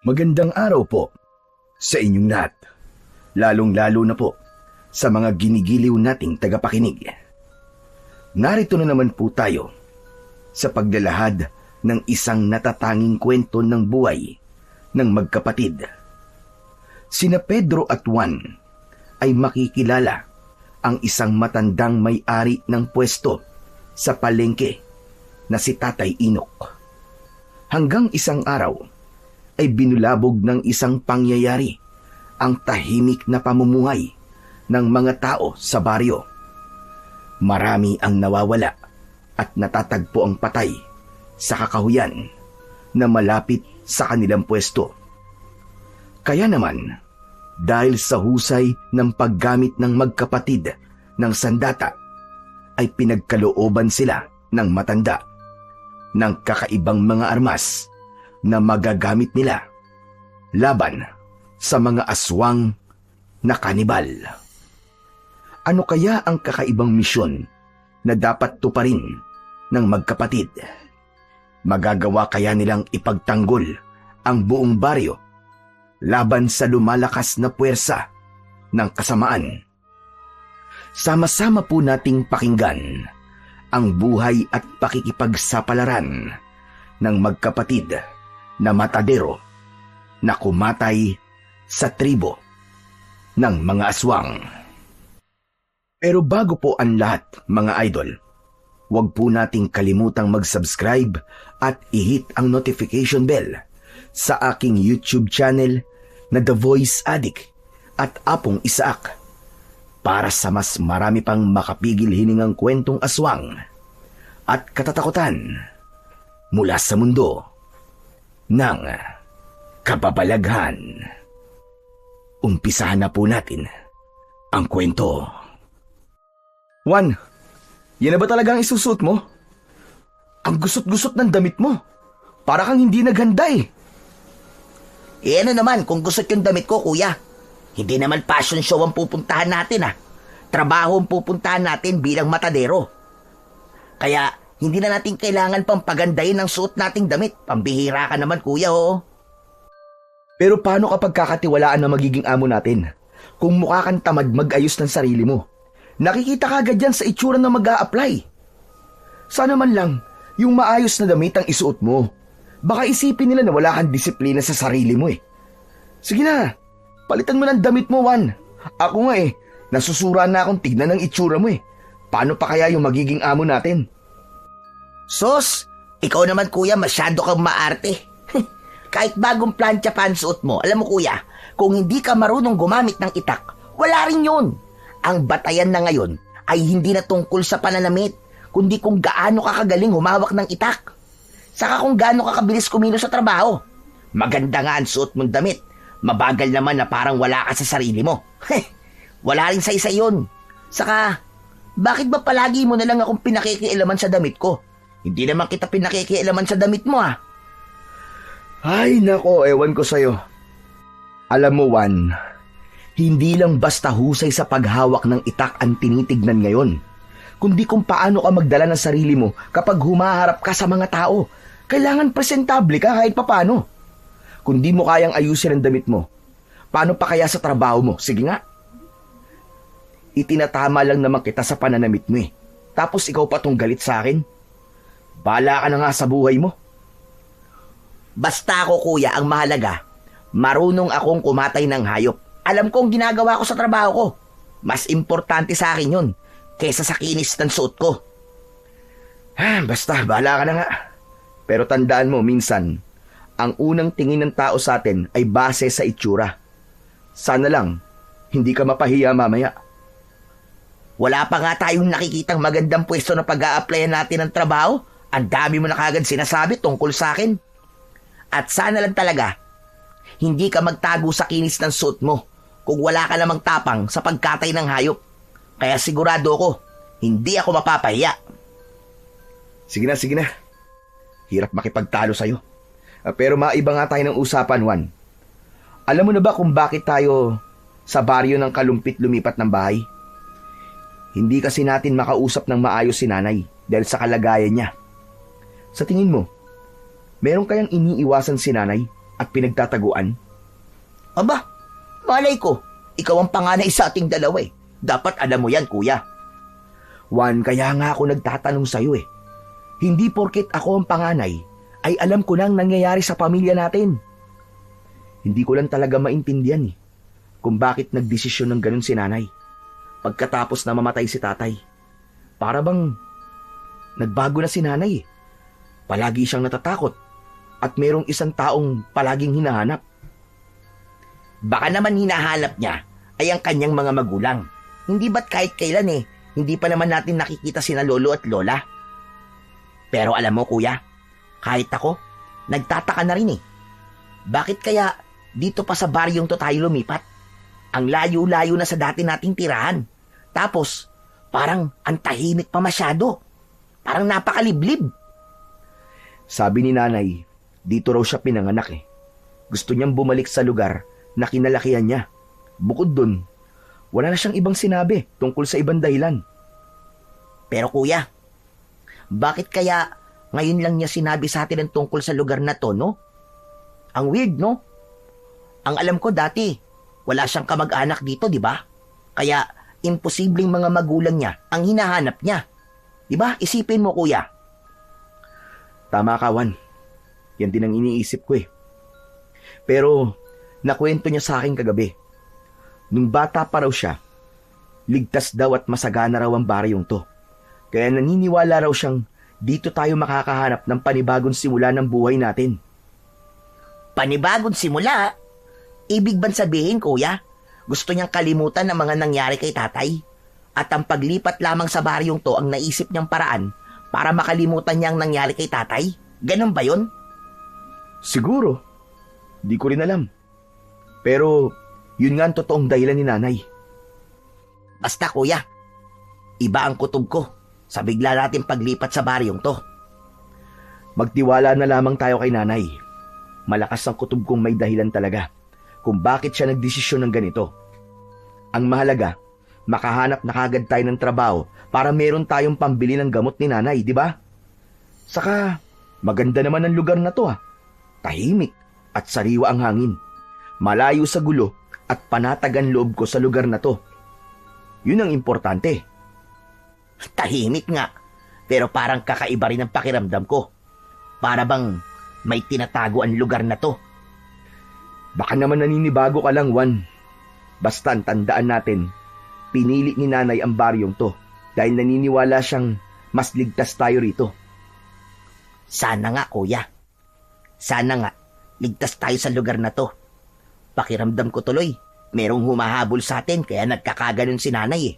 Magandang araw po sa inyong lahat, lalong-lalo na po sa mga ginigiliw nating tagapakinig. Narito na naman po tayo sa paglalahad ng isang natatanging kwento ng buhay ng magkapatid. Sina Pedro at Juan ay makikilala ang isang matandang may-ari ng pwesto sa palengke na si Tatay Inok. Hanggang isang araw ay binulabog ng isang pangyayari ang tahimik na pamumuhay ng mga tao sa baryo. Marami ang nawawala at natatagpo ang patay sa kakahuyan na malapit sa kanilang pwesto. Kaya naman, dahil sa husay ng paggamit ng magkapatid ng sandata, ay pinagkalooban sila ng matanda ng kakaibang mga armas na magagamit nila laban sa mga aswang na kanibal. Ano kaya ang kakaibang misyon na dapat tuparin ng magkapatid? Magagawa kaya nilang ipagtanggol ang buong baryo laban sa lumalakas na puwersa ng kasamaan? Sama-sama po nating pakinggan ang buhay at pakikipagsapalaran ng magkapatid na matadero na kumatay sa tribo ng mga aswang. Pero bago po ang lahat, mga idol, huwag po nating kalimutang mag-subscribe at i-hit ang notification bell sa aking YouTube channel na The Voice Addict at Apong Isaak para sa mas marami pang makapigil hiningang kwentong aswang at katatakutan mula sa mundo ng kababalaghan. Umpisahan na po natin ang kwento. Juan, yan na ba talaga ang isusuot mo? Ang gusot-gusot ng damit mo. Para kang hindi naghanda eh. Ano naman kung gusot yung damit ko, kuya? Hindi naman fashion show ang pupuntahan natin Trabaho ang pupuntahan natin bilang matadero. Kaya hindi na natin kailangan pang pagandahin ang suot nating damit. Pambihira ka naman, kuya, oh. Pero paano kapag kakatiwalaan na magiging amo natin? Kung mukha kang tamad mag-ayos ng sarili mo, nakikita ka agad yan sa itsura na mag-a-apply. Sana man lang, yung maayos na damit ang isuot mo. Baka isipin nila na wala kang disiplina sa sarili mo eh. Sige na, palitan mo ng damit mo, Juan. Ako nga nasusura na akong tignan ng itsura mo eh. Paano pa kaya yung magiging amo natin? Sos, ikaw naman, kuya, masyado kang maarte. Kahit bagong plancha pa ang suot mo, alam mo, kuya, kung hindi ka marunong gumamit ng itak, wala rin yun. Ang batayan na ngayon ay hindi na tungkol sa pananamit, kundi kung gaano ka kagaling humawak ng itak. Saka kung gaano ka kabilis kumilos sa trabaho. Maganda nga ang suot mong damit. Mabagal naman na parang wala ka sa sarili mo. Wala rin sa isa yun. Saka, bakit ba palagi mo na lang akong pinakikialaman sa damit ko? Hindi naman kita pinakikialaman sa damit mo Ay nako, ewan ko sa'yo. Alam mo, Juan, hindi lang basta husay sa paghawak ng itak ang tinitignan ngayon, kundi kung paano ka magdala ng sarili mo kapag humaharap ka sa mga tao. Kailangan presentable ka kahit papano. Kung di mo kayang ayusin ang damit mo, paano pa kaya sa trabaho mo? Sige nga. Itinatama lang naman kita sa pananamit mo Tapos ikaw pa tong galit sa akin? Bahala ka na nga sa buhay mo. Basta ako, kuya, ang mahalaga, marunong akong kumatay ng hayop. Alam kong ginagawa ko sa trabaho ko. Mas importante sa akin yun kaysa sa kinis ng suot ko. Basta, bahala ka na nga. Pero tandaan mo, minsan, ang unang tingin ng tao sa atin ay base sa itsura. Sana lang, hindi ka mapahiya mamaya. Wala pa nga tayong nakikitang magandang pwesto na pag-a-applyan natin ng trabaho. Ang dami mo na kagad sinasabi tungkol sa akin. At sana lang talaga, hindi ka magtago sa kinis ng suot mo kung wala ka namang tapang sa pagkatay ng hayop. Kaya sigurado ako, hindi ako mapapahiya. Sige na. Hirap makipagtalo sa'yo. Pero maiba nga tayo ng usapan, Juan. Alam mo na ba kung bakit tayo sa baryo ng Kalumpit lumipat ng bahay? Hindi kasi natin makausap ng maayos si nanay dahil sa kalagayan niya. Sa tingin mo, meron kayang iniiwasan si nanay at pinagtataguan? Aba, malay ko. Ikaw ang panganay sa ating dalawa eh. Dapat alam mo yan, kuya. Juan, kaya nga ako nagtatanong sa'yo eh. Hindi porket ako ang panganay, ay alam ko nang nangyayari sa pamilya natin. Hindi ko lang talaga maintindihan eh, kung bakit nagdesisyon ng ganun si nanay. Pagkatapos na mamatay si tatay. Para bang nagbago na si nanay eh. Palagi siyang natatakot at merong isang taong palaging hinahanap. Baka naman hinahanap niya ay ang kanyang mga magulang. Hindi ba't kahit kailan eh, hindi pa naman natin nakikita sina lolo at lola? Pero alam mo kuya, kahit ako, nagtataka na rin eh. Bakit kaya dito pa sa baryong to tayo lumipat? Ang layo-layo na sa dati nating tirahan. Tapos, parang ang tahimik pa masyado. Parang napakaliblib. Sabi ni nanay, dito raw siya pinanganak eh. Gusto niyang bumalik sa lugar na kinalakihan niya. Bukod dun, wala na siyang ibang sinabi tungkol sa ibang dahilan. Pero kuya, bakit kaya ngayon lang niya sinabi sa atin ang tungkol sa lugar na to, no? Ang weird, no? Ang alam ko dati, wala siyang kamag-anak dito, di ba? Kaya, imposibleng mga magulang niya ang hinahanap niya. Di ba? Isipin mo, kuya. Tama ka, Juan. Yan din ang iniisip ko eh. Pero, nakwento niya sa akin kagabi. Nung bata pa raw siya, ligtas daw at masagana raw ang baryong to. Kaya naniniwala raw siyang dito tayo makakahanap ng panibagong simula ng buhay natin. Panibagong simula? Ibig bang sabihin, kuya, gusto niyang kalimutan ang mga nangyari kay tatay? At ang paglipat lamang sa baryong to ang naisip niyang paraan para makalimutan niya ang nangyari kay tatay? Ganun ba yun? Siguro. Di ko rin alam. Pero, yun nga ang totoong dahilan ni nanay. Basta kuya, iba ang kutob ko sa bigla natin paglipat sa baryong to. Magtiwala na lamang tayo kay nanay. Malakas ang kutob kong may dahilan talaga kung bakit siya nagdesisyon ng ganito. Ang mahalaga, makahanap na kagad tayo ng trabaho para meron tayong pambili ng gamot ni nanay, di ba? Saka, maganda naman ang lugar na to ah. Tahimik at sariwa ang hangin. Malayo sa gulo at panatagan loob ko sa lugar na to. Yun ang importante. Tahimik nga, pero parang kakaiba rin ang pakiramdam ko. Para bang may tinatago ang lugar na to. Baka naman naninibago ka lang, Juan. Basta tandaan natin, pinili ni nanay ang baryong to dahil naniniwala siyang mas ligtas tayo rito. Sana nga, kuya. Sana nga, ligtas tayo sa lugar na to. Pakiramdam ko tuloy, merong humahabol sa atin kaya nagkakaganon si nanay eh.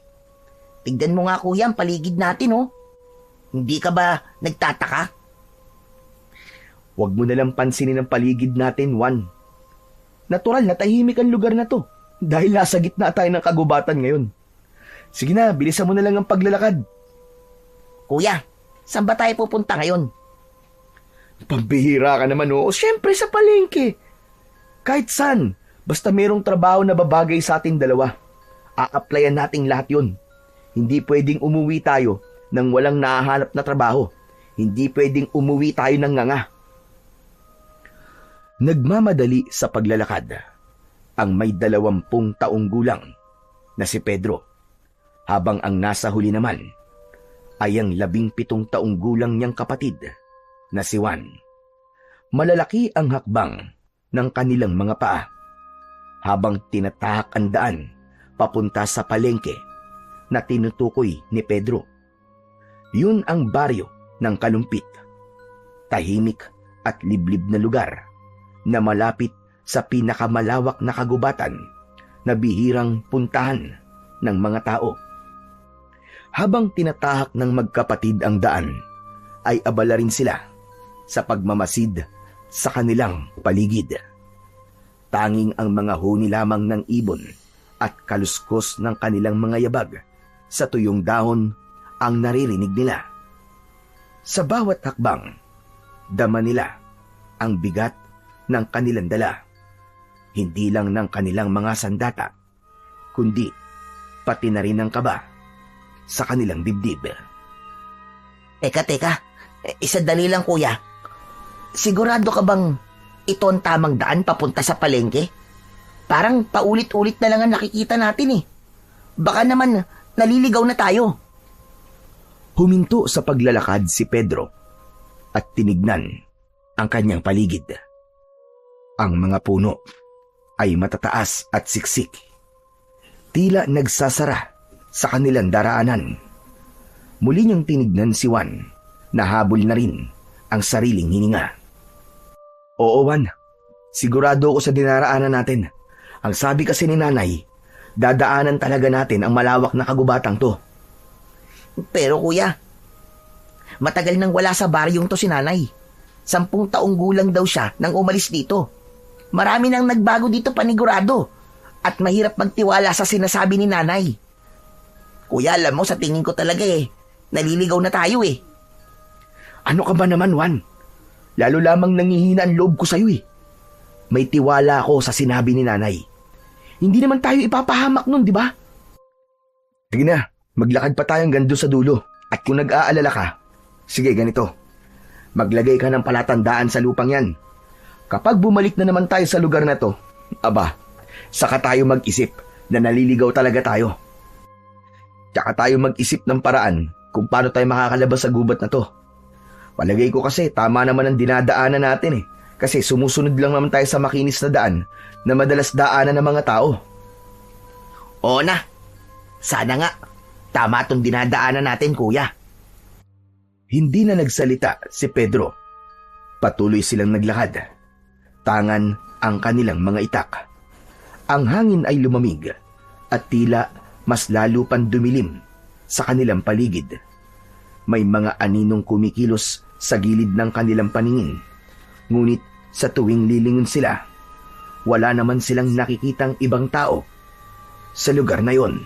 Tignan mo nga kuya ang paligid natin oh. Hindi ka ba nagtataka? Huwag mo nalang pansinin ang paligid natin, Juan. Natural na tahimik ang lugar na to dahil nasa gitna tayo ng kagubatan ngayon. Sige na, bilisan mo na lang ang paglalakad. Kuya, saan ba tayo pupunta ngayon? Pambihira ka naman oo. Siyempre sa palengke. Kahit saan, basta merong trabaho na babagay sa ating dalawa. A-applyan nating lahat yun. Hindi pwedeng umuwi tayo nang walang nahahanap na trabaho. Hindi pwedeng umuwi tayo ng nganga. Nagmamadali sa paglalakad ang may 20 taong gulang na si Pedro, habang ang nasa huli naman ay ang 17 taong gulang niyang kapatid na si Juan. Malalaki ang hakbang ng kanilang mga paa habang tinatahak ang daan papunta sa palengke na tinutukoy ni Pedro. Yun ang baryo ng Kalumpit, tahimik at liblib na lugar na malapit sa pinakamalawak na kagubatan na bihirang puntahan ng mga tao. Habang tinatahak ng magkapatid ang daan, ay abala rin sila sa pagmamasid sa kanilang paligid. Tanging ang mga huni lamang ng ibon at kaluskos ng kanilang mga yabag sa tuyong dahon ang naririnig nila. Sa bawat hakbang, dama nila ang bigat ng kanilang dala. Hindi lang ng kanilang mga sandata, kundi pati na rin ang kaba sa kanilang dibdib. Teka, isadali lang kuya. Sigurado ka bang ito ang tamang daan papunta sa palengke? Parang paulit-ulit na lang ang nakikita natin eh. Baka naman naliligaw na tayo. Huminto sa paglalakad si Pedro at tinignan ang kanyang paligid. Ang mga puno ay matataas at siksik. Tila nagsasara sa kanilang daraanan. Muli niyang tinignan si Juan. Nahabol na rin ang sariling hininga. Oo, Juan. Sigurado ako sa dinaraanan natin. Ang sabi kasi ni Nanay, dadaanan talaga natin ang malawak na kagubatang to. Pero kuya, matagal nang wala sa baryong to si Nanay. 10 taong gulang daw siya nang umalis dito. Marami nang nagbago dito panigurado at mahirap magtiwala sa sinasabi ni Nanay. Kuya, alam mo, sa tingin ko talaga naliligaw na tayo eh. Ano ka ba naman, Juan? Lalo lamang nangihina ang loob ko sa'yo eh. May tiwala ako sa sinabi ni Nanay. Hindi naman tayo ipapahamak nun, di ba? Sige na, maglakad pa tayong gando sa dulo. At kung nag-aalala ka, sige ganito. Maglagay ka ng palatandaan sa lupang yan. Kapag bumalik na naman tayo sa lugar na to, aba, saka tayo mag-isip na naliligaw talaga tayo. Tsaka tayo mag-isip ng paraan kung paano tayo makakalabas sa gubat na to. Palagay ko kasi tama naman ang dinadaanan natin eh. Kasi sumusunod lang naman tayo sa makinis na daan na madalas daanan ng mga tao. Oo na. Sana nga. Tama itong dinadaanan natin, kuya. Hindi na nagsalita si Pedro. Patuloy silang naglakad. Tangan ang kanilang mga itak. Ang hangin ay lumamig at tila mas lalo pang dumilim sa kanilang paligid. May mga aninong kumikilos sa gilid ng kanilang paningin. Ngunit sa tuwing lilingon sila, wala naman silang nakikitang ibang tao sa lugar na yon.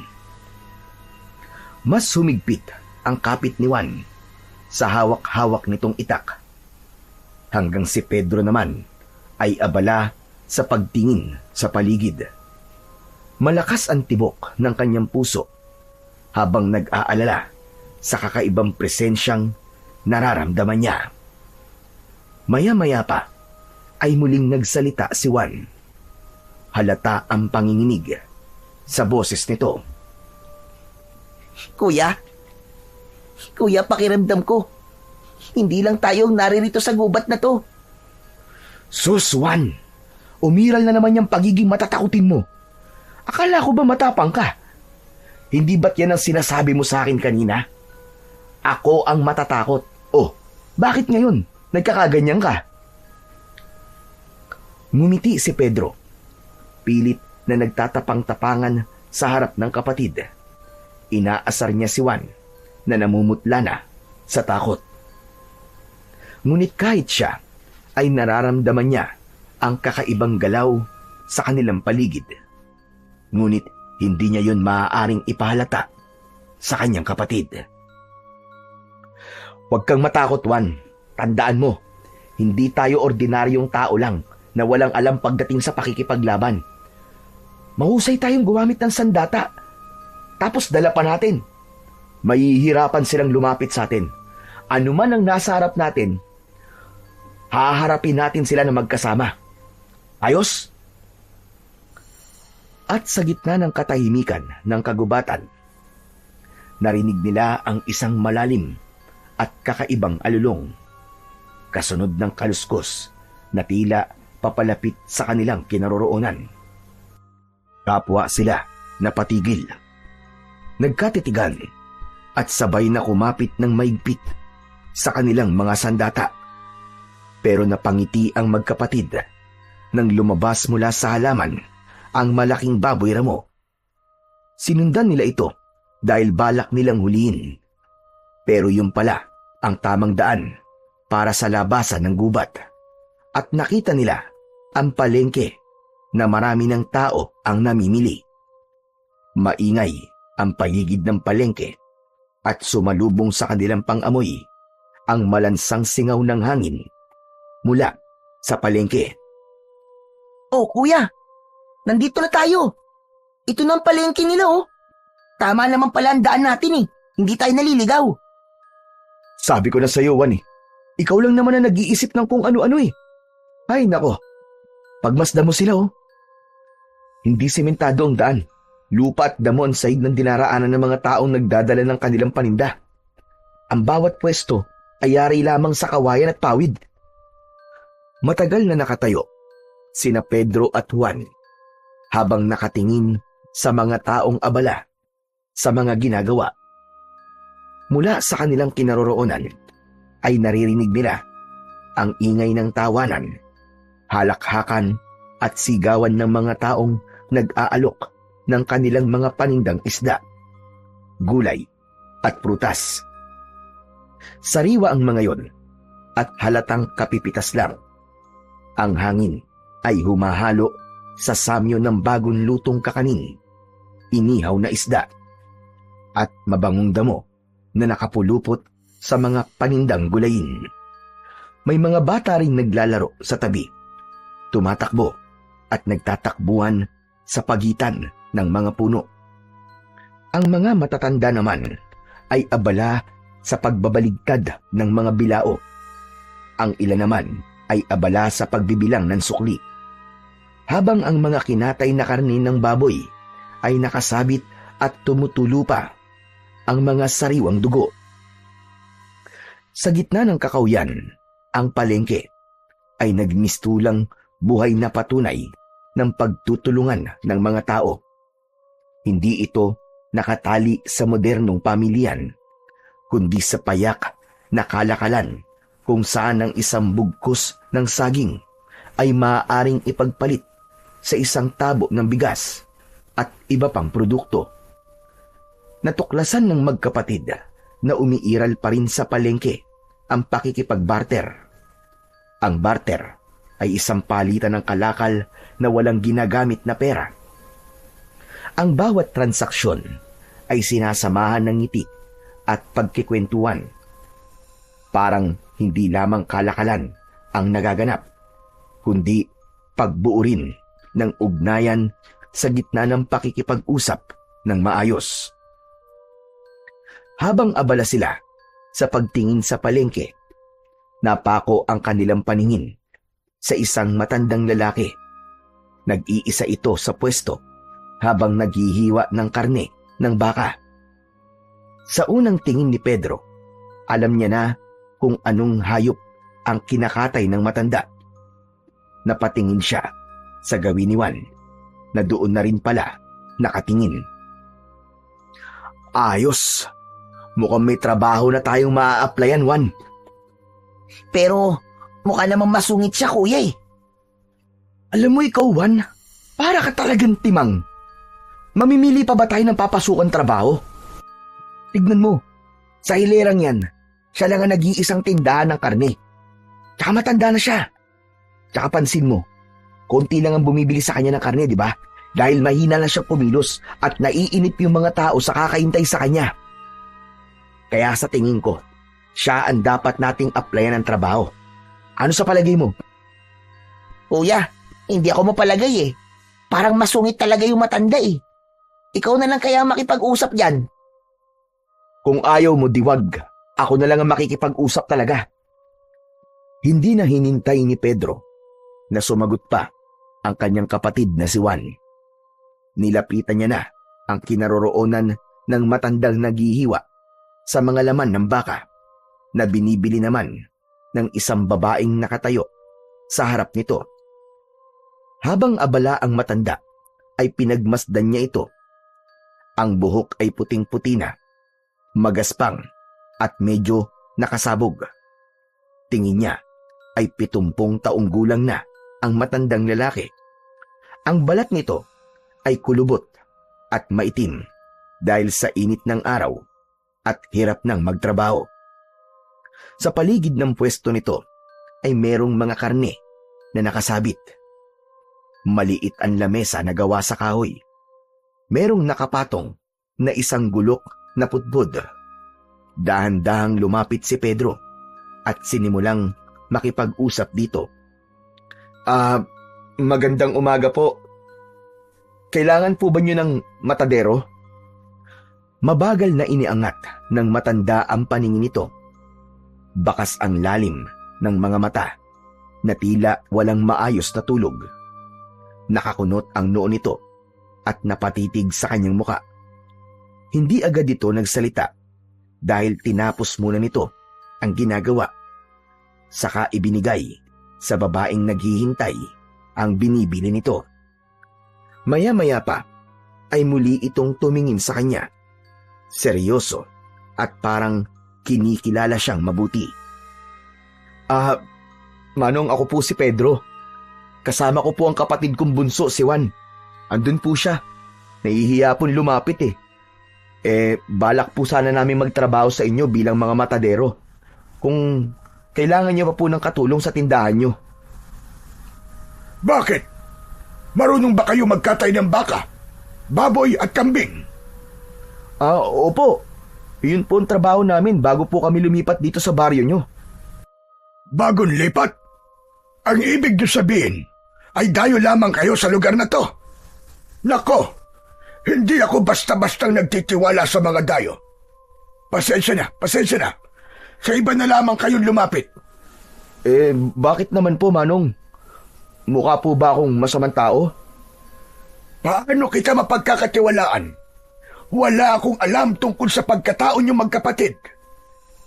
Mas humigpit ang kapit ni Juan sa hawak-hawak nitong itak. Hanggang si Pedro naman ay abala sa pagtingin sa paligid. Malakas ang tibok ng kanyang puso habang nag-aalala sa kakaibang presensyang nararamdaman niya. Maya-maya pa ay muling nagsalita si Juan. Halata ang panginginig sa boses nito. Kuya, pakiramdam ko. Hindi lang tayong naririto sa gubat na to. Sus, Juan! Umiral na naman yung pagiging matatakutin mo. Akala ko ba matapang ka? Hindi ba't yan ang sinasabi mo sa akin kanina? Ako ang matatakot. Oh, bakit ngayon? Nagkakaganyan ka? Ngumiti si Pedro. Pilit na nagtatapang-tapangan sa harap ng kapatid. Inaasar niya si Juan na namumutla na sa takot. Ngunit kahit siya ay nararamdaman niya ang kakaibang galaw sa kanilang paligid. Ngunit hindi niya yon maaaring ipahalata sa kanyang kapatid. Huwag kang matakot, Juan. Tandaan mo, hindi tayo ordinaryong tao lang na walang alam pagdating sa pakikipaglaban. Mahusay tayong gumamit ng sandata. Tapos dala pa natin. Mahihirapan silang lumapit sa atin. Ano man ang nasa harap natin, haharapin natin sila na magkasama. Ayos? At sa gitna ng katahimikan ng kagubatan, narinig nila ang isang malalim at kakaibang alulong. Kasunod ng kaluskos na tila papalapit sa kanilang kinaroroonan. Kapwa sila napatigil. Nagkatitigan at sabay na kumapit ng maigpit sa kanilang mga sandata. Pero napangiti ang magkapatid nang lumabas mula sa halaman ang malaking baboy ramo. Sinundan nila ito dahil balak nilang huliin. Pero yun pala ang tamang daan para sa labasan ng gubat. At nakita nila ang palengke na marami ng tao ang namimili. Maingay ang paligid ng palengke at sumalubong sa kanilang pang-amoy ang malansang singaw ng hangin mula sa palengke. Oh, kuya, nandito na tayo. Ito na ang palengke nila, oh. Tama naman pala ang daan natin eh. Hindi tayo naliligaw. Sabi ko na sa iyo, Juan eh. Ikaw lang naman ang nag-iisip ng kung ano-ano eh. Ay nako, Pagmasdan mo sila, oh. Hindi sementado ang daan. Lupa at damo ang sahig ng dinaraanan ng mga taong nagdadala ng kanilang paninda. Ang bawat pwesto ay yari lamang sa kawayan at pawid. Matagal na nakatayo sina Pedro at Juan habang nakatingin sa mga taong abala sa mga ginagawa. Mula sa kanilang kinaroroonan ay naririnig nila ang ingay ng tawanan, halakhakan at sigawan ng mga taong nag-aalok ng kanilang mga panindang isda, gulay at prutas. Sariwa ang mga yon at halatang kapipitas lang. Ang hangin ay humahalo sa samyo ng bagong lutong kakanin, inihaw na isda, at mabangong damo na nakapulupot sa mga panindang gulayin. May mga bata ring naglalaro sa tabi, tumatakbo at nagtatakbuhan sa pagitan ng mga puno. Ang mga matatanda naman ay abala sa pagbabaligtad ng mga bilao. Ang ilan naman ay abala sa pagbibilang ng sukli. Habang ang mga kinatay na karne ng baboy ay nakasabit at tumutulo pa ang mga sariwang dugo. Sa gitna ng kakauyan, ang palengke ay nagmistulang buhay na patunay ng pagtutulungan ng mga tao. Hindi ito nakatali sa modernong pamilyan, kundi sa payak na kalakalan kung saan ang isang bugkos ng saging ay maaaring ipagpalit sa isang tabo ng bigas at iba pang produkto. Natuklasan ng magkapatid na umiiral pa rin sa palengke ang pakikipagbarter. Ang barter ay isang palitan ng kalakal na walang ginagamit na pera. Ang bawat transaksyon ay sinasamahan ng ngiti at pagkikwentuhan. Parang hindi lamang kalakalan ang nagaganap, kundi pagbuo rin ng ugnayan sa gitna ng pakikipag-usap ng maayos. Habang abala sila sa pagtingin sa palengke, napako ang kanilang paningin sa isang matandang lalaki. Nag-iisa ito sa pwesto habang naghihiwa ng karne ng baka. Sa unang tingin ni Pedro, alam niya na kung anong hayop ang kinakatay ng matanda. Napatingin siya sa gawin ni Juan na doon na rin pala nakatingin. Ayos! Mukhang may trabaho na tayong maa-applyan, Juan. Pero mukha namang masungit siya, kuya eh. Alam mo ikaw, Juan, para ka talagang timang. Mamimili pa ba tayo ng papasukan trabaho? Tignan mo, sa hilerang yan, siya lang ang nag-iisang tindahan ng karne. Tsaka matanda na siya. Tsaka pansin mo, konti lang ang bumibili sa kanya ng karne, di ba? Dahil mahina lang siya pumilos at naiinip yung mga tao sa kakaintay sa kanya. Kaya sa tingin ko, siya ang dapat nating applyan ng trabaho. Ano sa palagay mo? Kuya, hindi ako mapalagay eh. Parang masungit talaga yung matanda eh. Ikaw na lang kaya makipag-usap dyan. Kung ayaw mo, diwag. Ako na lang ang makikipag-usap talaga. Hindi na hinintay ni Pedro na sumagot pa ang kanyang kapatid na si Juan. Nilapitan niya na ang kinaroroonan ng matandang naghihiwa sa mga laman ng baka na binibili naman ng isang babaeng nakatayo sa harap nito. Habang abala ang matanda, ay pinagmasdan niya ito. Ang buhok ay puting-puti na, magaspang at medyo nakasabog. Tingin niya ay 70 taong gulang na ang matandang lalaki. Ang balat nito ay kulubot at maitim dahil sa init ng araw at hirap ng magtrabaho. Sa paligid ng pwesto nito ay merong mga karne na nakasabit. Maliit ang lamesa na gawa sa kahoy. Merong nakapatong na isang gulok na putbod. Dahan-dahang lumapit si Pedro at sinimulang makipag-usap dito. Magandang umaga po. Kailangan po ba nyo ng matadero? Mabagal na iniangat ng matanda ang paningin nito. Bakas ang lalim ng mga mata na tila walang maayos na tulog. Nakakunot ang noo nito at napatitig sa kanyang muka. Hindi agad ito nagsalita dahil tinapos muna nito ang ginagawa. Saka ibinigay sa babaeng naghihintay ang binibili nito. Maya-maya pa ay muli itong tumingin sa kanya. Seryoso at parang kinikilala siyang mabuti. Manong, ako po si Pedro. Kasama ko po ang kapatid kong bunso, si Juan. Andun po siya. Nahihiya pong lumapit eh. Balak po sana namin magtrabaho sa inyo bilang mga matadero. Kung kailangan niyo pa po ng katulong sa tindahan niyo. Bakit? Marunong ba kayo magkatay ng baka, baboy at kambing? Opo. Yun po ang trabaho namin bago po kami lumipat dito sa baryo niyo. Bagong lipat? Ang ibig niyo sabihin ay dayo lamang kayo sa lugar na to. Nako, hindi ako basta-bastang nagtitiwala sa mga dayo. Pasensya na. Sa iba na lamang kayong lumapit. Bakit naman po, Manong? Mukha po ba akong masamang tao? Paano kita mapagkakatiwalaan? Wala akong alam tungkol sa pagkatao niyong magkapatid.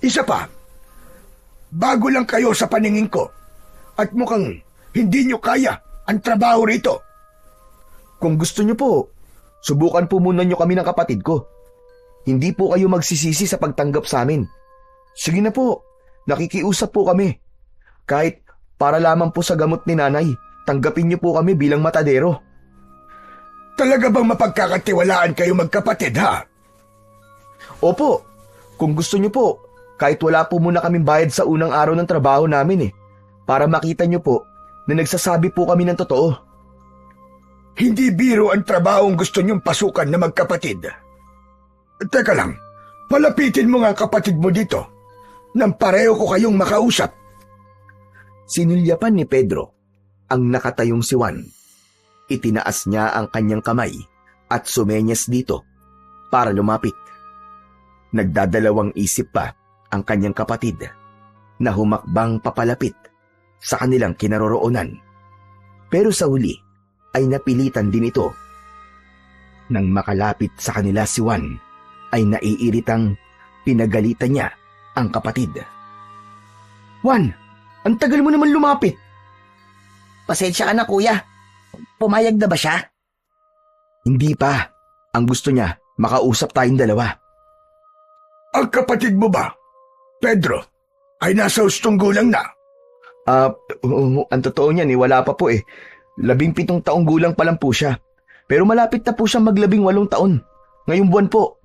Isa pa, bago lang kayo sa paningin ko at mukhang hindi niyo kaya ang trabaho rito. Kung gusto niyo po, subukan po muna niyo kami ng kapatid ko. Hindi po kayo magsisisi sa pagtanggap sa amin. Sige na po, nakikiusap po kami. Kahit para lamang po sa gamot ni nanay, tanggapin niyo po kami bilang matadero. Talaga bang mapagkakatiwalaan kayo magkapatid, ha? Opo, kung gusto niyo po, kahit wala po muna kaming bayad sa unang araw ng trabaho namin para makita niyo po na nagsasabi po kami ng totoo. Hindi biro ang trabahong gusto niyong pasukan na magkapatid. Teka lang, palapitin mo nga ang kapatid mo dito nang pareho ko kayong makausap. Sinulyapan ni Pedro ang nakatayong si Juan. Itinaas niya ang kanyang kamay at sumenyas dito para lumapit. Nagdadalawang isip pa ang kanyang kapatid na humakbang papalapit sa kanilang kinaroroonan. Pero sa huli ay napilitan din ito. Nang makalapit sa kanila si Juan ay naiiritang pinagalitan niya ang kapatid. Juan, ang tagal mo naman lumapit. Pasensya ka na, kuya. Pumayag na ba siya? Hindi pa. Ang gusto niya, makausap tayong dalawa. Ang kapatid mo ba, Pedro, ay nasa hustong gulang na? Ang totoo niyan wala pa po 17 taong gulang pa lang po siya. Pero malapit na po siyang mag-18 taon. Ngayong buwan po.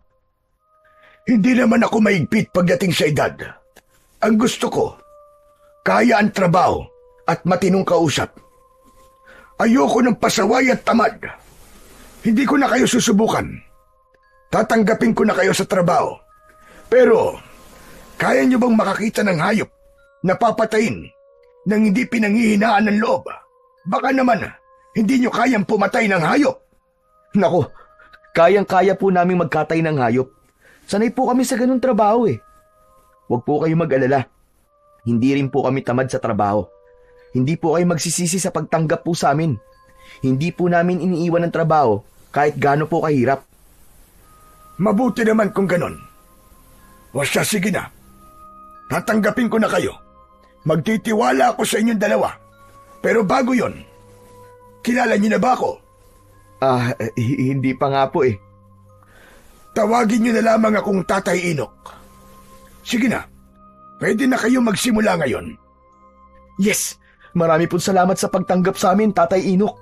Hindi naman ako maigpit pagdating sa edad. Ang gusto ko, kaya ang trabaho at matinong kausap. Ayoko ng pasaway at tamad. Hindi ko na kayo susubukan. Tatanggapin ko na kayo sa trabaho. Pero, kaya niyo bang makakita ng hayop na papatayin nang hindi pinanghihinaan ng loob? Baka naman, hindi niyo kayang pumatay ng hayop. Nako, kayang-kaya po naming magkatay ng hayop. Sanay po kami sa ganung trabaho Huwag po kayo mag-alala. Hindi rin po kami tamad sa trabaho. Hindi po kayo magsisisi sa pagtanggap po sa amin. Hindi po namin iniiwan ng trabaho kahit gaano po kahirap. Mabuti naman kung ganon. O siya, sige na. Tatanggapin ko na kayo. Magtitiwala ako sa inyong dalawa. Pero bago yon, kilala niyo na ba ako? Hindi pa nga po Tawagin niyo na lamang akong Tatay Inok. Sige na, pwede na kayo magsimula ngayon. Yes! Marami pong salamat sa pagtanggap sa amin, Tatay Inok.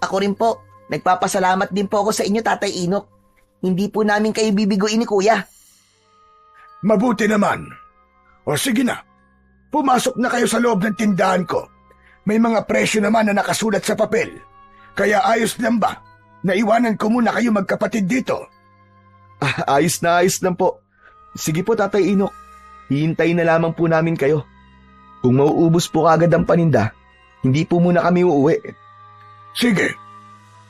Ako rin po. Nagpapasalamat din po ako sa inyo, Tatay Inok. Hindi po namin kayo bibiguin ni Kuya. Mabuti naman. O sige na, pumasok na kayo sa loob ng tindahan ko. May mga presyo naman na nakasulat sa papel. Kaya ayos lang ba? Naiwanan ko muna kayo magkapatid dito. Ayos lang po. Sige po, Tatay Inok. Hihintayin na lamang po namin kayo. Kung mauubos po kagad ang paninda, hindi po muna kami uuwi. Sige.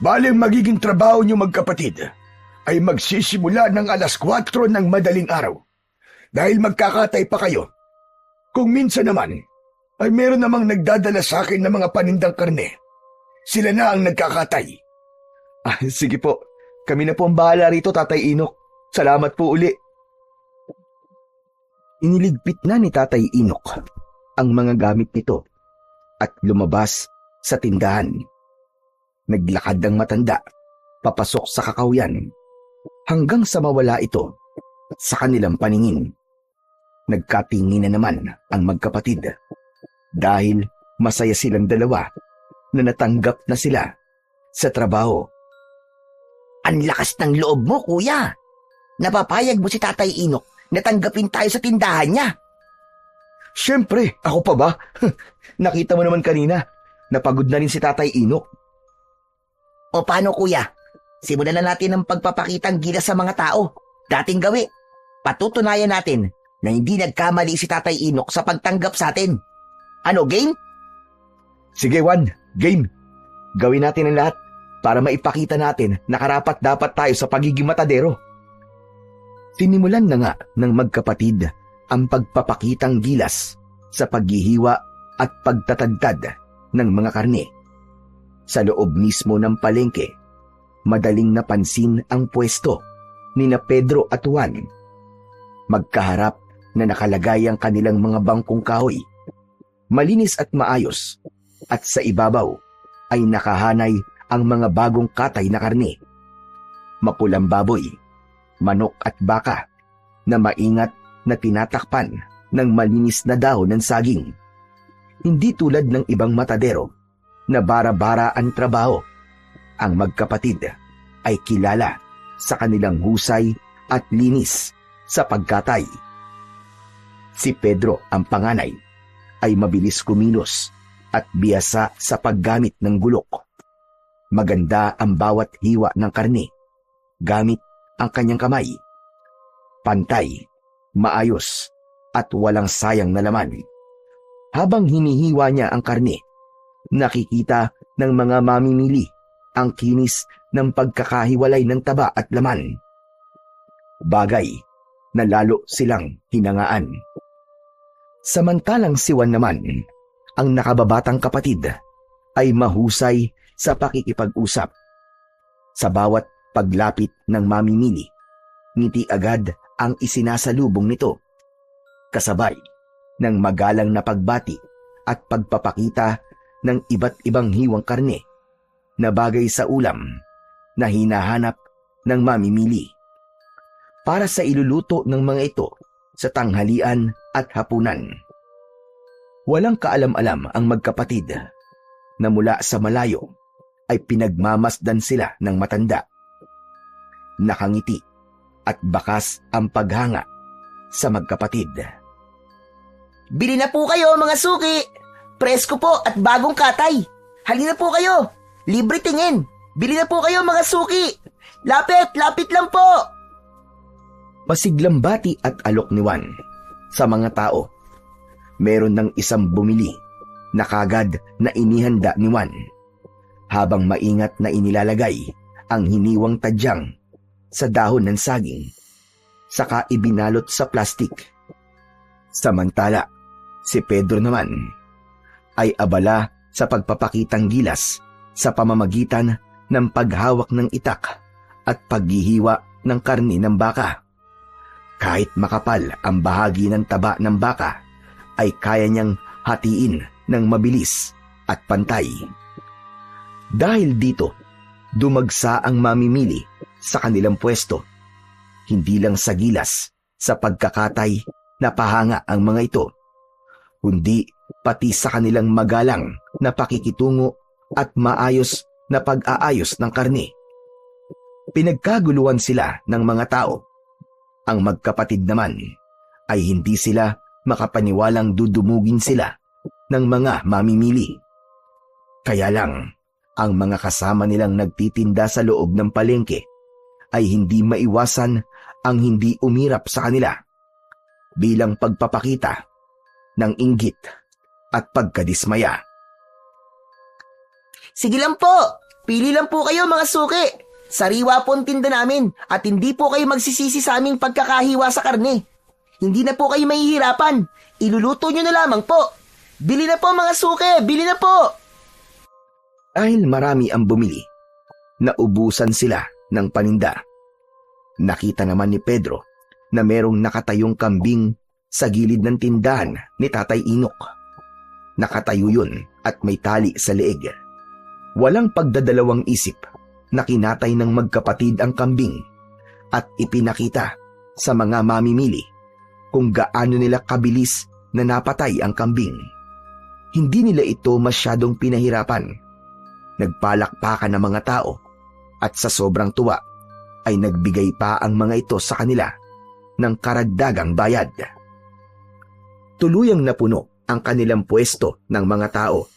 Baling magiging trabaho niyo magkapatid ay magsisimula ng 4:00 ng madaling araw. Dahil magkakatay pa kayo. Kung minsan naman, ay meron namang nagdadala sa akin ng mga panindang karne. Sila na ang nagkakatay. Sige po. Kami na po ang bahala rito, Tatay Inok. Salamat po uli. Iniligpit na ni Tatay Inok ang mga gamit nito at lumabas sa tindahan. Naglakad ang matanda, papasok sa kakawyan, hanggang sa mawala ito sa kanilang paningin. Nagkatingin na naman ang magkapatid dahil masaya silang dalawa na natanggap na sila sa trabaho. Ang lakas ng loob mo, kuya. Napapayag mo si Tatay Inok na tanggapin tayo sa tindahan niya. Siyempre, ako pa ba? Nakita mo naman kanina, napagod na rin si Tatay Inok. O paano, kuya? Simulan na natin ang pagpapakitang gilas sa mga tao. Dating gawi. Patutunayan natin na hindi nagkamali si Tatay Inok sa pagtanggap sa atin. Ano, game? Sige, Juan, game. Gawin natin ang lahat para maipakita natin na karapat dapat tayo sa pagiging matadero. Sinimulan na nga ng magkapatid ang pagpapakitang gilas sa paghihiwa at pagtatadtad ng mga karne. Sa loob mismo ng palengke, madaling napansin ang pwesto ni na Pedro at Juan. Magkaharap na nakalagay ang kanilang mga bangkong kahoy, malinis at maayos, at sa ibabaw ay nakahanay ang mga bagong katay na karne. Mapulang baboy, manok at baka na maingat na tinatakpan ng malinis na dahon ng saging. Hindi tulad ng ibang matadero na bara-bara ang trabaho. Ang magkapatid ay kilala sa kanilang husay at linis sa pagkatay. Si Pedro, ang panganay, ay mabilis kumilos at biyasa sa paggamit ng gulok. Maganda ang bawat hiwa ng karne gamit ang kanyang kamay. Pantay, maayos, at walang sayang na laman. Habang hinihiwa niya ang karne, nakikita ng mga mamimili ang kinis ng pagkakahiwalay ng taba at laman. Bagay na lalo silang hinangaan. Samantalang si Juan naman, ang nakababatang kapatid, ay mahusay sa pakikipag-usap. Sa bawat paglapit ng mamimili, ngiti agad ang isinasalubong nito, kasabay ng magalang na pagbati at pagpapakita ng iba't ibang hiwang karne na bagay sa ulam na hinahanap ng mamimili para sa iluluto ng mga ito sa tanghalian at hapunan. Walang kaalam-alam ang magkapatid na mula sa malayo ay pinagmamasdan sila ng matanda. Nakangiti at bakas ang paghanga sa magkapatid. Bili na po kayo, mga suki! Presko po at bagong katay. Halina po kayo! Libre tingin! Bili na po kayo, mga suki! Lapit! Lapit lang po! Masiglang bati at alok ni Juan sa mga tao. Meron ng isang bumili na kagad na inihanda ni Juan, habang maingat na inilalagay ang hiniwang tadyang sa dahon ng saging, saka ibinalot sa plastik. Samantala, si Pedro naman ay abala sa pagpapakitang gilas sa pamamagitan ng paghawak ng itak at paghihiwa ng karne ng baka. Kahit makapal ang bahagi ng taba ng baka, ay kaya niyang hatiin ng mabilis at pantay. Dahil dito, dumagsa ang mamimili sa kanilang pwesto. Hindi lang sa gilas, sa pagkakatay na pahanga ang mga ito, kundi pati sa kanilang magalang na pakikitungo at maayos na pag-aayos ng karne. Pinagkaguluhan sila ng mga tao. Ang magkapatid naman ay hindi sila makapaniwalang dudumugin sila ng mga mamimili. Kaya lang, ang mga kasama nilang nagtitinda sa loob ng palengke ay hindi maiwasan ang hindi umirap sa kanila bilang pagpapakita ng inggit at pagkadismaya. Sige lang po! Pili lang po kayo, mga suki! Sariwa po ang tinda namin at hindi po kayo magsisisi sa aming pagkakahiwa sa karne. Hindi na po kayo mahihirapan. Iluluto nyo na lamang po. Bili na po, mga suki! Bili na po! Dahil marami ang bumili, naubusan sila ng paninda. Nakita naman ni Pedro na merong nakatayong kambing sa gilid ng tindahan ni Tatay Inok. Nakatayo yun at may tali sa leeg. Walang pagdadalawang isip na kinatay ng magkapatid ang kambing at ipinakita sa mga mamimili kung gaano nila kabilis na napatay ang kambing. Hindi nila ito masyadong pinahirapan. Nagpalakpakan ng mga tao at sa sobrang tuwa ay nagbigay pa ang mga ito sa kanila ng karagdagang bayad. Tuluyang napuno ang kanilang pwesto ng mga tao.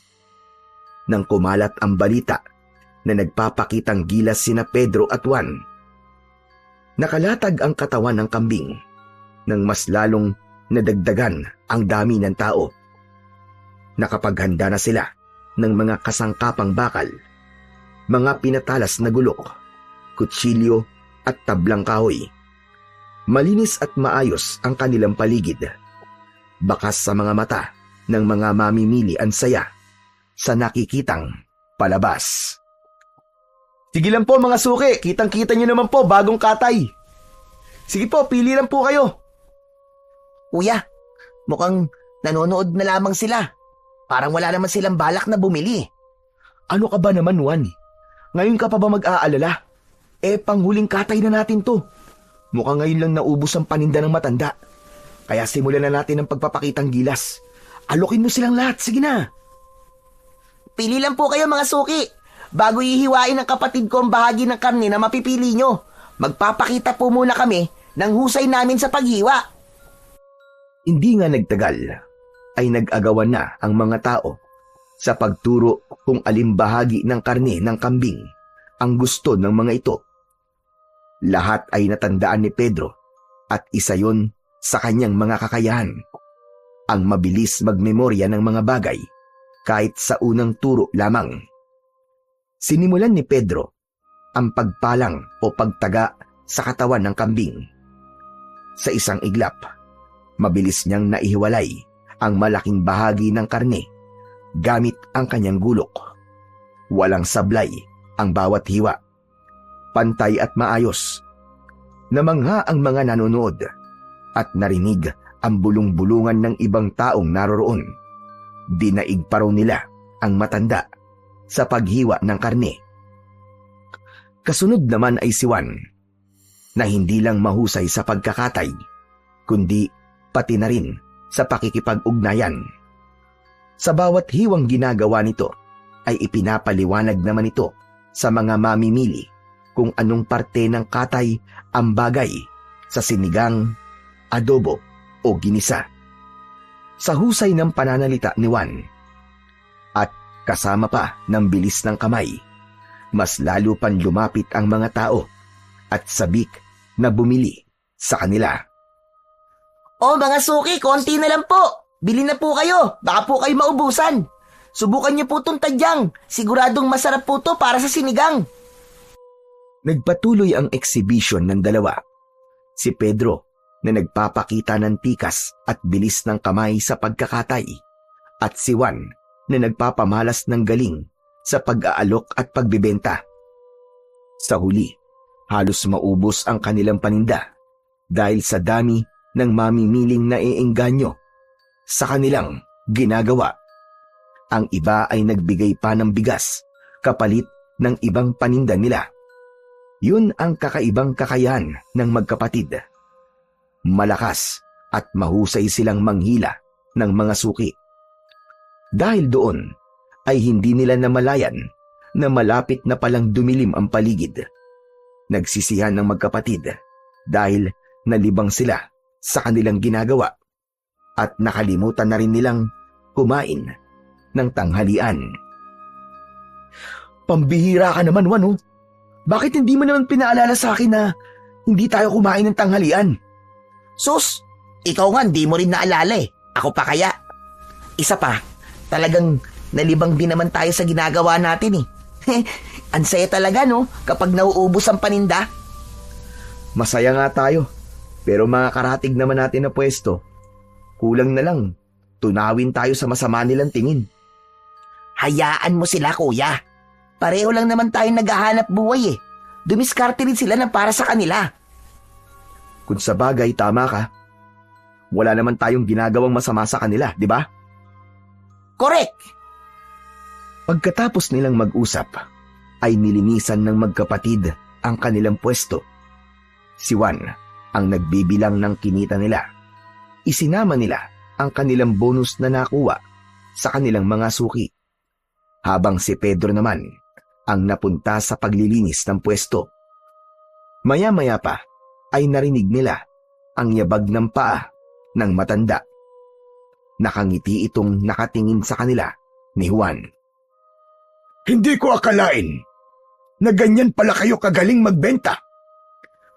Nang kumalat ang balita na nagpapakitang gilas sina Pedro at Juan, nakalatag ang katawan ng kambing nang mas lalong nadagdagan ang dami ng tao. Nakapaghanda na sila ng mga kasangkapang bakal, mga pinatalas na gulok, kutsilyo at tablang kahoy. Malinis at maayos ang kanilang paligid. Bakas sa mga mata ng mga mamimili ang saya sa nakikitang palabas. Sige lang po mga suki, kitang-kita nyo naman po bagong katay. Sige po, pili lang po kayo. Kuya, mukhang nanonood na lamang sila. Parang wala naman silang balak na bumili. Ano ka ba naman, Juan? Ngayon ka pa ba mag-aalala? Panghuling katay na natin to. Mukhang ngayon lang naubos ang paninda ng matanda. Kaya simulan na natin ang pagpapakitang gilas. Alokin mo silang lahat, sige na. Pili lang po kayo mga suki. Bago ihiwain ng kapatid ko ang bahagi ng karne na mapipili nyo, magpapakita po muna kami ng husay namin sa paghiwa. Hindi nga nagtagal ay nag-agawan na ang mga tao sa pagturo kung alin bahagi ng karne ng kambing ang gusto ng mga ito. Lahat ay natandaan ni Pedro at isa yon sa kanyang mga kakayahan, ang mabilis magmemorya ng mga bagay kahit sa unang turo lamang. Sinimulan ni Pedro ang pagpalang o pagtaga sa katawan ng kambing. Sa isang iglap, mabilis niyang naihiwalay ang malaking bahagi ng karne gamit ang kanyang gulok. Walang sablay ang bawat hiwa. Pantay at maayos. Namangha ang mga nanonood at narinig ang bulong-bulungan ng ibang taong naroroon. Dinaig pa raw nila ang matanda sa paghiwa ng karne. Kasunod naman ay si Juan, na hindi lang mahusay sa pagkakatay, kundi pati na rin sa pakikipag-ugnayan. Sa bawat hiwang ginagawa nito, ay ipinapaliwanag naman ito sa mga mamimili kung anong parte ng katay ang bagay sa sinigang, adobo o ginisa. Sa husay ng pananalita ni Juan, at kasama pa ng bilis ng kamay, mas lalo pang lumapit ang mga tao at sabik na bumili sa kanila. O mga suki, konti na lang po. Bili na po kayo, baka po kayo maubusan. Subukan niyo po itong tadyang, siguradong masarap po to para sa sinigang. Nagpatuloy ang exhibition ng dalawa. Si Pedro na nagpapakita ng tikas at bilis ng kamay sa pagkakatay, at si Juan na nagpapamalas ng galing sa pag-aalok at pagbibenta. Sa huli, halos maubos ang kanilang paninda dahil sa dami ng mamimiling naiengganyo sa kanilang ginagawa. Ang iba ay nagbigay pa ng bigas kapalit ng ibang paninda nila. Yun ang kakaibang kakayahan ng magkapatid. Malakas at mahusay silang manghila ng mga suki. Dahil doon ay hindi nila namalayan na malapit na palang dumilim ang paligid. Nagsisihan ng magkapatid dahil nalibang sila sa kanilang ginagawa at nakalimutan na rin nilang kumain ng tanghalian. Pambihira ka naman, Juan, oh. Bakit hindi mo naman pinaalala sa akin na hindi tayo kumain ng tanghalian? Sus, ikaw nga di mo rin naalala eh. Ako pa kaya? Isa pa, talagang nalibang din naman tayo sa ginagawa natin eh. Ang saya talaga no, kapag nauubos ang paninda. Masaya nga tayo, pero mga karatig naman natin na pwesto. Kulang na lang, tunawin tayo sa masama nilang tingin. Hayaan mo sila kuya. Pareho lang naman tayong naghahanap buhay eh. Dumiskarte rin sila ng para sa kanila. Kung sa bagay, tama ka. Wala naman tayong ginagawang masama sa kanila, di ba? Correct! Pagkatapos nilang mag-usap, ay nilinisan ng magkapatid ang kanilang pwesto. Si Juan ang nagbibilang ng kinita nila. Isinama nila ang kanilang bonus na nakuha sa kanilang mga suki. Habang si Pedro naman ang napunta sa paglilinis ng pwesto. Maya-maya pa ay narinig nila ang yabag ng paa ng matanda. Nakangiti itong nakatingin sa kanila ni Juan. Hindi ko akalain na ganyan pala kayo kagaling magbenta.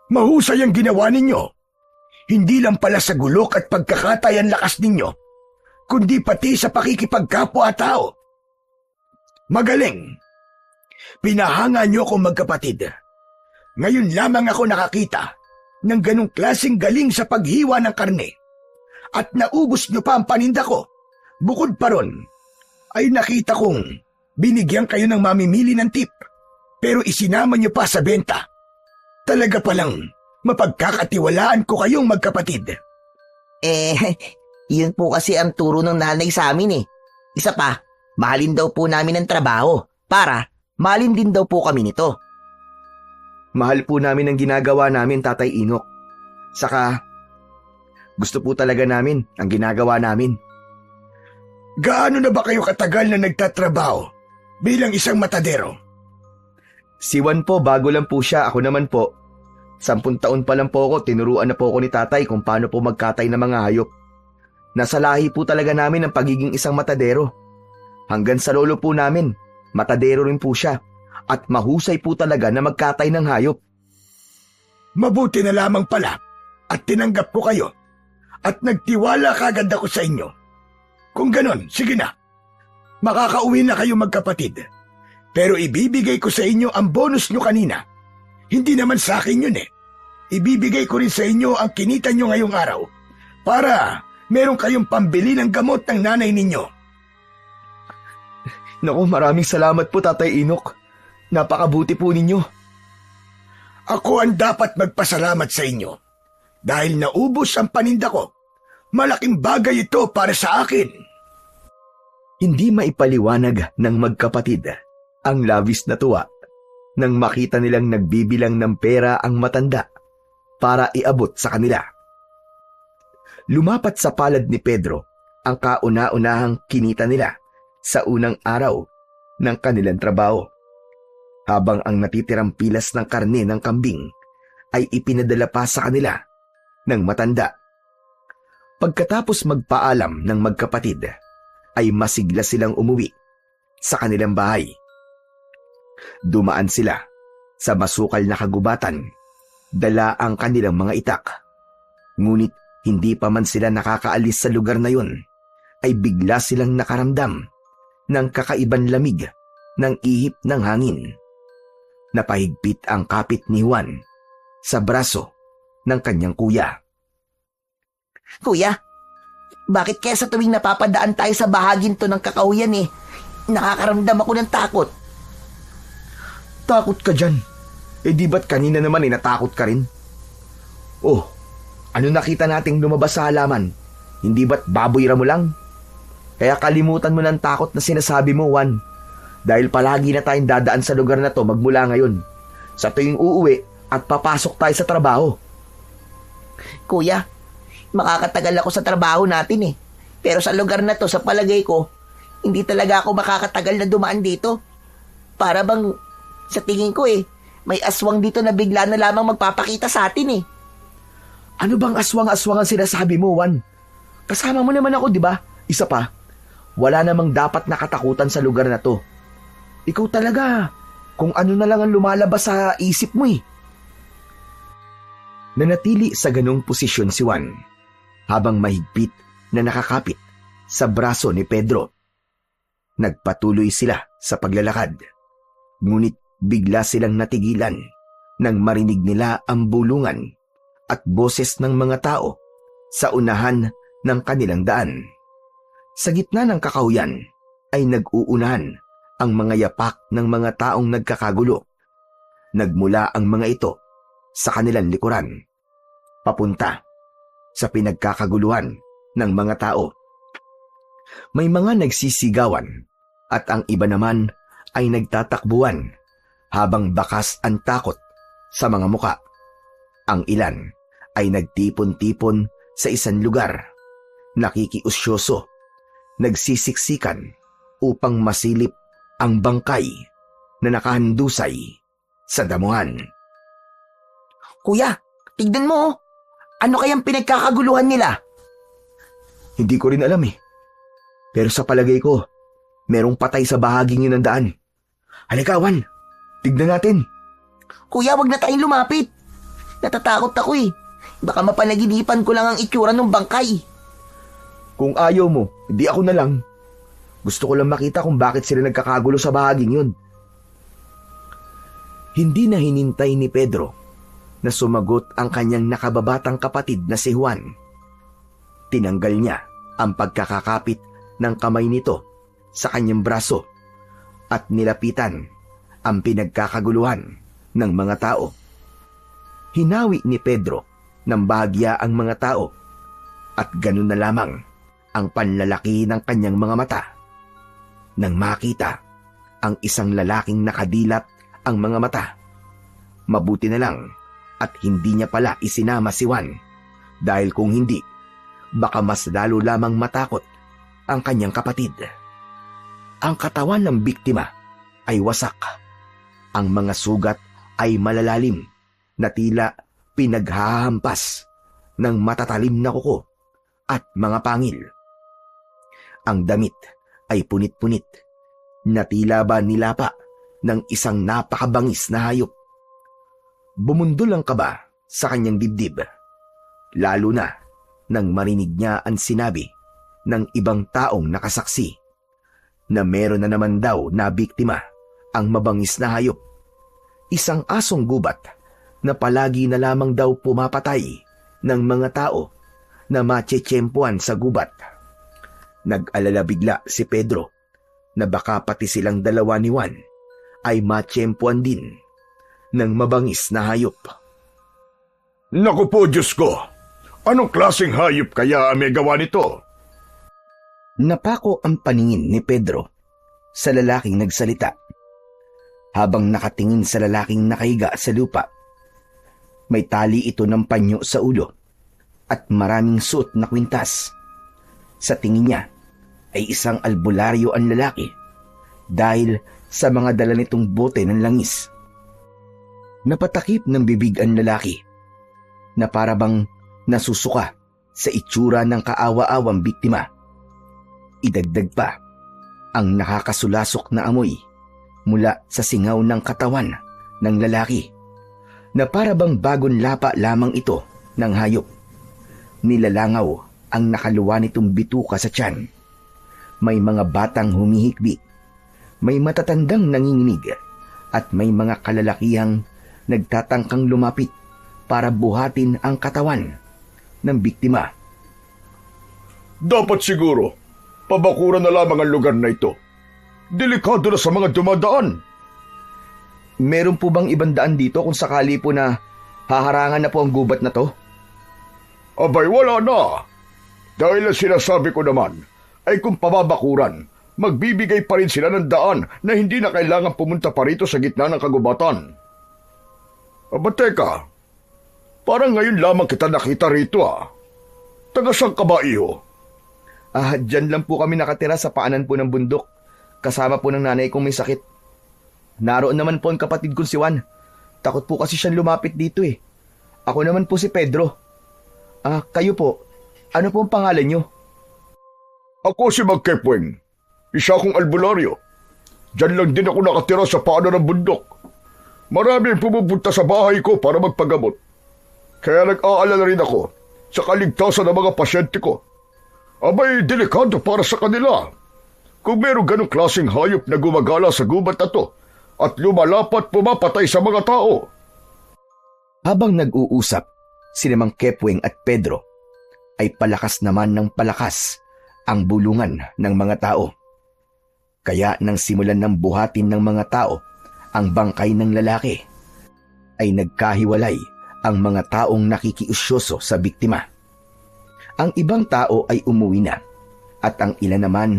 Mahusay ang ginawa ninyo. Hindi lang pala sa gulok at pagkakatay ang lakas ninyo, kundi pati sa pakikipagkapwa-tao. Magaling. Pinahanga niyo akong magkapatid. Ngayon lamang ako nakakita ng ganong klaseng galing sa paghiwa ng karne. At naubos niyo pa ang paninda ko. Bukod pa ron, ay nakita kong binigyan kayo ng mamimili ng tip, pero isinama niyo pa sa benta. Talaga palang mapagkakatiwalaan ko kayong magkapatid. Yun po kasi ang turo ng nanay sa amin eh. Isa pa, mahalin daw po namin ang trabaho para mahalin din daw po kami nito. Mahal po namin ang ginagawa namin, Tatay Inok. Saka, gusto po talaga namin ang ginagawa namin. Gaano na ba kayo katagal na nagtatrabaho bilang isang matadero? Si Juan po, bago lang po siya. Ako naman po, 10 taon pa lang po ako, tinuruan na po ako ni Tatay kung paano po magkatay ng mga hayop. Nasa lahi po talaga namin ang pagiging isang matadero. Hanggang sa lolo po namin, matadero rin po siya. At mahusay po talaga na magkatay ng hayop. Mabuti na lamang pala at tinanggap ko kayo at nagtiwala kagad ako sa inyo. Kung ganon, sige na. Makakauwi na kayo magkapatid. Pero ibibigay ko sa inyo ang bonus nyo kanina. Hindi naman sa akin yun eh. Ibibigay ko rin sa inyo ang kinita nyo ngayong araw para meron kayong pambili ng gamot ng nanay ninyo. Naku, maraming salamat po, Tatay Inok. Napakabuti po ninyo. Ako ang dapat magpasalamat sa inyo. Dahil naubos ang paninda ko. Malaking bagay ito para sa akin. Hindi maipaliwanag ng magkapatid ang labis na tuwa nang makita nilang nagbibilang ng pera ang matanda para iabot sa kanila. Lumapat sa palad ni Pedro ang kauna-unahang kinita nila sa unang araw ng kanilang trabaho. Habang ang natitirang pilas ng karne ng kambing ay ipinadala pa sa kanila ng matanda. Pagkatapos magpaalam ng magkapatid, ay masigla silang umuwi sa kanilang bahay. Dumaan sila sa masukal na kagubatan, dala ang kanilang mga itak. Ngunit hindi pa man sila nakakaalis sa lugar na yun, ay bigla silang nakaramdam ng kakaiban lamig ng ihip ng hangin. Napahigpit ang kapit ni Juan sa braso ng kanyang kuya. Kuya, bakit kaya sa tuwing napapadaan tayo sa bahagin to ng kakahuyan nakakaramdam ako ng takot? Takot ka dyan? Di ba't kanina naman natakot ka rin? Oh, ano nakita nating lumabas sa halaman? Hindi ba't baboy ra mo lang? Kaya kalimutan mo ng takot na sinasabi mo, Juan. Dahil palagi na tayong dadaan sa lugar na to magmula ngayon. Sa tuwing uuwi at papasok tayo sa trabaho. Kuya, makakatagal ako sa trabaho natin Pero sa lugar na to, sa palagay ko, hindi talaga ako makakatagal na dumaan dito. Para bang, sa tingin ko may aswang dito na bigla na lamang magpapakita sa atin Ano bang aswang-aswang ang sinasabi mo, Juan? Kasama mo naman ako, di ba? Isa pa, wala namang dapat nakatakutan sa lugar na to. Ikaw talaga, kung ano na lang ang lumalabas sa isip mo Nanatili sa ganong posisyon si Juan, habang mahigpit na nakakapit sa braso ni Pedro. Nagpatuloy sila sa paglalakad, ngunit bigla silang natigilan nang marinig nila ang bulungan at boses ng mga tao sa unahan ng kanilang daan. Sa gitna ng kakahuyan ay nag-uunahan ang mga yapak ng mga taong nagkakagulo. Nagmula ang mga ito sa kanilang likuran, papunta sa pinagkakaguluhan ng mga tao. May mga nagsisigawan at ang iba naman ay nagtatakbuhan habang bakas ang takot sa mga muka. Ang ilan ay nagtipon-tipon sa isang lugar, nakikiusyoso, nagsisiksikan upang masilip ang bangkay na nakahandusay sa damuhan. Kuya, tignan mo. Ano kayang pinagkakaguluhan nila? Hindi ko rin alam eh. Pero sa palagay ko, merong patay sa bahaging yun ng daan. Halika, Wan. Tignan natin. Kuya, wag na tayong lumapit. Natatakot ako eh. Baka mapanaginipan ko lang ang itsura ng bangkay. Kung ayaw mo, hindi ako na lang. Gusto ko lang makita kung bakit sila nagkakagulo sa bahaging yun. Hindi na hinintay ni Pedro na sumagot ang kanyang nakababatang kapatid na si Juan. Tinanggal niya ang pagkakakapit ng kamay nito sa kanyang braso at nilapitan ang pinagkakaguluhan ng mga tao. Hinawi ni Pedro ng bahagya ang mga tao at ganun na lamang ang panlalaki ng kanyang mga mata nang makita ang isang lalaking nakadilat ang mga mata. Mabuti na lang at hindi niya pala isinama si Juan dahil kung hindi, baka mas lalo lamang matakot ang kanyang kapatid. Ang katawan ng biktima ay wasak. Ang mga sugat ay malalalim na tila pinaghahampas ng matatalim na kuko at mga pangil. Ang damit ay punit-punit na tila ba nilapa ng isang napakabangis na hayop. Bumundol ang kaba sa kanyang dibdib, lalo na nang marinig niya ang sinabi ng ibang taong nakasaksi na meron na naman daw na biktima ang mabangis na hayop. Isang asong gubat na palagi na lamang daw pumapatay ng mga tao na matsetsempuan sa gubat. Nag-alala bigla si Pedro na baka pati silang dalawa ni Juan ay matsempuan din ng mabangis na hayop. Naku po, Diyos ko! Anong klaseng hayop kaya ang may gawa nito? Napako ang paningin ni Pedro sa lalaking nagsalita. Habang nakatingin sa lalaking nakahiga sa lupa, may tali ito ng panyo sa ulo at maraming suot na kwintas. Sa tingin niya ay isang albularyo ang lalaki dahil sa mga dala nitong bote ng langis. Napatakip ng bibig ang lalaki na parabang nasusuka sa itsura ng kaawa-awang biktima. Idagdag pa ang nakakasulasok na amoy mula sa singaw ng katawan ng lalaki na parabang bagong lapa lamang ito ng hayop. Nilalangaw ang nakaluwa nitong bituka sa tiyan. May mga batang humihikbi, may matatandang nanginginig at may mga kalalakihang nagtatangkang lumapit para buhatin ang katawan ng biktima. Dapat siguro, pabakuran na lamang ang lugar na ito. Delikado na sa mga dumadaan. Meron po bang ibang daan dito kung sakali po na haharangan na po ang gubat na to? Abay, wala na. Dahil ang sinasabi ko naman ay kung pababakuran, magbibigay pa rin sila ng daan na hindi na kailangan pumunta pa rito sa gitna ng kagubatan. Aba teka, parang ngayon lamang kita nakita rito ah. Taga saan ka ba, iho? Dyan lang po kami nakatira sa paanan po ng bundok. Kasama po ng nanay kong may sakit. Naroon naman po ang kapatid kong si Juan. Takot po kasi siyang lumapit dito eh. Ako naman po si Pedro. Kayo po, ano po ang pangalan nyo? Ako si Magkepweng. Isa akong albularyo. Diyan lang din ako nakatira sa paanan ng bundok. Marami ang pumupunta sa bahay ko para magpagamot. Kaya nag-aalala rin ako sa kaligtasan ng mga pasyente ko. Abay, delikado para sa kanila. Kung meron ganong klaseng hayop na gumagala sa gubat na to at lumalapat pumapatay sa mga tao. Habang nag-uusap, sina Mang Kepweng at Pedro ay palakas naman ng palakas ang bulungan ng mga tao. Kaya nang simulan ng buhatin ng mga tao ang bangkay ng lalaki, ay nagkahiwalay ang mga taong nakikiusyoso sa biktima. Ang ibang tao ay umuwi na at ang ilan naman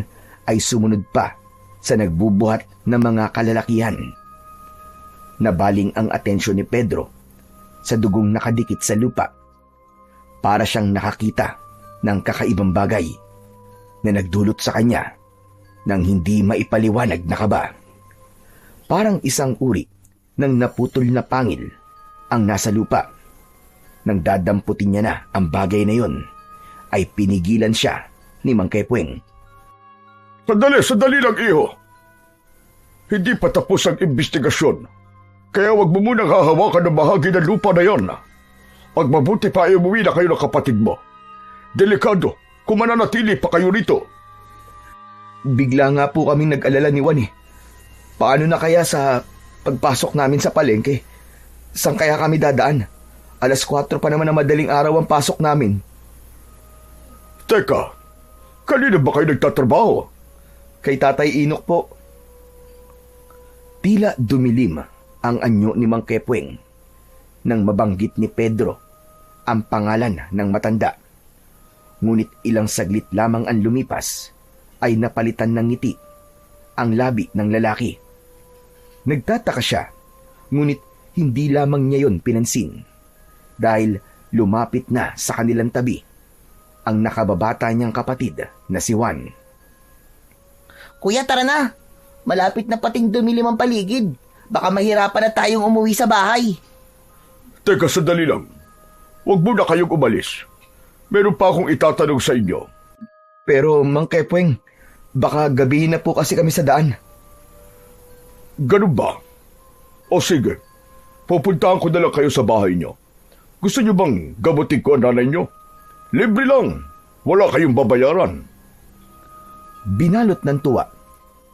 ay sumunod pa sa nagbubuhat ng mga kalalakihan. Nabaling ang atensyon ni Pedro sa dugong nakadikit sa lupa. Para siyang nakakita ng kakaibang bagay na nagdulot sa kanya ng hindi maipaliwanag na kaba. Parang isang uri ng naputol na pangil ang nasa lupa. Nang dadamputin niya na ang bagay na yon, ay pinigilan siya ni Mang Kepweng. Sandali lang, iho. Hindi pa tapos ang investigasyon. Kaya wag mo munang hahawakan ng bahagi ng lupa na yon. Magmabuti pa ay umuwi na kayo ng kapatid mo. Delikado kung mananatili pa kayo rito. Bigla nga po kaming nag-alala ni Juan eh. Paano na kaya sa pagpasok namin sa palengke? Saan kaya kami dadaan? 4:00 pa naman na madaling araw ang pasok namin. Teka, kanina ba kayo nagtatrabaho? Kay Tatay Inok po. Tila dumilim ang anyo ni Mang Kepweng nang mabanggit ni Pedro ang pangalan ng matanda. Ngunit ilang saglit lamang ang lumipas ay napalitan ng ngiti ang labi ng lalaki. Nagtataka siya, ngunit hindi lamang niya yon pinansin dahil lumapit na sa kanilang tabi ang nakababata niyang kapatid na si Juan. Kuya, tara na. Malapit na pating dumilim ang paligid. Baka mahirapan na tayong umuwi sa bahay. Teka, sandali lang. Huwag muna kayong umalis. Meron pa akong itatanong sa inyo. Pero Mang Kepweng, baka gabihin na po kasi kami sa daan. Ganun ba? O sige, pupuntahan ko na lang kayo sa bahay nyo. Gusto nyo bang gamutin ko ang nanay nyo? Libre lang. Wala kayong babayaran. Binalot ng tuwa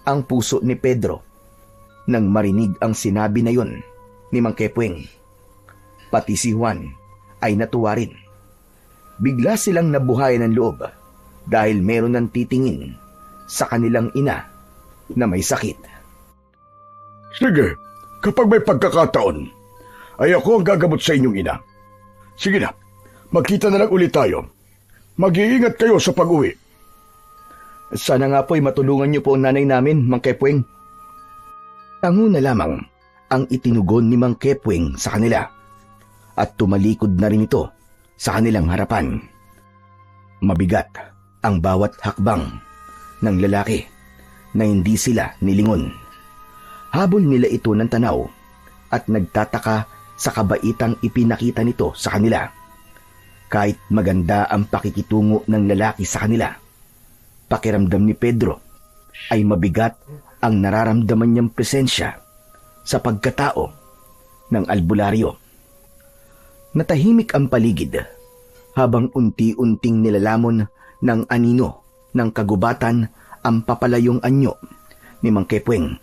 ang puso ni Pedro nang marinig ang sinabi na yon ni Mang Kepweng. Pati si Juan ay natuwa rin. Bigla silang nabuhayan ng loob dahil meron ng titingin sa kanilang ina na may sakit. Sige, kapag may pagkakataon, ay ako ang gagamot sa inyong ina. Sige na, magkita na lang ulit tayo. Mag-iingat kayo sa pag-uwi. Sana nga po'y matulungan niyo po ang nanay namin, Mang Kepweng. Tango na lamang ang itinugon ni Mang Kepweng sa kanila at tumalikod na rin ito sa kanilang harapan. Mabigat ang bawat hakbang ng lalaki na hindi sila nilingon. Habol nila ito ng tanaw at nagtataka sa kabaitang ipinakita nito sa kanila. Kahit maganda ang pakikitungo ng lalaki sa kanila, pakiramdam ni Pedro ay mabigat ang nararamdaman niyang presensya sa pagkatao ng albularyo. Natahimik ang paligid habang unti-unting nilalamon ng anino ng kagubatan ang papalayong anyo ni Mang Kepweng.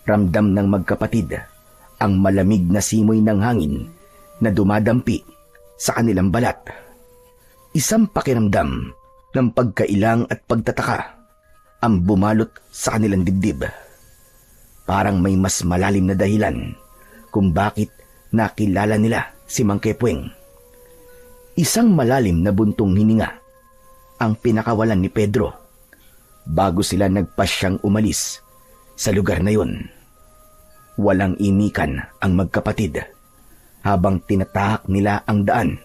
Ramdam ng magkapatid ang malamig na simoy ng hangin na dumadampi sa kanilang balat. Isang pakiramdam ng pagkailang at pagtataka ang bumalot sa kanilang dibdib. Parang may mas malalim na dahilan kung bakit nakilala nila si Mang Kepweng. Isang malalim na buntong hininga ang pinakawalan ni Pedro bago sila nagpasyang umalis sa lugar na yun. Walang imikan ang magkapatid habang tinatahak nila ang daan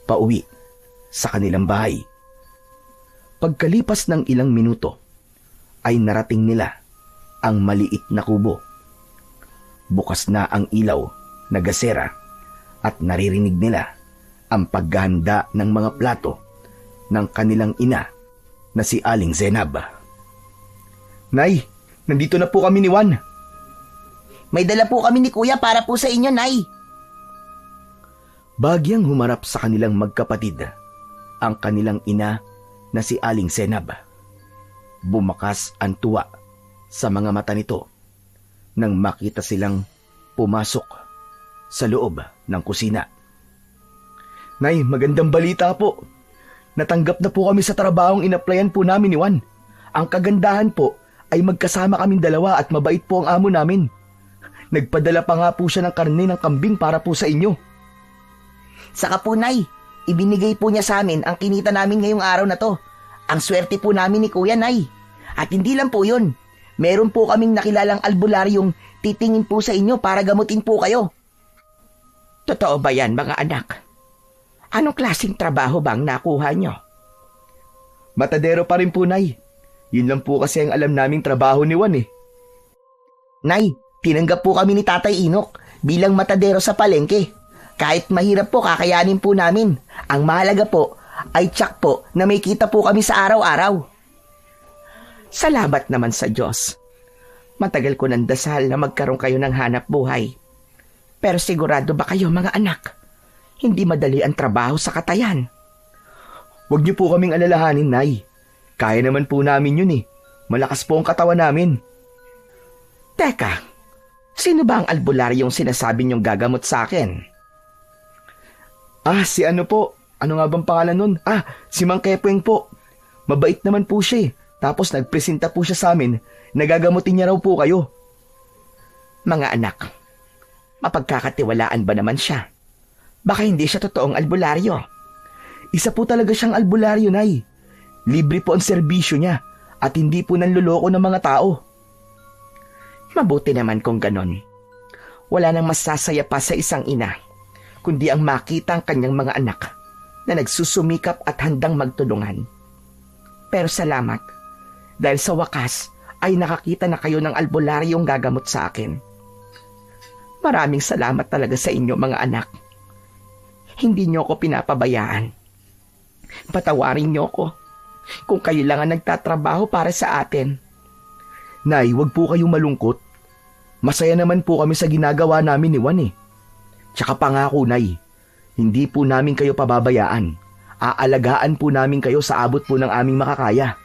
pauwi sa kanilang bahay. Pagkalipas ng ilang minuto ay narating nila ang maliit na kubo. Bukas na ang ilaw na gasera at naririnig nila ang paghahanda ng mga plato ng kanilang ina na si Aling Zenab. Nay, nandito na po kami ni Juan. May dala po kami ni Kuya para po sa inyo, Nay. Bagyang humarap sa kanilang magkapatid ang kanilang ina na si Aling Zenab. Bumakas ang tuwa sa mga mata nito nang makita silang pumasok sa loob ng kusina. Nay, magandang balita po. Natanggap na po kami sa trabahong inaplayan po namin ni Juan. Ang kagandahan po ay magkasama kaming dalawa at mabait po ang amo namin. Nagpadala pa nga po siya ng karne ng kambing para po sa inyo. Saka po, Nay, ibinigay po niya sa amin ang kinita namin ngayong araw na to. Ang swerte po namin ni Kuya, Nay. At hindi lang po yun. Meron po kaming nakilalang albularyong titingin po sa inyo para gamutin po kayo. Totoo ba yan, mga anak? Anong klaseng trabaho bang nakuha nyo? Matadero pa rin po, Nay. Yun lang po kasi ang alam naming trabaho ni Juan eh. Nay, tinanggap po kami ni Tatay Inok bilang matadero sa palengke. Kahit mahirap po, kakayanin po namin. Ang mahalaga po ay tiyak po na may kita po kami sa araw-araw. Salamat naman sa Diyos. Matagal ko nang dasal na magkaroon kayo ng hanap buhay. Pero sigurado ba kayo, mga anak? Hindi madali ang trabaho sa katayan. Huwag niyo po kaming alalahanin, Nay. Kaya naman po namin yun eh. Malakas po ang katawan namin. Teka, sino ba ang albularyong sinasabi niyong gagamot sa akin? Si ano po? Ano nga bang pangalan nun? Si Mang Kepweng po. Mabait naman po siya eh. Tapos nagpresenta po siya sa amin. Nagagamutin niya raw po kayo. Mga anak, mapagkakatiwalaan ba naman siya? Baka hindi siya totoong albularyo. Isa po talaga siyang albularyo, Nay. Libre po ang serbisyo niya at hindi po nanluloko ng mga tao. Mabuti naman kung ganon. Wala nang masasaya pa sa isang ina, kundi ang makita ang kanyang mga anak na nagsusumikap at handang magtulungan. Pero salamat, dahil sa wakas ay nakakita na kayo ng albularyong gagamot sa akin. Maraming salamat talaga sa inyo, mga anak. Hindi niyo ako pinapabayaan. Patawarin niyo ako kung kayo lang ang nagtatrabaho para sa atin. Nay, wag po kayong malungkot. Masaya naman po kami sa ginagawa namin ni Juan eh. Tsaka pangako, Nay, hindi po namin kayo pababayaan. Aalagaan po namin kayo sa abot po ng aming makakaya.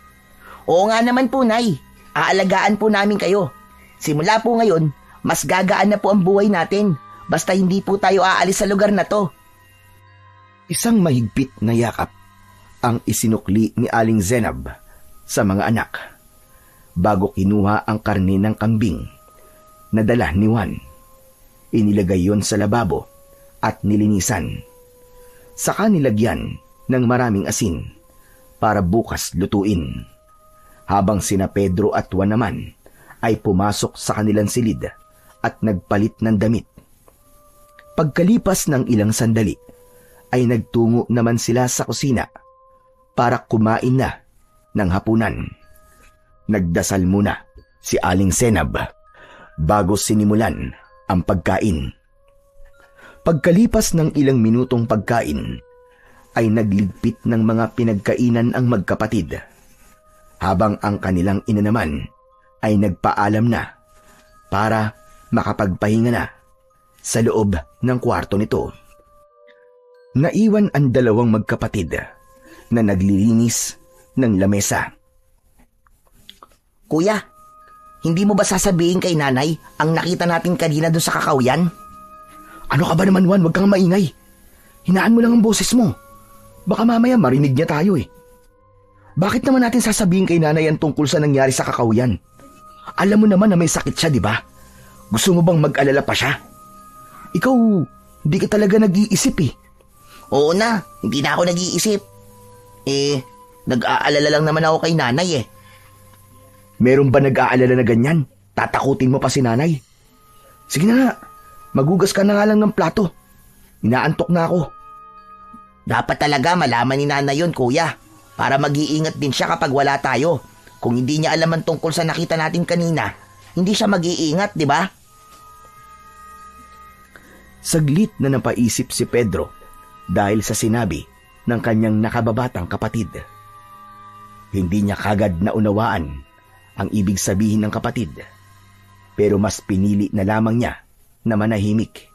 Oo nga naman po, Nay. Aalagaan po namin kayo. Simula po ngayon, mas gagaan na po ang buhay natin. Basta hindi po tayo aalis sa lugar na to. Isang mahigpit na yakap ang isinukli ni Aling Zenab sa mga anak bago kinuha ang karne ng kambing na dala ni Juan. Inilagay yon sa lababo at nilinisan. Saka nilagyan ng maraming asin para bukas lutuin. Habang sina Pedro at Juan naman ay pumasok sa kanilang silid at nagpalit ng damit. Pagkalipas ng ilang sandali ay nagtungo naman sila sa kusina para kumain na ng hapunan. Nagdasal muna si Aling Zenab bago sinimulan ang pagkain. Pagkalipas ng ilang minutong pagkain, ay nagligpit ng mga pinagkainan ang magkapatid, habang ang kanilang ina naman ay nagpaalam na para makapagpahinga na sa loob ng kwarto nito. Naiwan ang dalawang magkapatid na naglilinis ng lamesa. Kuya, hindi mo ba sasabihin kay nanay ang nakita natin kanina doon sa kakawyan? Ano ka ba naman, Juan? Huwag kang maingay. Hinaan mo lang ang boses mo. Baka mamaya marinig niya tayo eh. Bakit naman natin sasabihin kay nanay ang tungkol sa nangyari sa kakawyan? Alam mo naman na may sakit siya, di ba? Gusto mo bang mag-alala pa siya? Ikaw, hindi ka talaga nag-iisip eh. Oo na, hindi na ako nag-iisip. Nag-aalala lang naman ako kay nanay eh. Meron ba nag-aalala na ganyan? Tatakutin mo pa si nanay? Sige na nga, magugas ka na nga lang ng plato. Inaantok na ako. Dapat talaga malaman ni nanay yun, kuya. Para mag-iingat din siya kapag wala tayo. Kung hindi niya alam ang tungkol sa nakita natin kanina, hindi siya mag-iingat, di ba? Saglit na napaisip si Pedro dahil sa sinabi ng kanyang nakababatang kapatid. Hindi niya kagad naunawaan ang ibig sabihin ng kapatid, pero mas pinili na lamang niya na manahimik.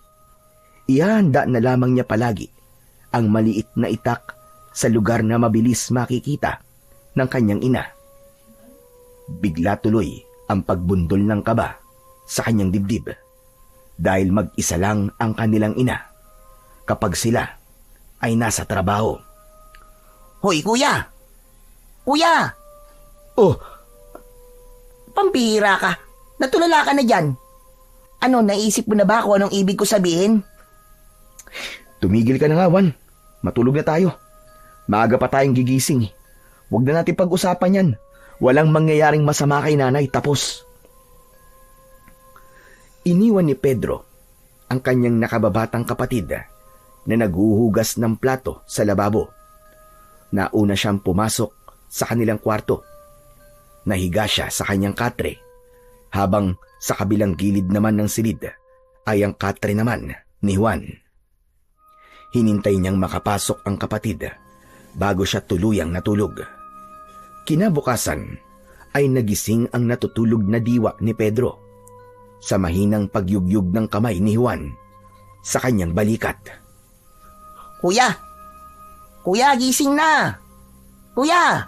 Ihanda na lamang niya palagi ang maliit na itak sa lugar na mabilis makikita ng kanyang ina. Bigla tuloy ang pagbundol ng kaba sa kanyang dibdib dahil mag-isa lang ang kanilang ina kapag sila ay nasa trabaho. Hoy, kuya! Kuya! Oh, Pambihira ka. Natulala ka na dyan. Ano, naisip mo na ba kung anong ibig ko sabihin? Tumigil ka na nga, Juan. Matulog na tayo. Maaga pa tayong gigising. Huwag na natin pag-usapan yan. Walang mangyayaring masama kay nanay, tapos. Iniwan ni Pedro ang kanyang nakababatang kapatid na naghuhugas ng plato sa lababo. Nauna siyang pumasok sa kanilang kwarto. Nahiga siya sa kanyang katre, habang sa kabilang gilid naman ng silid ay ang katre naman ni Juan. Hinintay niyang makapasok ang kapatid bago siya tuluyang natulog. Kinabukasan ay nagising ang natutulog na diwa ni Pedro sa mahinang pagyugyug ng kamay ni Juan sa kanyang balikat. Kuya! Kuya, gising na! Kuya!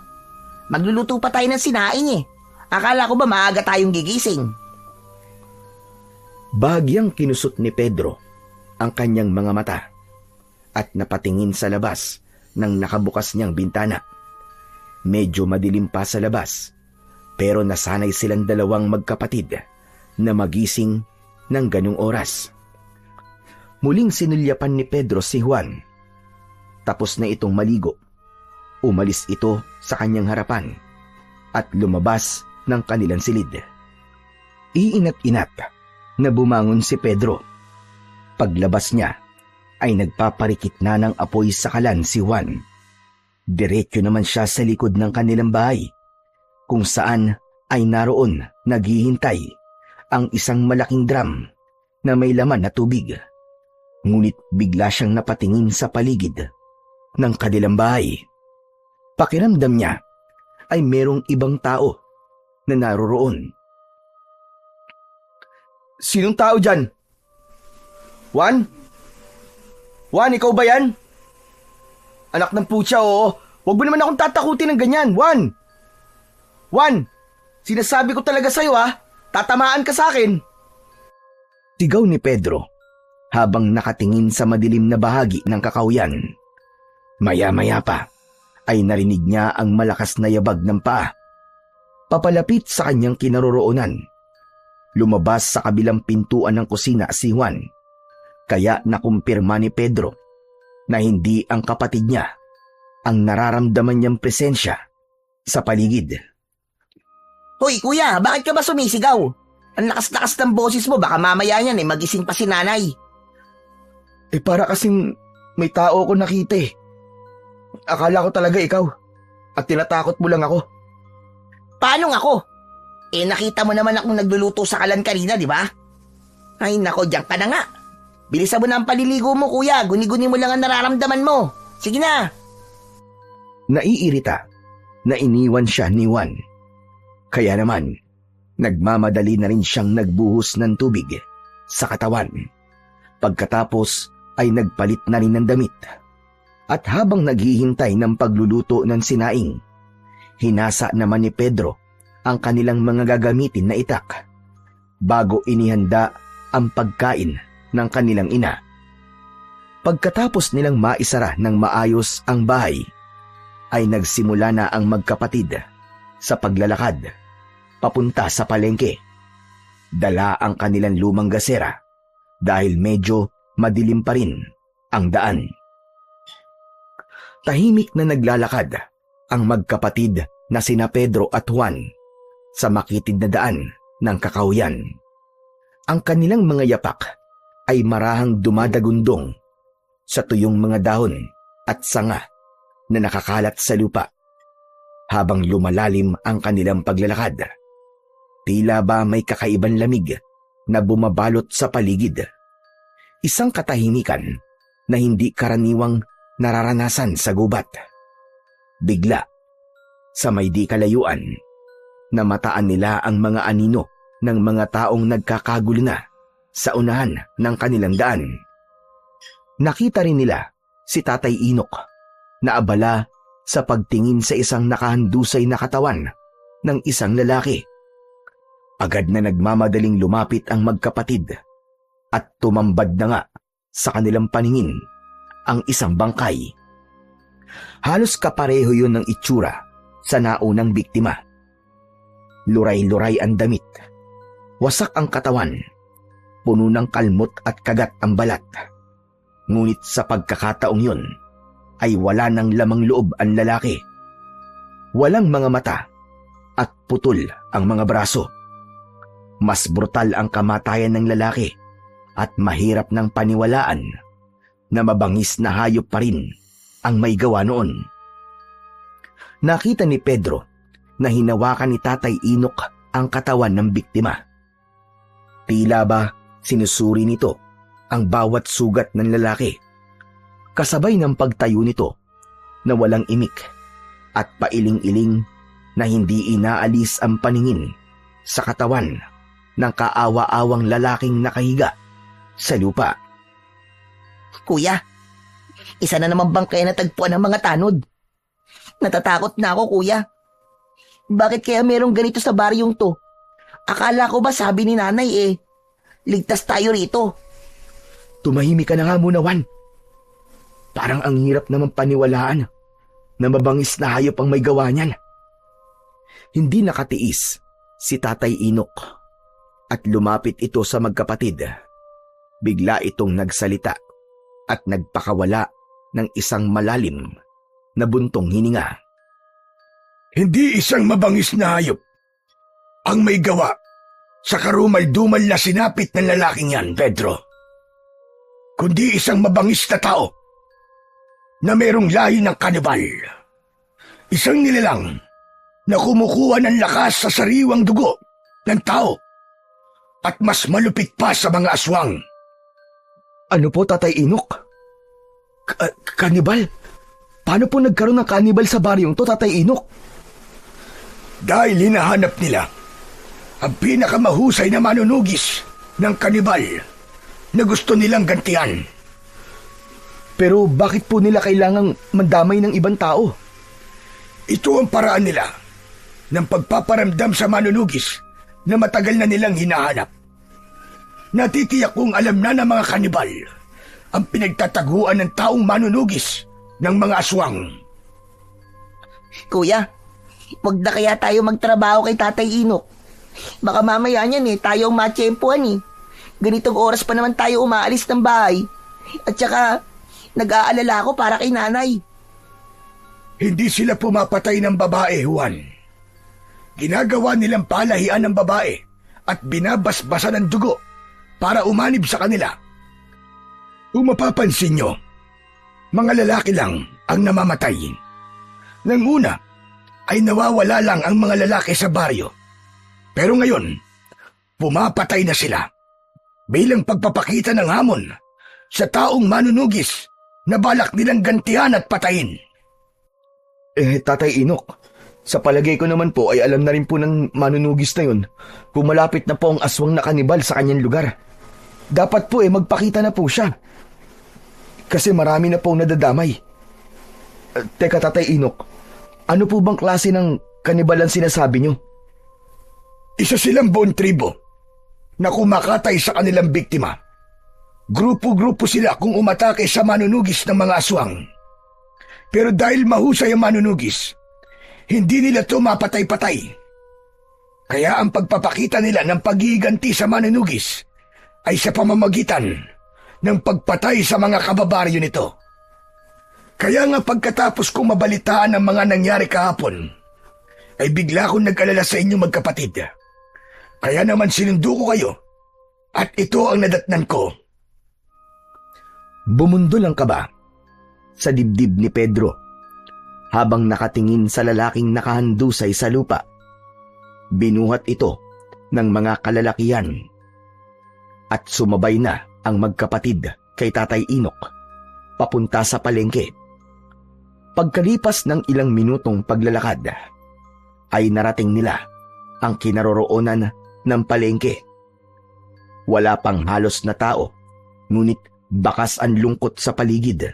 Magluluto pa tayo ng sinaing eh. Akala ko ba maaga tayong gigising? Bahagyang kinusot ni Pedro ang kanyang mga mata at napatingin sa labas ng nakabukas niyang bintana. Medyo madilim pa sa labas, pero nasanay silang dalawang magkapatid na magising ng ganung oras. Muling sinulyapan ni Pedro si Juan. Tapos na itong maligo. Umalis ito sa kanyang harapan at lumabas ng kanilang silid. Iinat-inat na bumangon si Pedro. Paglabas niya ay nagpaparikit na ng apoy sa kalan si Juan. Diretso naman siya sa likod ng kanilang bahay, kung saan ay naroon naghihintay ang isang malaking drum na may laman na tubig. Ngunit bigla siyang napatingin sa paligid ng kanilang bahay. Pakiramdam niya ay merong ibang tao na naroroon. Sinong tao dyan? Juan? Juan, ikaw ba yan? Anak ng putya, oo. Huwag mo naman akong tatakutin ng ganyan, Juan. Juan, sinasabi ko talaga sa'yo tatamaan ka sa akin. Sigaw ni Pedro habang nakatingin sa madilim na bahagi ng kakawyan. Maya-maya pa ay narinig niya ang malakas na yabag ng paa. Papalapit sa kanyang kinaroroonan. Lumabas sa kabilang pintuan ng kusina si Juan. Kaya nakumpirma ni Pedro na hindi ang kapatid niya ang nararamdaman niyang presensya sa paligid. Hoy kuya, bakit ka ba sumisigaw? Ang lakas-lakas ng boses mo, baka mamaya niyan magising pa si nanay. Para kasing may tao ko nakita eh. Akala ko talaga ikaw at tinatakot mo lang ako. Paano ako? Nakita mo naman akong nagluluto sa kalan kanina, di ba? Ay nako, diyan ka na nga. Bilisan mo na ang paliligo mo, kuya. Guni-guni mo lang ang nararamdaman mo. Sige na. Naiirita na iniwan siya ni Juan. Kaya naman, nagmamadali na rin siyang nagbuhos ng tubig sa katawan. Pagkatapos ay nagpalit na rin ng damit. At habang naghihintay ng pagluluto ng sinaing, hinasa naman ni Pedro ang kanilang mga gagamitin na itak bago inihanda ang pagkain ng kanilang ina. Pagkatapos nilang maisara ng maayos ang bahay, ay nagsimula na ang magkapatid sa paglalakad papunta sa palengke. Dala ang kanilang lumang gasera dahil medyo madilim pa rin ang daan. Tahimik na naglalakad ang magkapatid na sina Pedro at Juan sa makitid na daan ng kakawyan. Ang kanilang mga yapak ay marahang dumadagundong sa tuyong mga dahon at sanga na nakakalat sa lupa. Habang lumalalim ang kanilang paglalakad, tila ba may kakaibang lamig na bumabalot sa paligid. Isang katahimikan na hindi karaniwang nararanasan sa gubat. Bigla, sa may di kalayuan, namataan nila ang mga anino ng mga taong nagkakagulo na sa unahan ng kanilang daan. Nakita rin nila si Tatay Inok na abala sa pagtingin sa isang nakahandusay na katawan ng isang lalaki. Agad na nagmamadaling lumapit ang magkapatid at tumambad na nga sa kanilang paningin ang isang bangkay. Halos kapareho yun ng itsura sa naunang biktima. Luray-luray ang damit. Wasak ang katawan. Puno ng kalmot at kagat ang balat. Ngunit sa pagkakataong yun, ay wala ng lamang loob ang lalaki. Walang mga mata at putol ang mga braso. Mas brutal ang kamatayan ng lalaki at mahirap ng paniwalaan na mabangis na hayop pa rin ang may gawa noon. Nakita ni Pedro na hinawakan ni Tatay Inok ang katawan ng biktima. Tila ba sinusuri nito ang bawat sugat ng lalaki, kasabay ng pagtayo nito na walang imik at pailing-iling na hindi inaalis ang paningin sa katawan ng kaawa-awang lalaking nakahiga sa lupa. Kuya, isa na naman bang kaya natagpuan ng mga tanod? Natatakot na ako, kuya. Bakit kaya merong ganito sa baryong to? Akala ko ba sabi ni nanay ligtas tayo rito. Tumahimik ka na nga muna, Juan. Parang ang hirap naman paniwalaan na mabangis na hayop ang may gawa niyan. Hindi nakatiis si Tatay Inok at lumapit ito sa magkapatid. Bigla itong nagsalita at nagpakawala ng isang malalim na buntong hininga. Hindi isang mabangis na hayop ang may gawa sa karumal-dumal na sinapit ng lalaking yan, Pedro. Kundi isang mabangis na tao na mayroong lahi ng kanibal. Isang nilalang na kumukuha ng lakas sa sariwang dugo ng tao at mas malupit pa sa mga aswang. Ano po, Tatay Inok? Kanibal? Paano po nagkaroon ng kanibal sa baryong to, Tatay Inok? Dahil hinahanap nila ang pinakamahusay na manunugis ng kanibal na gusto nilang gantian. Pero bakit po nila kailangang mandamay ng ibang tao? Ito ang paraan nila ng pagpaparamdam sa manunugis na matagal na nilang hinahanap. Natitiyak kong alam na ng mga kanibal ang pinagtataguan ng taong manunugis ng mga aswang. Kuya, wag na kaya tayo magtrabaho kay Tatay Inok. Baka mamaya niyan tayo ang matsyempohan. Ganitong oras pa naman tayo umaalis ng bahay. At saka, nag-aalala ako para kay nanay. Hindi sila pumapatay ng babae, Juan. Ginagawa nilang palahian ng babae at binabasbasan ng dugo para umanib sa kanila. Kung mapapansin nyo, mga lalaki lang ang namamatay. Nang una, ay nawawala lang ang mga lalaki sa baryo. Pero ngayon, pumapatay na sila bilang pagpapakita ng hamon sa taong manunugis na balak nilang gantihan at patayin. Tatay Inok, sa palagay ko naman po ay alam na rin po ng manunugis na yun kung malapit na po ang aswang na kanibal sa kanyang lugar. Dapat po magpakita na po siya. Kasi marami na po nadadamay. Teka, Tatay Inok, ano po bang klase ng kanibal ang sinasabi nyo? Isa silang buong tribo na kumakatay sa kanilang biktima. Grupo-grupo sila kung umatake sa manunugis ng mga aswang. Pero dahil mahusay ang manunugis, hindi nila ito mapatay-patay. Kaya ang pagpapakita nila ng paghihiganti sa manunugis ay sa pamamagitan ng pagpatay sa mga kababaryo nito. Kaya nga pagkatapos kong mabalitaan ang mga nangyari kahapon, ay bigla akong nag-alala sa inyo magkapatid. Kaya naman sinundo ko kayo at ito ang nadatnan ko. Bumundol ang kaba sa dibdib ni Pedro habang nakatingin sa lalaking nakahandusay sa lupa. Binuhat ito ng mga kalalakihan at sumabay na ang magkapatid kay Tatay Inok papunta sa palengke. Pagkalipas ng ilang minutong paglalakad, ay narating nila ang kinaroroonan ng palengke. Wala pang halos na tao, ngunit bakas ang lungkot sa paligid.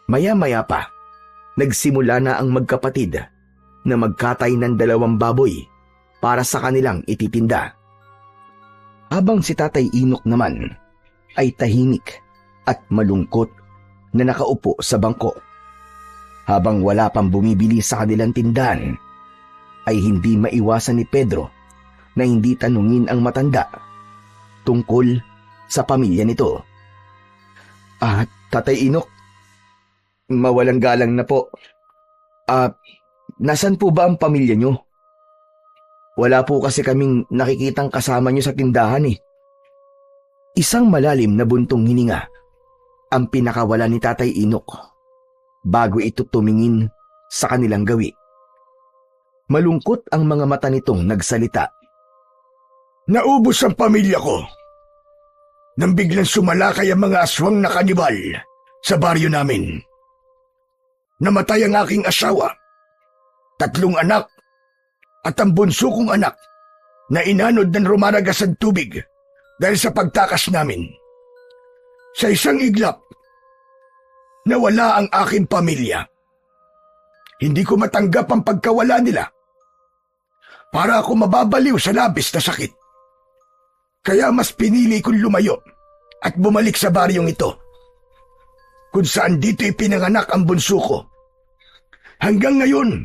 Maya-maya pa, nagsimula na ang magkapatid na magkatay ng 2 baboy para sa kanilang ititinda. Habang si Tatay Inok naman ay tahimik at malungkot na nakaupo sa bangko. Habang wala pang bumibili sa kanilang tindahan, ay hindi maiwasan ni Pedro na hindi tanungin ang matanda tungkol sa pamilya nito. Tatay Inok, mawalang galang na po. Nasan po ba ang pamilya nyo? Wala po kasi kaming nakikitang kasama nyo sa tindahan eh. Isang malalim na buntong hininga ang pinakawala ni Tatay Inok bago ito tumingin sa kanilang gawi. Malungkot ang mga mata nitong nagsalita. Naubos ang pamilya ko nang biglang sumalakay ang mga aswang na kanibal sa baryo namin. Namatay ang aking asawa, 3 anak, at ang bunso kong anak na inanod ng rumaragas ang tubig dahil sa pagtakas namin. Sa isang iglap, nawala ang aking pamilya. Hindi ko matanggap ang pagkawala nila. Para ako mababaliw sa labis na sakit. Kaya mas pinili kong lumayo at bumalik sa baryong ito, kung saan dito ipinanganak ang bunso ko. Hanggang ngayon,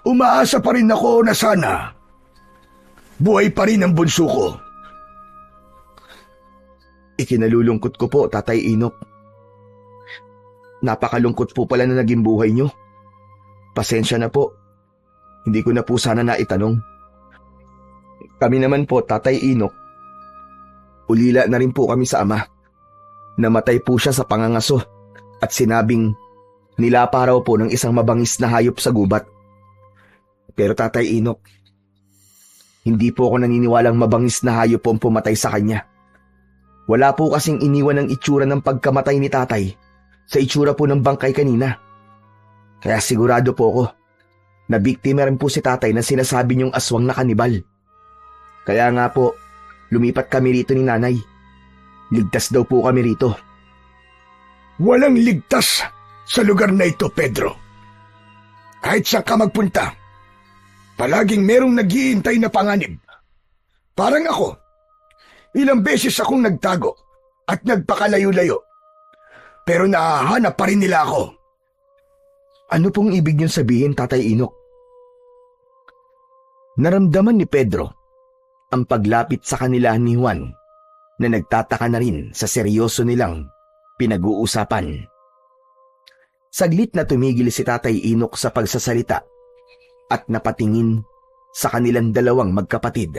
umaasa pa rin ako na sana buhay pa rin ang bunso ko. Ikinalulungkot ko po, Tatay Inok. Napakalungkot po pala na naging buhay nyo. Pasensya na po. Hindi ko na po sana naitanong. Kami naman po, Tatay Inok, ulila na rin po kami sa ama. Namatay po siya sa pangangaso at sinabing nilapa raw po ng isang mabangis na hayop sa gubat. Pero Tatay Inok, hindi po ako naniniwalang mabangis na hayop po ang pumatay sa kanya. Wala po kasing iniwan ng itsura ng pagkamatay ni tatay sa itsura po ng bangkay kanina. Kaya sigurado po ako na biktima rin po si tatay na sinasabi niyong aswang na kanibal. Kaya nga po, lumipat kami rito ni nanay. Ligtas daw po kami rito. Walang ligtas sa lugar na ito, Pedro. Kahit saan ka magpunta, palaging merong naghihintay na panganib. Parang ako, ilang beses akong nagtago at nagpakalayo-layo. Pero nahahanap pa rin nila ako. Ano pong ibig niyong sabihin, Tatay Inok? Naramdaman ni Pedro ang paglapit sa kanila ni Juan na nagtataka na rin sa seryoso nilang pinag-uusapan. Saglit na tumigil si Tatay Inok sa pagsasalita at napatingin sa kanilang dalawang magkapatid.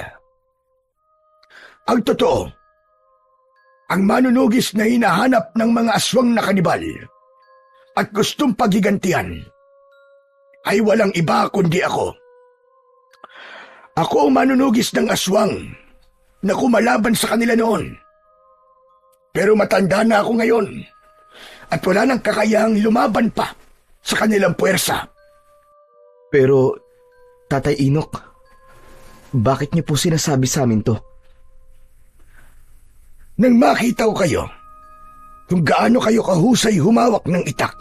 Ang totoo, ang manunugis na hinahanap ng mga aswang na kanibal at gustong paghigantihan ay walang iba kundi ako. Ako ang manunugis ng aswang na kumalaban sa kanila noon. Pero matanda na ako ngayon at wala nang kakayahang lumaban pa sa kanilang puwersa. Pero, Tatay Inok, bakit niyo po sinasabi sa amin to? Nang makita ko kayo, kung gaano kayo kahusay humawak ng itak,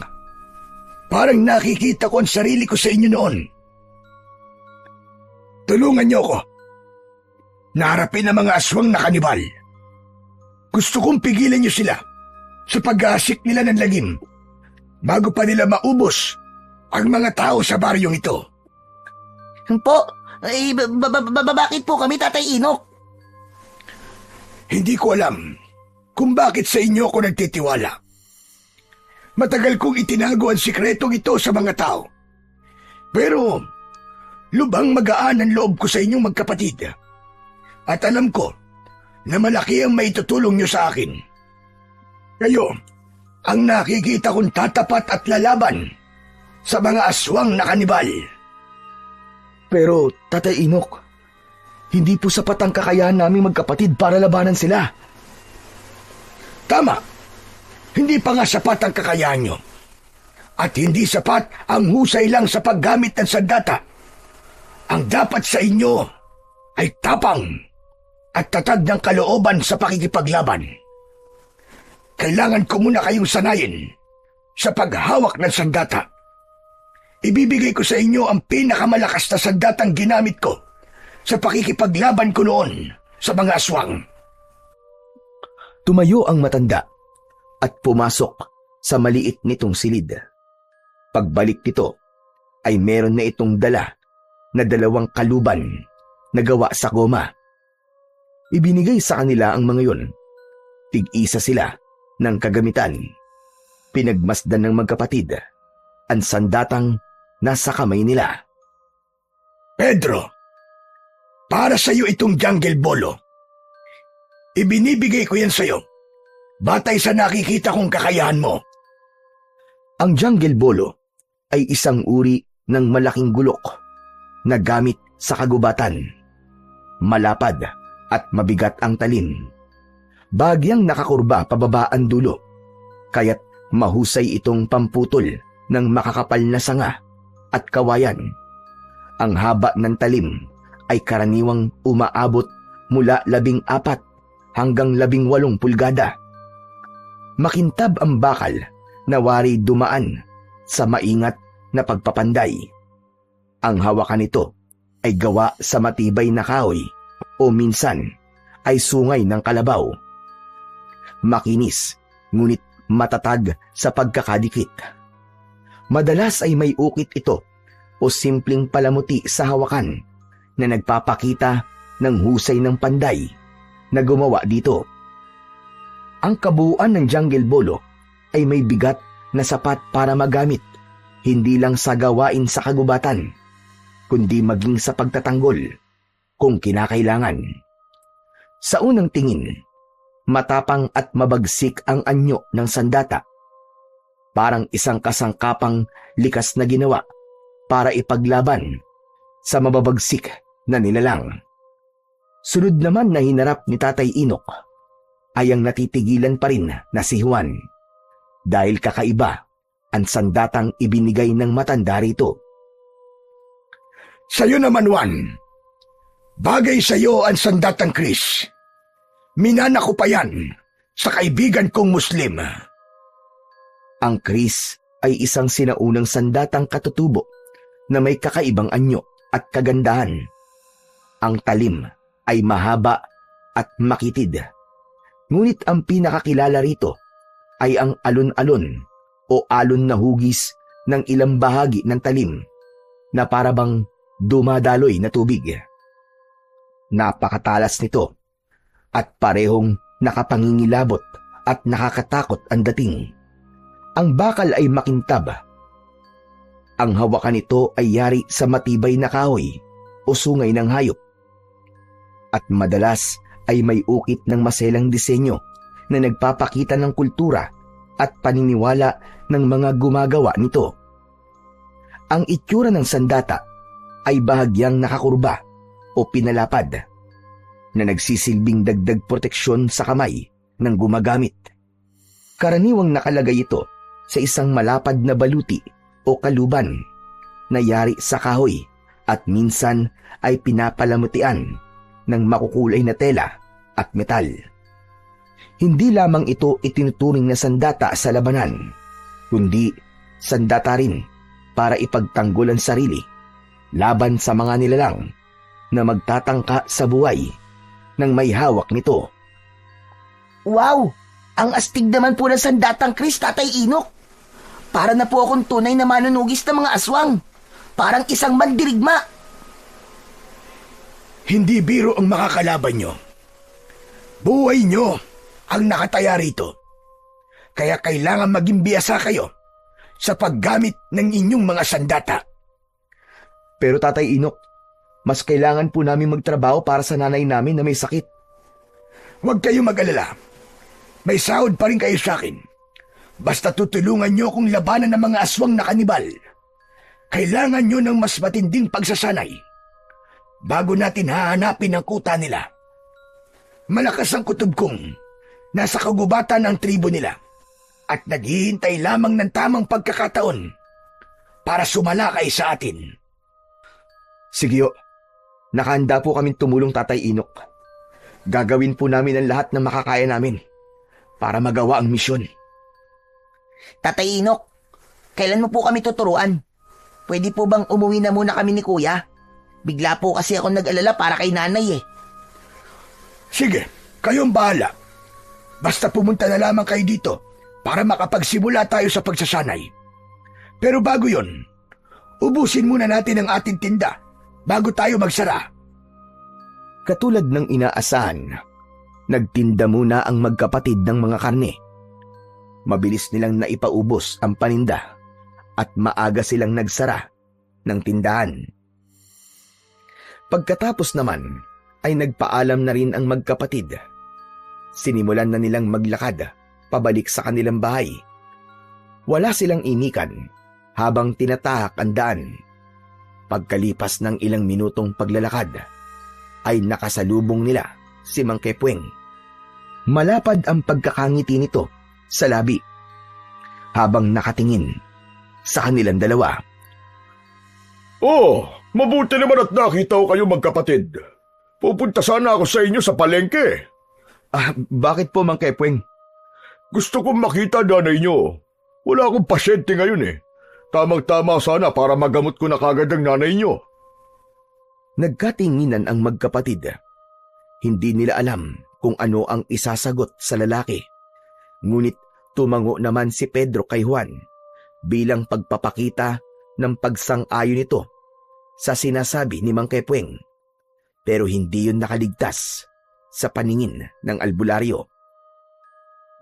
parang nakikita ko ang sarili ko sa inyo noon. Tulungan niyo ako. Naharapin ang mga aswang na kanibal. Gusto kong pigilan niyo sila sa pag-aasik nila ng lagim bago pa nila maubos ang mga tao sa baryong ito. Po, bakit po kami, Tatay Inok? Hindi ko alam kung bakit sa inyo ako nagtitiwala. Matagal kong itinago ang sikretong ito sa mga tao. Pero lubang magaan ang loob ko sa inyong magkapatid. At alam ko na malaki ang maitutulong niyo sa akin. Kayo ang nakikita kong tatapat at lalaban sa mga aswang na kanibal. Pero, Tatay Inok, hindi po sapat ang kakayahan naming magkapatid para labanan sila. Tama. Hindi pa nga sapat ang kakayahan nyo. At hindi sapat ang husay lang sa paggamit ng sandata. Ang dapat sa inyo ay tapang at tatag ng kalooban sa pakikipaglaban. Kailangan ko muna kayong sanayin sa paghawak ng sandata. Ibibigay ko sa inyo ang pinakamalakas na sandatang ginamit ko sa pakikipaglaban ko noon sa mga aswang. Tumayo ang matanda at pumasok sa maliit nitong silid. Pagbalik nito ay meron na itong dala na 2 kaluban na gawa sa goma. Ibinigay sa kanila ang mga yun. Tig-isa sila ng kagamitan. Pinagmasdan ng magkapatid ang sandatang nasa kamay nila. Pedro, para sa iyo itong jungle bolo. Ibinibigay ko yan sa iyo, batay sa nakikita kong kakayahan mo. Ang jungle bolo ay isang uri ng malaking gulok na gamit sa kagubatan. Malapad at mabigat ang talim. Bagyang nakakurba pababa ang dulo, kaya't mahusay itong pamputol ng makakapal na sanga at kawayan. Ang haba ng talim ay karaniwang umaabot mula 14 hanggang 18 pulgada. Makintab ang bakal na wari dumaan sa maingat na pagpapanday. Ang hawakan nito ay gawa sa matibay na kahoy o minsan ay sungay ng kalabaw. Makinis, ngunit matatag sa pagkakadikit. Madalas ay may ukit ito o simpleng palamuti sa hawakan na nagpapakita ng husay ng panday na gumawa dito. Ang kabuuan ng jungle bolo ay may bigat na sapat para magamit hindi lang sa gawain sa kagubatan, kundi maging sa pagtatanggol kung kinakailangan. Sa unang tingin, matapang at mabagsik ang anyo ng sandata. Parang isang kasangkapang likas na ginawa para ipaglaban sa mababagsik na nilalang. Sunod naman na hinarap ni Tatay Inok ay ang natitigilan pa rin na si Juan dahil kakaiba ang sandatang ibinigay ng matanda rito. Sa'yo naman, Juan. Bagay sa'yo ang sandatang Chris. Minana ko pa yan sa kaibigan kong Muslim. Ang Chris ay isang sinaunang sandatang katutubo na may kakaibang anyo at kagandahan. Ang talim ay mahaba at makitid. Ngunit ang pinakakilala rito ay ang alon-alon o alon na hugis ng ilang bahagi ng talim na parabang dumadaloy na tubig. Napakatalas nito at parehong nakapangingilabot at nakakatakot ang dating. Ang bakal ay makintab. Ang hawakan nito ay yari sa matibay na kahoy o sungay ng hayop. At madalas ay may ukit ng maselang disenyo na nagpapakita ng kultura at paniniwala ng mga gumagawa nito. Ang itsura ng sandata ay bahagyang nakakurba o pinalapad na nagsisilbing dagdag proteksyon sa kamay ng gumagamit. Karaniwang nakalagay ito sa isang malapad na baluti o kaluban na yari sa kahoy at minsan ay pinapalamutian ng makukulay na tela at metal. Hindi lamang ito itinuturing na sandata sa labanan, kundi sandata rin para ipagtanggol ang sarili laban sa mga nilalang na magtatangka sa buhay ng may hawak nito. Wow! Ang astig naman po ng sandatang Chris, Tatay Inok. Para na po akong tunay na manunugis ng mga aswang. Parang isang mandirigma. Hindi biro ang makakalaban nyo. Buhay nyo ang nakataya rito. Kaya kailangan maging biyasa kayo sa paggamit ng inyong mga sandata. Pero Tatay Inok, mas kailangan po namin magtrabaho para sa nanay namin na may sakit. Huwag kayo mag-alala. May sahod pa rin kayo sa akin. Basta tutulungan nyo kung labanan ng mga aswang na kanibal. Kailangan nyo ng mas matinding pagsasanay bago natin hahanapin ang kuta nila. Malakas ang kutob kong nasa kagubatan ng tribo nila at naghihintay lamang ng tamang pagkakataon para sumalakay sa atin. Sige, nakahanda po kaming tumulong, Tatay Inok. Gagawin po namin ang lahat na makakaya namin para magawa ang misyon. Tatay Inok, kailan mo po kami tuturuan? Pwede po bang umuwi na muna kami ni Kuya? Bigla po kasi ako nag-alala para kay nanay eh. Sige, kayong bahala. Basta pumunta na lamang kayo dito para makapagsimula tayo sa pagsasanay. Pero bago yon, ubusin muna natin ang ating tinda bago tayo magsara. Katulad ng inaasahan, nagtinda muna ang magkapatid ng mga karne. Mabilis nilang naipaubos ang paninda at maaga silang nagsara ng tindahan. Pagkatapos naman ay nagpaalam na rin ang magkapatid. Sinimulan na nilang maglakad pabalik sa kanilang bahay. Wala silang inikan habang tinatahak ang daan. Pagkalipas ng ilang minutong paglalakad, ay nakasalubong nila si Mang Kepweng. Malapad ang pagkakangiti nito sa labi habang nakatingin sa kanilang dalawa. Oh, mabuti naman at nakita ko kayo magkapatid. Pupunta sana ako sa inyo sa palengke. Bakit po, Mang Kepweng? Gusto kong makita nanay nyo. Wala akong pasyente ngayon eh. Tamang-tama sana para magamot ko na kagad ang nanay nyo. Nagkatinginan ang magkapatid. Hindi nila alam kung ano ang isasagot sa lalaki. Ngunit tumango naman si Pedro kay Juan bilang pagpapakita ng pagsang-ayon nito sa sinasabi ni Mang Kepweng. Pero hindi yun nakaligtas sa paningin ng albularyo.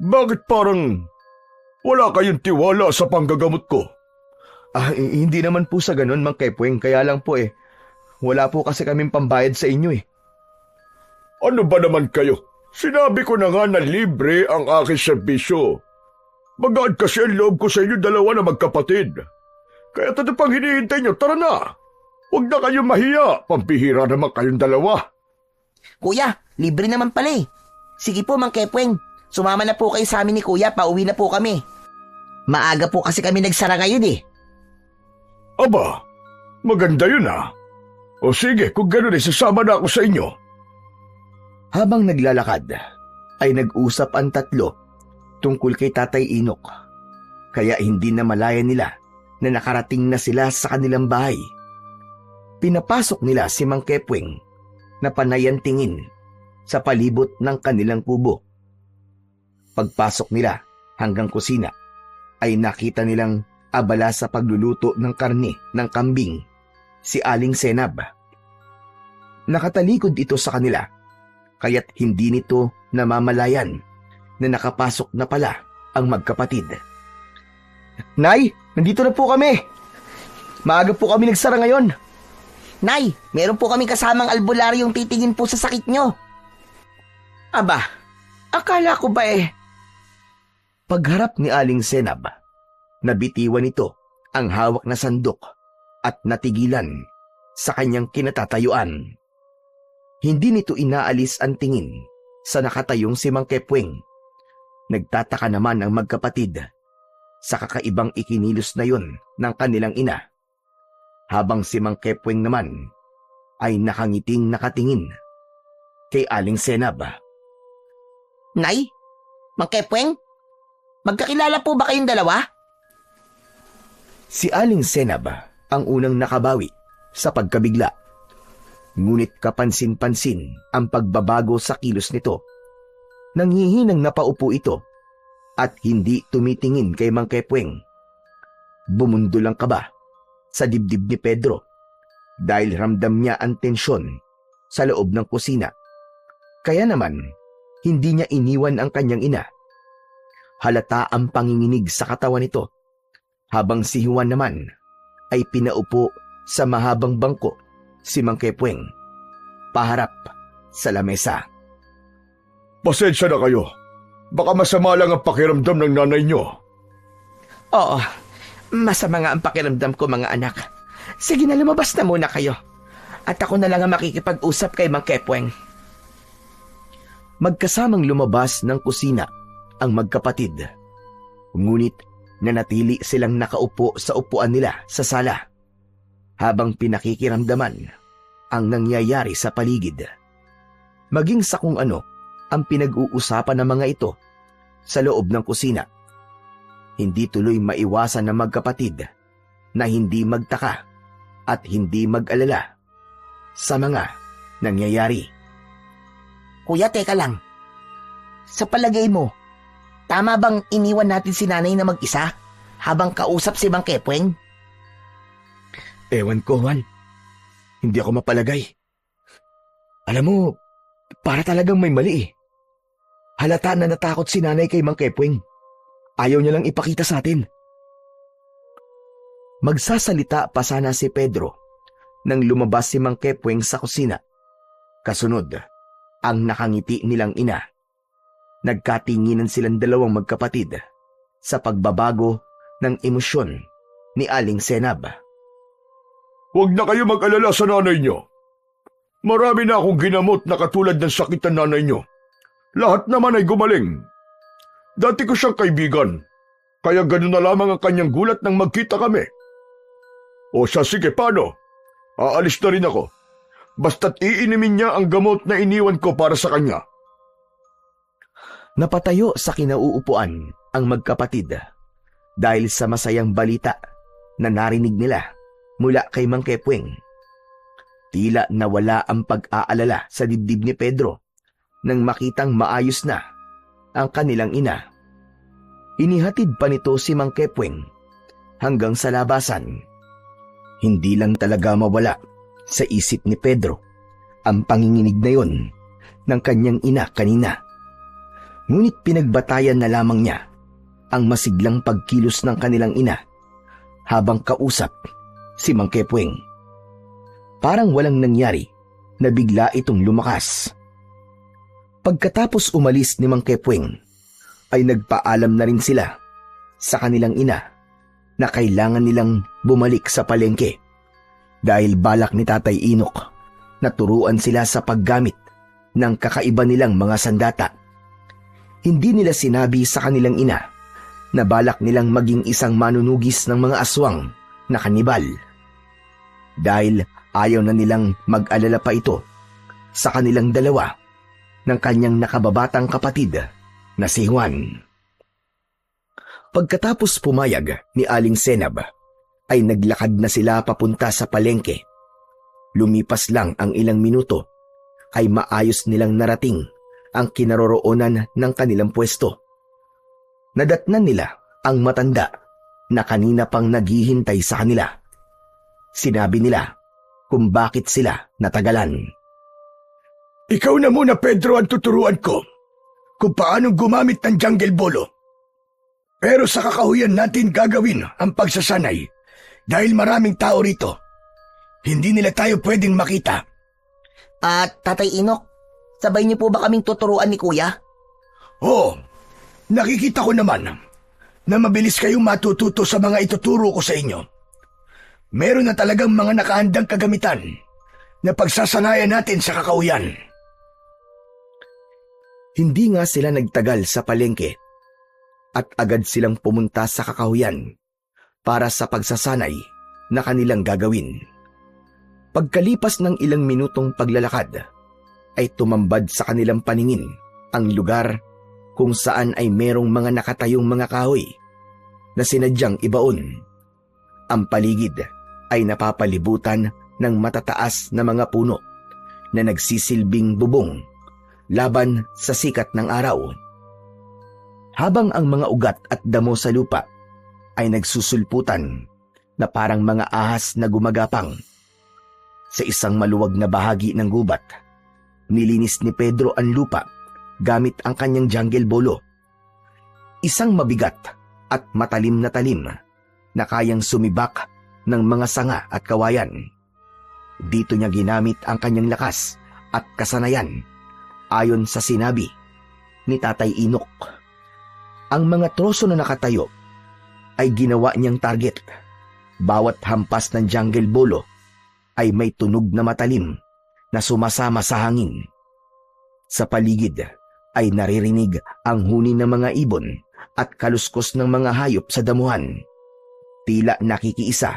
Bakit parang wala kayong tiwala sa panggagamot ko? Hindi naman po sa ganun, Mang Kepweng. Kaya lang po wala po kasi kaming pambayad sa inyo eh. Ano ba naman kayo? Sinabi ko na nga na libre ang aking serbisyo. Magaan kasi ang loob ko sa inyo dalawa na magkapatid. Kaya tayo pang hinihintay nyo, tara na. Huwag na kayong mahiya, pampihira naman kayong dalawa. Kuya, libre naman pala eh. Sige po, Mang Kepweng. Sumama na po kayo sa amin ni Kuya, pauwi na po kami. Maaga po kasi kami nagsara ngayon eh. Aba, maganda yun ah. O sige, kung gano'n sasama na ako sa inyo. Habang naglalakad, ay nag-usap ang tatlo tungkol kay Tatay Inok. Kaya hindi na malaya nila na nakarating na sila sa kanilang bahay. Pinapasok nila si Mang Kepweng na panayan tingin sa palibot ng kanilang kubo. Pagpasok nila hanggang kusina, ay nakita nilang abala sa pagluluto ng karne ng kambing si Aling Senab. Nakatalikod ito sa kanila, kaya't hindi nito namamalayan na nakapasok na pala ang magkapatid. Nay, nandito na po kami. Maaga po kami nagsara ngayon. Nay, meron po kaming kasamang albularyong titingin po sa sakit nyo. Aba, akala ko ba Pagharap ni Aling Senab, nabitiwan nito ang hawak na sandok at natigilan sa kanyang kinatatayuan. Hindi nito inaalis ang tingin sa nakatayong si Mang Kepweng. Nagtataka naman ang magkapatid sa kakaibang ikinilos na yon ng kanilang ina. Habang si Mang Kepweng naman ay nakangiting nakatingin kay Aling Senab. Nay, Mang Kepweng, magkakilala po ba kayong dalawa? Si Aling Senab ang unang nakabawi sa pagkabigla. Ngunit kapansin-pansin ang pagbabago sa kilos nito. Nanghihinang napaupo ito at hindi tumitingin kay Mang Kepweng. Bumundo lang kaba sa dibdib ni Pedro dahil ramdam niya ang tensyon sa loob ng kusina. Kaya naman, hindi niya iniwan ang kanyang ina. Halata ang panginginig sa katawan nito, habang si Juan naman ay pinaupo sa mahabang bangko si Mang Kepweng, paharap sa lamesa. Pasensya na kayo. Baka masama lang ang pakiramdam ng nanay nyo. Oo, masama nga ang pakiramdam ko mga anak. Sige na, lumabas na muna kayo. At ako na lang ang makikipag-usap kay Mang Kepweng. Magkasamang lumabas ng kusina ang magkapatid. Ngunit nanatili silang nakaupo sa upuan nila sa sala habang pinakikiramdaman ang nangyayari sa paligid. Maging sa kung ano ang pinag-uusapan ng mga ito sa loob ng kusina. Hindi tuloy maiwasan ng magkapatid na hindi magtaka at hindi mag-alala sa mga nangyayari. Kuya, teka lang. Sa palagay mo, tama bang iniwan natin si nanay na mag-isa habang kausap si Mang Kepweng? Ewan ko, Juan. Hindi ako mapalagay. Alam mo, para talagang may mali eh. Halata na natakot si nanay kay Mang Kepweng. Ayaw niya lang ipakita sa atin. Magsasalita pa sana si Pedro nang lumabas si Mang Kepweng sa kusina. Kasunod, ang nakangiti nilang ina. Nagkatinginan silang dalawang magkapatid sa pagbabago ng emosyon ni Aling Senab. Huwag na kayo mag-alala sa nanay niyo. Marami na akong ginamot na katulad ng sakit ng nanay niyo. Lahat naman ay gumaling. Dati ko siyang kaibigan, kaya ganun na lamang ang kanyang gulat nang magkita kami. O siya, sige, paano? Aalis na rin ako. Basta't iinimin niya ang gamot na iniwan ko para sa kanya. Napatayo sa kinauupuan ang magkapatid dahil sa masayang balita na narinig nila mula kay Mang Kepweng. Tila nawala ang pag-aalala sa dibdib ni Pedro nang makitang maayos na ang kanilang ina. Inihatid pa nito si Mang Kepweng hanggang sa labasan. Hindi lang talaga mawala sa isip ni Pedro ang panginginig na yon ng kanyang ina kanina. Ngunit pinagbatayan na lamang niya ang masiglang pagkilos ng kanilang ina habang kausap si Mang Kepweng. Parang walang nangyari na bigla itong lumakas. Pagkatapos umalis ni Mang Kepweng, ay nagpaalam na rin sila sa kanilang ina na kailangan nilang bumalik sa palengke dahil balak ni Tatay Inok na turuan sila sa paggamit ng kakaiba nilang mga sandata. Hindi nila sinabi sa kanilang ina na balak nilang maging isang manunugis ng mga aswang na kanibal dahil ayaw na nilang mag-alala pa ito sa kanilang dalawa ng kanyang nakababatang kapatid na si Juan. Pagkatapos pumayag ni Aling Senab, ay naglakad na sila papunta sa palengke. Lumipas lang ang ilang minuto, ay maayos nilang narating ang kinaroroonan ng kanilang pwesto. Nadatnan nila ang matanda na kanina pang naghihintay sa kanila. Sinabi nila kung bakit sila natagalan. Ikaw na muna, Pedro, ang tuturuan ko kung paano gumamit ng jungle bolo. Pero sa kakahuyan natin gagawin ang pagsasanay dahil maraming tao rito. Hindi nila tayo pwedeng makita. At Tatay Inok, sabay niyo po ba kaming tuturuan ni Kuya? Oo, nakikita ko naman na mabilis kayong matututo sa mga ituturo ko sa inyo. Meron na talagang mga nakahandang kagamitan na pagsasanayan natin sa kakahuyan. Hindi nga sila nagtagal sa palengke at agad silang pumunta sa kakahuyan para sa pagsasanay na kanilang gagawin. Pagkalipas ng ilang minutong paglalakad, ay tumambad sa kanilang paningin ang lugar kung saan ay merong mga nakatayong mga kahoy na sinadyang ibaon. Ang paligid ay napapalibutan ng matataas na mga puno na nagsisilbing bubong laban sa sikat ng araw. Habang ang mga ugat at damo sa lupa ay nagsusulputan na parang mga ahas na gumagapang. Sa isang maluwag na bahagi ng gubat, nilinis ni Pedro ang lupa gamit ang kanyang jungle bolo. Isang mabigat at matalim na talim na kayang sumibak ng mga sanga at kawayan. Dito niya ginamit ang kanyang lakas at kasanayan ayon sa sinabi ni Tatay Inok. Ang mga troso na nakatayo ay ginawa niyang target. Bawat hampas ng jungle bolo ay may tunog na matalim na sumasama sa hangin. Sa paligid ay naririnig ang huni ng mga ibon at kaluskos ng mga hayop sa damuhan. Tila nakikiisa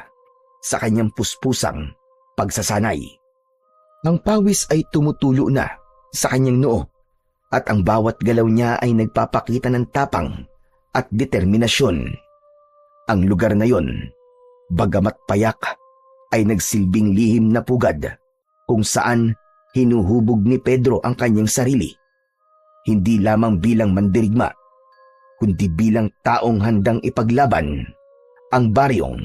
sa kanyang puspusang pagsasanay. Ang pawis ay tumutulo na sa kanyang noo at ang bawat galaw niya ay nagpapakita ng tapang at determinasyon. Ang lugar na yon, bagamat payak, ay nagsilbing lihim na pugad kung saan hinuhubog ni Pedro ang kanyang sarili, hindi lamang bilang mandirigma, kundi bilang taong handang ipaglaban ang baryong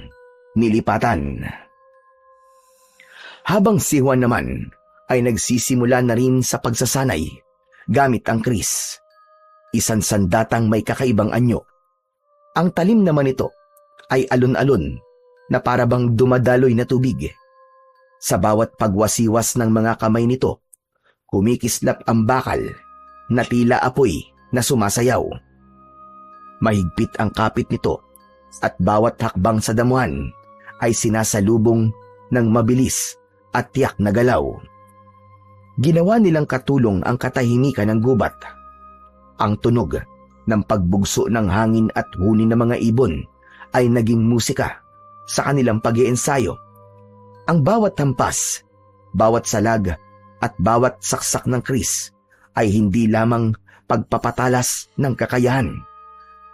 nilipatan. Habang si Juan naman ay nagsisimula na rin sa pagsasanay gamit ang kris. Isang sandatang may kakaibang anyo. Ang talim naman nito ay alon-alon na parabang dumadaloy na tubig. Sa bawat pagwasiwas ng mga kamay nito, kumikislap ang bakal na tila apoy na sumasayaw. Mahigpit ang kapit nito at bawat hakbang sa damuhan ay sinasalubong ng mabilis at tiyak na galaw. Ginawa nilang katulong ang katahimikan ng gubat. Ang tunog ng pagbugso ng hangin at huni ng mga ibon ay naging musika sa kanilang pag-iensayo. Ang bawat hampas, bawat salag at bawat saksak ng kris ay hindi lamang pagpapatalas ng kakayahan,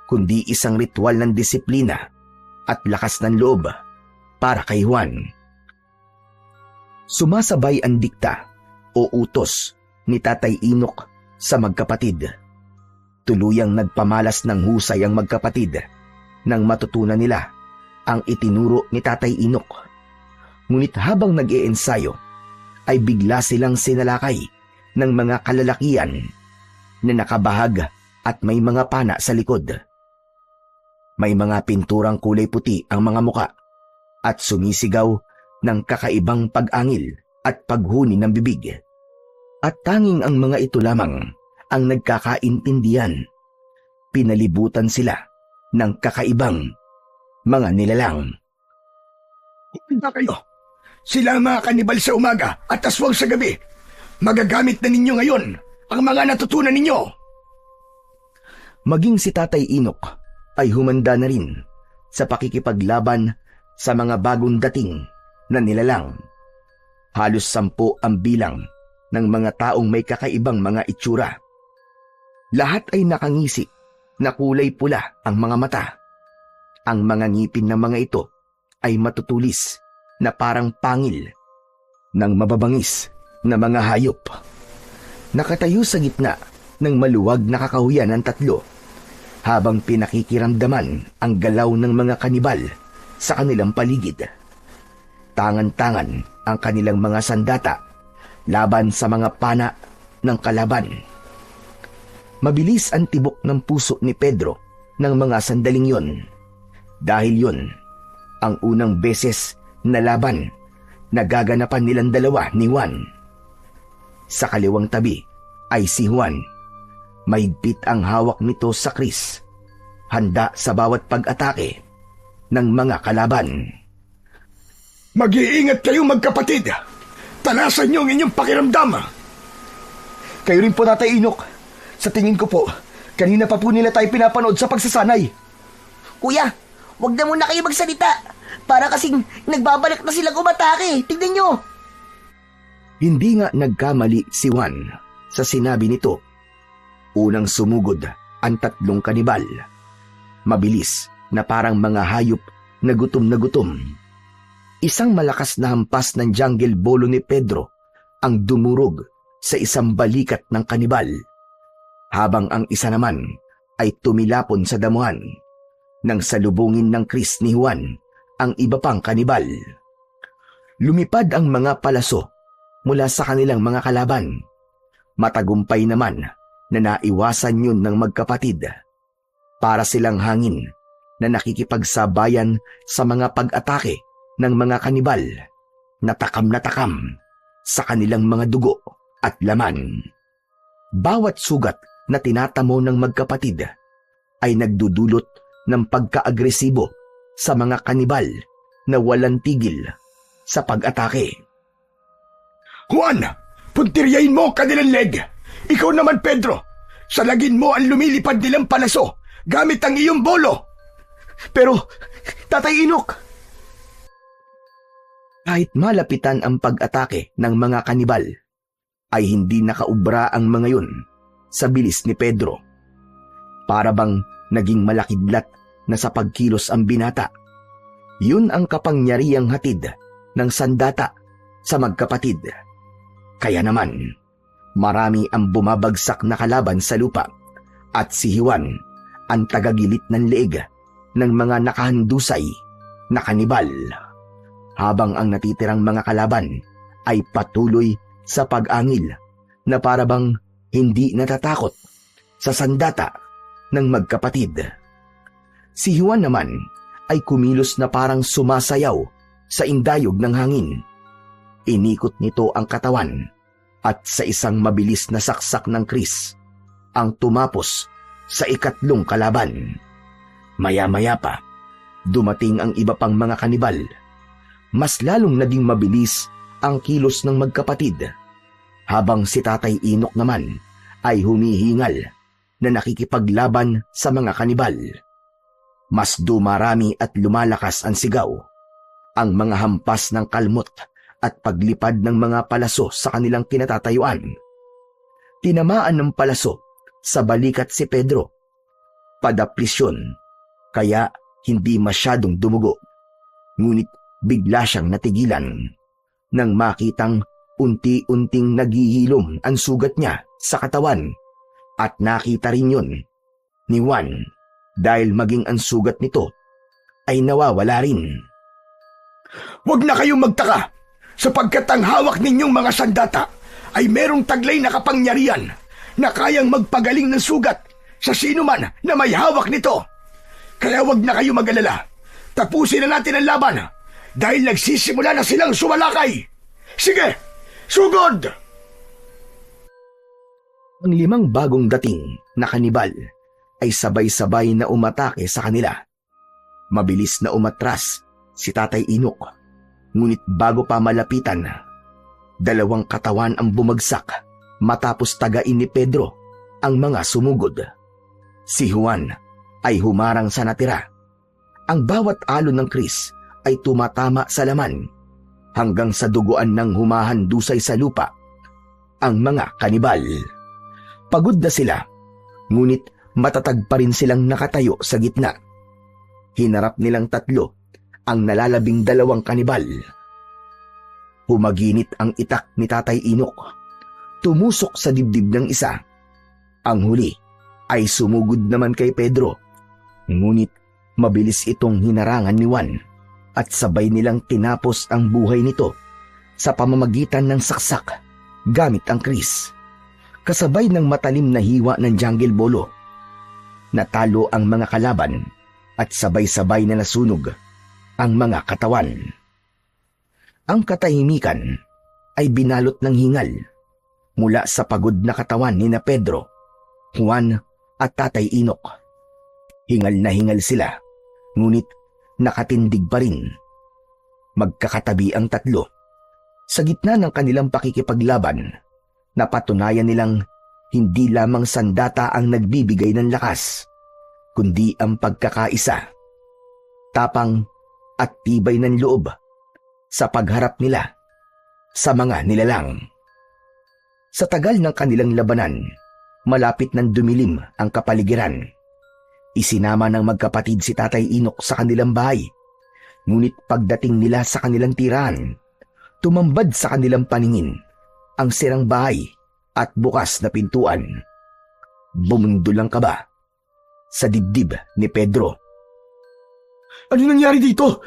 kundi isang ritual ng disiplina at lakas ng loob para kay Juan. Sumasabay ang dikta o utos ni Tatay Inok sa magkapatid. Tuluyang nagpamalas ng husay ang magkapatid nang matutunan nila ang itinuro ni Tatay Inok. Ngunit habang nag-iensayo, ay bigla silang sinalakay ng mga kalalakian na nakabahag at may mga pana sa likod. May mga pinturang kulay puti ang mga muka at sumisigaw ng kakaibang pag-angil at paghuni ng bibig. At tanging ang mga ito lamang ang nagkakaintindihan. Pinalibutan sila ng kakaibang mga nilalang. Punta kayo. Sila ang mga kanibal sa umaga at aswang sa gabi. Magagamit na ninyo ngayon ang mga natutunan ninyo. Maging si Tatay Inok ay humanda na rin sa pakikipaglaban sa mga bagong dating na nilalang. Halos 10 ang bilang ng mga taong may kakaibang mga itsura. Lahat ay nakangisi na kulay pula ang mga mata. Ang mga ngipin ng mga ito ay matutulis na parang pangil ng mababangis na mga hayop. Nakatayo sa gitna ng maluwag na kakahuyan ng 3 habang pinakikiramdaman ang galaw ng mga kanibal sa kanilang paligid. Tangan-tangan ang kanilang mga sandata laban sa mga pana ng kalaban. Mabilis ang tibok ng puso ni Pedro ng mga sandaling yon. Dahil yon ang unang beses na laban na gaganapan nilang dalawa ni Juan. Sa kaliwang tabi ay si Juan. Mahigpit ang hawak nito sa kris, handa sa bawat pag-atake ng mga kalaban. Mag-iingat kayo magkapatid. Talasan niyo ang inyong pakiramdam. Kayo rin po, Tatay Inok. Sa tingin ko po, kanina pa po nila tayo pinapanood sa pagsasanay. Kuya, wag na muna kayo magsalita. Para kasing nagbabalik na silang umatake. Tignan nyo. Hindi nga nagkamali si Juan sa sinabi nito. Unang sumugod ang 3 kanibal. Mabilis na parang mga hayop na gutom. Isang malakas na hampas ng jungle bolo ni Pedro ang dumurog sa isang balikat ng kanibal, habang ang isa naman ay tumilapon sa damuhan nang salubungin ng kris ni Juan ang iba pang kanibal. Lumipad ang mga palaso mula sa kanilang mga kalaban. Matagumpay naman na naiwasan yun ng magkapatid. Para silang hangin na nakikipagsabayan sa mga pag-atake ng mga kanibal na takam sa kanilang mga dugo at laman. Bawat sugat na tinatamo ng magkapatid ay nagdudulot ng pagka-agresibo sa mga kanibal na walang tigil sa pag-atake. Juan, puntiryahin mo kanilang leg. Ikaw naman, Pedro, salagin mo ang lumilipad nilang palaso gamit ang iyong bolo. Pero, Tatay Inok, kahit malapitan ang pag-atake ng mga kanibal, ay hindi nakaubra ang mga yun sa bilis ni Pedro. Para bang naging malakidlat na sa pagkilos ang binata. Yun ang kapangyarihang hatid ng sandata sa magkapatid. Kaya naman, marami ang bumabagsak na kalaban sa lupa at si Juan ang tagagilit ng leeg ng mga nakahandusay na kanibal. Habang ang natitirang mga kalaban ay patuloy sa pag-angil na parabang hindi natatakot sa sandata ng magkapatid. Si Juan naman ay kumilos na parang sumasayaw sa indayog ng hangin. Inikot nito ang katawan at sa isang mabilis na saksak ng Kris ang tumapos sa ikatlong kalaban. Maya-maya pa, dumating ang iba pang mga kanibal. Mas lalong naging mabilis ang kilos ng magkapatid, habang si Tatay Inok naman ay humihingal na nakikipaglaban sa mga kanibal. Mas dumarami at lumalakas ang sigaw, ang mga hampas ng kalmot at paglipad ng mga palaso sa kanilang kinatatayuan. Tinamaan ng palaso sa balikat si Pedro. Padaplisyon, kaya hindi masyadong dumugo. Ngunit bigla siyang natigilan nang makitang unti-unting naghihilom ang sugat niya sa katawan, at nakita rin yun ni Juan dahil maging ang sugat nito ay nawawala rin. Huwag na kayong magtaka, sapagkat ang hawak ninyong mga sandata ay merong taglay na kapangyarihan na kayang magpagaling ng sugat sa sino man na may hawak nito. Kaya huwag na kayong mag-alala. Tapusin na natin ang laban dahil nagsisimula na silang sumalakay. Sige, sugod! Ang 5 bagong dating na kanibal ay sabay-sabay na umatake sa kanila. Mabilis na umatras si Tatay Inok, ngunit bago pa malapitan, 2 katawan ang bumagsak matapos tagain ni Pedro ang mga sumugod. Si Juan ay humarang sa natira. Ang bawat alon ng Kris ay tumatama sa laman hanggang sa duguan ng humahandusay sa lupa ang mga kanibal. Pagod na sila, ngunit matatag pa rin silang nakatayo sa gitna. Hinarap nilang 3 ang nalalabing 2 kanibal. Humaginit ang itak ni Tatay Inok. Tumusok sa dibdib ng isa. Ang huli ay sumugod naman kay Pedro. Ngunit mabilis itong hinarangan ni Juan at sabay nilang tinapos ang buhay nito sa pamamagitan ng saksak gamit ang Kris. Kasabay ng matalim na hiwa ng jungle bolo. Natalo ang mga kalaban at sabay-sabay na nasunog ang mga katawan. Ang katahimikan ay binalot ng hingal mula sa pagod na katawan ni na Pedro, Juan at Tatay Inok. Hingal na hingal sila, ngunit nakatindig pa rin. Magkakatabi ang 3. Sa gitna ng kanilang pakikipaglaban, napatunayan nilang hindi lamang sandata ang nagbibigay ng lakas, kundi ang pagkakaisa, tapang at tibay ng loob sa pagharap nila sa mga nilalang. Sa tagal ng kanilang labanan, malapit nang dumilim ang kapaligiran. Isinama ng magkapatid si Tatay Inok sa kanilang bahay, ngunit pagdating nila sa kanilang tirahan, tumambad sa kanilang paningin ang sirang bahay at bukas na pintuan. Bumundol ang kaba sa dibdib ni Pedro. Ano nangyari dito?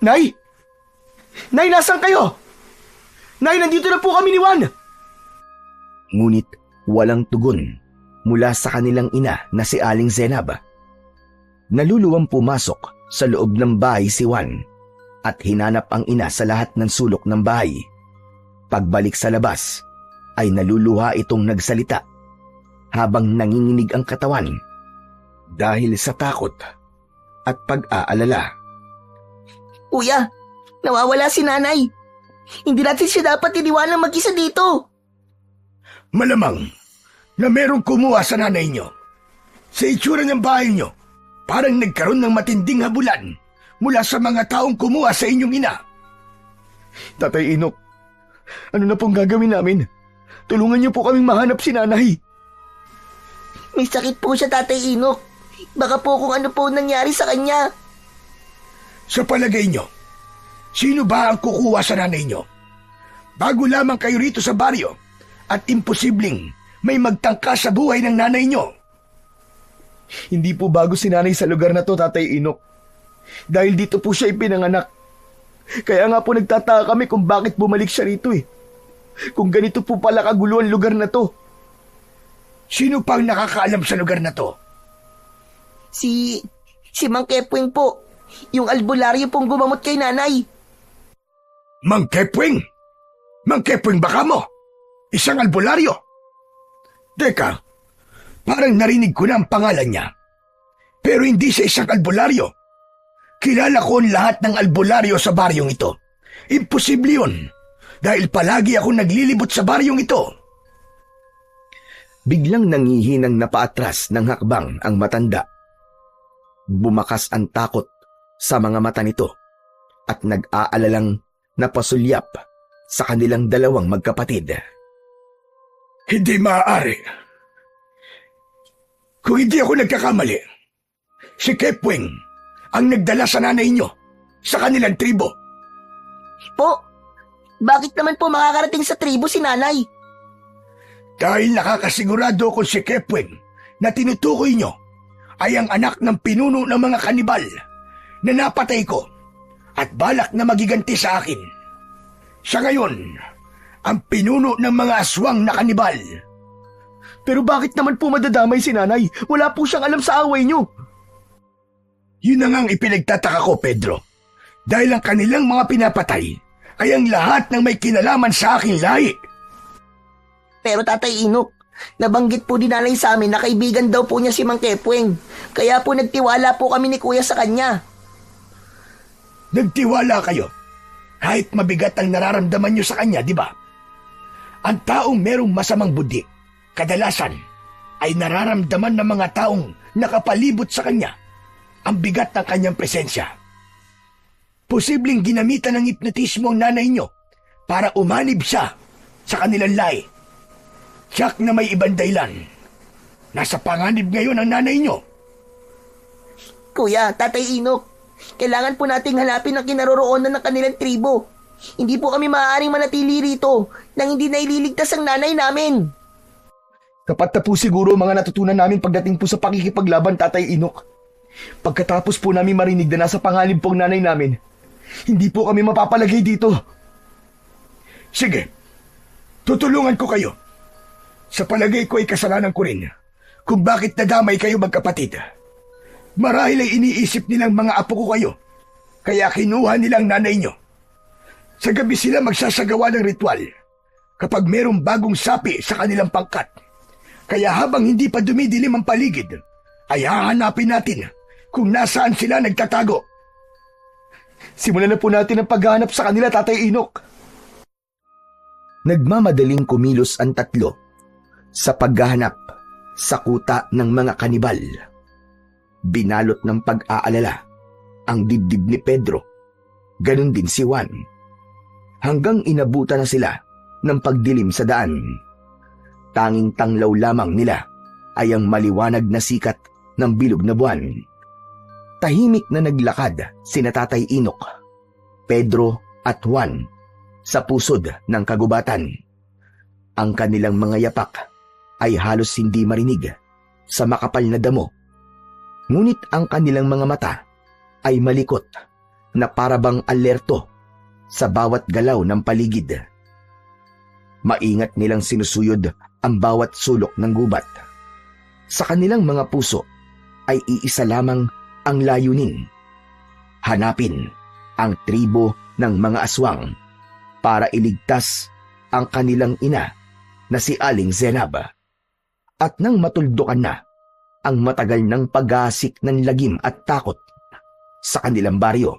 Nay! Nay, nasan kayo? Nay, nandito na po kami ni Juan! Ngunit walang tugon mula sa kanilang ina na si Aling Zenab. Naluluwang pumasok sa loob ng bahay si Juan at hinanap ang ina sa lahat ng sulok ng bahay. Pagbalik sa labas ay naluluha itong nagsalita habang nanginginig ang katawan dahil sa takot at pag-aalala. Kuya, nawawala si nanay. Hindi natin siya dapat iniwanan mag-isa dito. Malamang na merong kumuha sa nanay nyo. Sa itsura ng bahay nyo, parang nagkaroon ng matinding habulan mula sa mga taong kumuha sa inyong ina. Tatay Inok, ano na pong gagawin namin? Tulungan niyo po kaming mahanap si nanay. May sakit po siya, Tatay Inok. Baka po kung ano po nangyari sa kanya. Sa palagay nyo, sino ba ang kukuha sa nanay nyo? Bago lamang kayo rito sa baryo at imposibleng may magtangka sa buhay ng nanay nyo. Hindi po bago si nanay sa lugar na to, Tatay Inok. Dahil dito po siya ipinanganak. Kaya nga po nagtataka kami kung bakit bumalik siya rito eh. Kung ganito po pala kagulo ang lugar na to. Sino pang nakakaalam sa lugar na to? Si Mang Kepwing po. Yung albularyo pong gumamot kay nanay. Mang Kepwing? Mang Kepwing baka mo? Isang albularyo? Teka, parang narinig ko na ang pangalan niya. Pero hindi siya isang albularyo. Kilala ko ang lahat ng albularyo sa baryong ito. Imposible yun. Dahil palagi ako naglilibot sa baryong ito. Biglang nangihinang napaatras ng hakbang ang matanda. Bumakas ang takot sa mga mata nito at nag-aalalang napasulyap sa kanilang dalawang magkapatid. Hindi maaari. Kung hindi ako nagkakamali, si Kepwing ang nagdala sa nanay niyo sa kanilang tribo. Po, bakit naman po makakarating sa tribo si nanay? Dahil nakakasigurado ko si Kepwing na tinutukoy niyo ay ang anak ng pinuno ng mga kanibal na napatay ko at balak na magiganti sa akin. Siya ngayon ang pinuno ng mga aswang na kanibal. Pero bakit naman po madadamay si nanay? Wala po siyang alam sa away niyo. Yun na ngang ipinagtataka ko, Pedro. Dahil ang kanilang mga pinapatay ay ang lahat ng may kinalaman sa aking lahi. Pero Tatay Inok, nabanggit po din nanay sa amin na kaibigan daw po niya si Mang Kepwing. Kaya po nagtiwala po kami ni Kuya sa kanya. Nagtiwala kayo. Kahit mabigat ang nararamdaman niyo sa kanya, di ba? Ang taong merong masamang budi, kadalasan ay nararamdaman ng mga taong nakapalibot sa kanya ang bigat ng kanyang presensya. Posibleng ginamitan ng hipnotismo ang nanay niyo para umanib siya sa kanilang lahi. Tiyak na may ibang dahilan. Nasa panganib ngayon ang nanay niyo. Kuya, Tatay Inok, kailangan po nating hanapin ang kinaroroonan ng kanilang tribo. Hindi po kami maaaring manatili rito nang hindi naililigtas ang nanay namin. Kapat na po siguro mga natutunan namin pagdating po sa pakikipaglaban, Tatay Inok. Pagkatapos po namin marinig na nasa panganib po ang nanay namin, hindi po kami mapapalagay dito. Sige, tutulungan ko kayo. Sa palagay ko ay kasalanan ko rin kung bakit nadamay kayo magkapatid. Marahil ay iniisip nilang mga apo ko kayo, kaya kinuha nilang nanay nyo. Sa gabi sila magsasagawa ng ritual kapag merong bagong sapi sa kanilang pangkat. Kaya habang hindi pa dumidilim ang paligid, ay hahanapin natin kung nasaan sila nagtatago. Simulan na po natin ang paghahanap sa kanila, Tatay Inok. Nagmamadaling kumilos ang tatlo sa paghahanap sa kuta ng mga kanibal. Binalot ng pag-aalala ang dibdib ni Pedro, ganun din si Juan. Hanggang inabutan na sila ng pagdilim sa daan. Tanging tanglaw lamang nila ay ang maliwanag na sikat ng bilog na buwan. Tahimik na naglakad sina Tatay Inok, Pedro at Juan sa pusod ng kagubatan. Ang kanilang mga yapak ay halos hindi marinig sa makapal na damo. Ngunit ang kanilang mga mata ay malikot na parabang alerto sa bawat galaw ng paligid. Maingat nilang sinusuyod ang bawat sulok ng gubat. Sa kanilang mga puso ay iisa lamang ang layunin. Hanapin ang tribo ng mga aswang para iligtas ang kanilang ina na si Aling Zenab. At nang matuldukan na ang matagal ng pag-aasik ng lagim at takot sa kanilang baryo,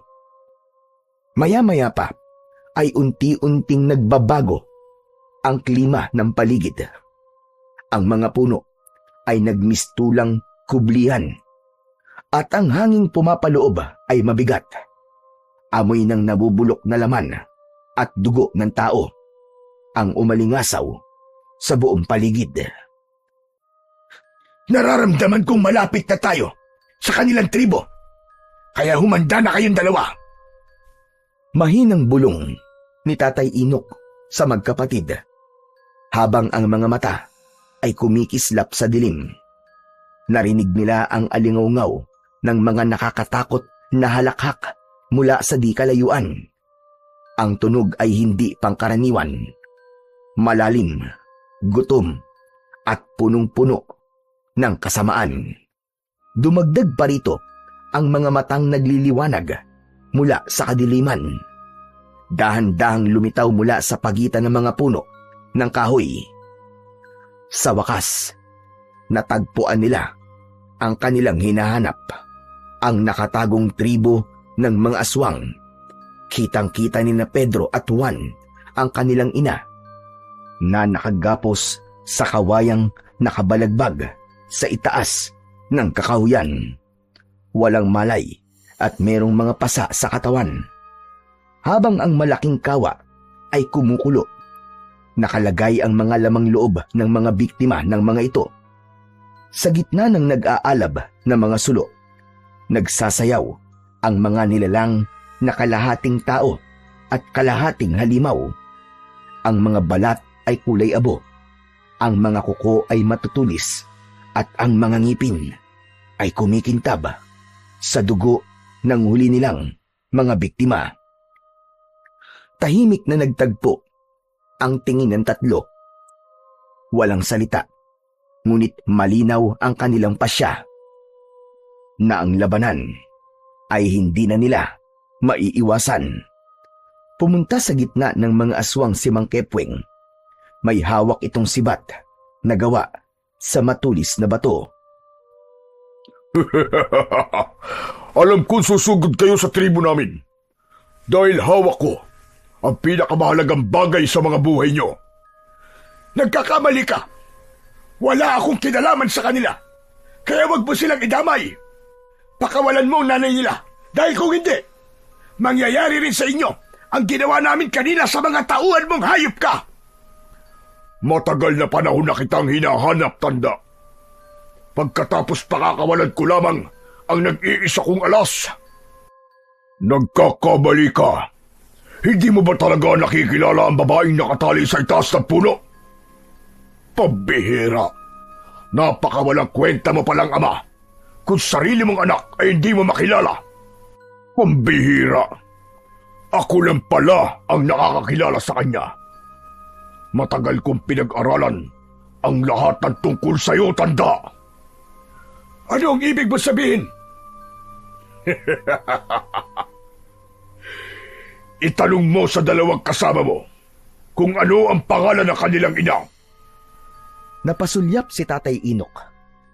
maya-maya pa ay unti-unting nagbabago ang klima ng paligid. Ang mga puno ay nagmistulang kublihan at ang hanging pumapaloob ay mabigat. Amoy ng nabubulok na laman at dugo ng tao ang umalingasaw sa buong paligid. Nararamdaman kong malapit na tayo sa kanilang tribo. Kaya humanda na kayong dalawa. Mahinang bulong ni Tatay Inok sa magkapatid habang ang mga mata ay kumikislap sa dilim. Narinig nila ang alingaw ng mga nakakatakot na halakhak mula sa di kalayuan. Ang tunog ay hindi pangkaraniwan. Malalim, gutom, at punong-puno ng kasamaan. Dumagdag pa rito ang mga matang nagliliwanag mula sa kadiliman. Dahan-dahang lumitaw mula sa pagitan ng mga puno ng kahoy. Sa wakas, natagpuan nila ang kanilang hinahanap, ang nakatagong tribo ng mga aswang. Kitang-kita ni na Pedro at Juan ang kanilang ina na nakagapos sa kawayang nakabalagbag sa itaas ng kakahuyan. Walang malay at merong mga pasa sa katawan. Habang ang malaking kawa ay kumukulo, nakalagay ang mga lamang loob ng mga biktima ng mga ito. Sa gitna ng nag-aalab na mga sulo, nagsasayaw ang mga nilalang na kalahating tao at kalahating halimaw. Ang mga balat ay kulay abo, ang mga kuko ay matutulis, at ang mga ngipin ay kumikintab sa dugo ng huli nilang mga biktima. Tahimik na nagtagpo ang tingin ng tatlo. Walang salita, ngunit malinaw ang kanilang pasya na ang labanan ay hindi na nila maiiwasan. Pumunta sa gitna ng mga aswang si Mang Kepweng. May hawak itong sibat na gawa sa matulis na bato. Alam kong susugod kayo sa tribo namin dahil hawak ko ang pinakamahalagang bagay sa mga buhay nyo. Nagkakamali ka. Wala akong kinalaman sa kanila. Kaya wag mo silang idamay. Pakawalan mo ang nanay nila. Dahil kung hindi, mangyayari rin sa inyo ang ginawa namin kanina sa mga tauhan mong hayop ka. Matagal na panahon na kitang hinahanap, tanda. Pagkatapos pakakawalan ko lamang ang nag-iisa kong alas. Nagkakamali ka. Hindi mo ba talaga nakikilala ang babaeng nakatali sa itaas ng puno? Pambihira. Napakawalang kwenta mo palang ama kung sarili mong anak ay hindi mo makilala. Pambihira. Ako lang pala ang nakakakilala sa kanya. Matagal kong pinag-aralan ang lahat ng tungkol sa'yo, tanda. Ano ang ibig mo sabihin? Itanong mo sa dalawang kasama mo kung ano ang pangalan ng kanilang ina. Napasulyap si Tatay Inok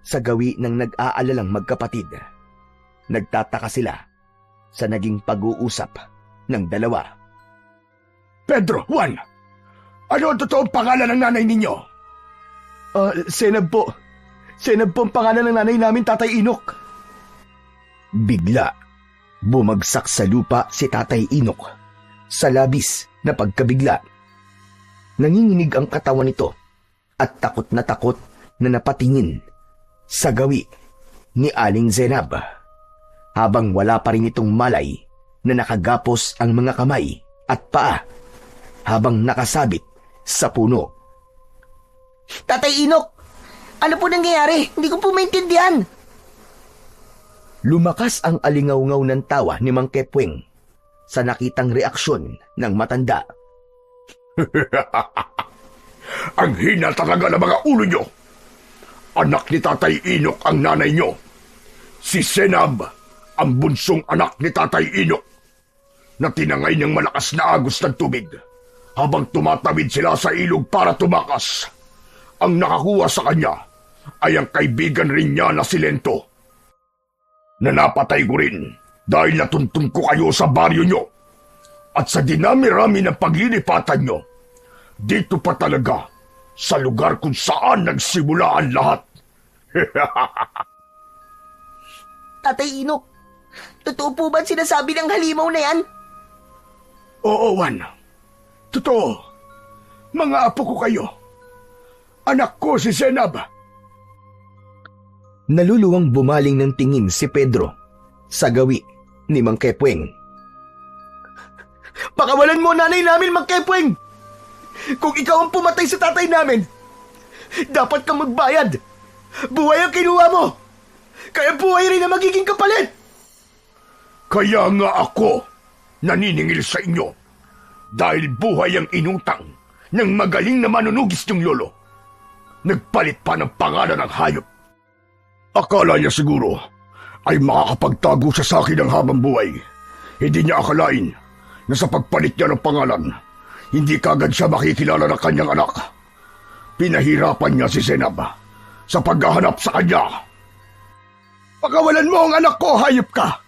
sa gawi ng nag-aalalang magkapatid. Nagtataka sila sa naging pag-uusap ng dalawa. Pedro, Juan, ano ang totoong pangalan ng nanay ninyo? Senab po. Senab po ang pangalan ng nanay namin, Tatay Inok. Bigla, bumagsak sa lupa si Tatay Inok sa labis na pagkabigla. Nanginginig ang katawan nito at takot na napatingin sa gawi ni Aling Zenab, habang wala pa rin itong malay na nakagapos ang mga kamay at paa habang nakasabit sa puno. Tatay Inok, ano po nangyayari? Hindi ko po maintindihan. Lumakas ang alingaw-ngaw ng tawa ni Mang Kepweng sa nakitang reaksyon ng matanda. Ang hina talaga ng mga ulo nyo. Anak ni Tatay Inok ang nanay nyo. Si Senab, ang bunsong anak ni Tatay Inok, na tinangay ng malakas na agos ng tubig habang tumatawid sila sa ilog para tumakas. Ang nakakuha sa kanya ay ang kaibigan rin niya na si Lento, na napatay ko rin dahil natuntun ko kayo sa baryo nyo. At sa dinami-rami ng paglilipatan nyo, dito pa talaga sa lugar kung saan nagsimula ang lahat. Tatay Inok, totoo po ba sinasabi ng halimaw na yan? Oo, Juan. Totoo. Mga apo ko kayo. Anak ko si Zenab. Naluluwang bumaling ng tingin si Pedro sa gawi ni Mang Kepweng. Pakawalan mo nanay namin, Mang Kepweng! Kung ikaw ang pumatay sa tatay namin, dapat kang magbayad. Buhay ang kinuha mo, kaya buhay rin ang magiging kapalit. Kaya nga ako naniningil sa inyo Dahil buhay ang inutang ng magaling na manunugis niyong lolo. Nagpalit pa ng pangalan ng hayop. Akala niya siguro ay makakapagtago siya sa akin ng habang buhay. Hindi niya akalain na sa pagpalit niya ng pangalan, hindi kagad siya makikilala ng kanyang anak. Pinahirapan niya si Zenab sa paghahanap sa kanya. Pakawalan mo ang anak ko, hayop ka!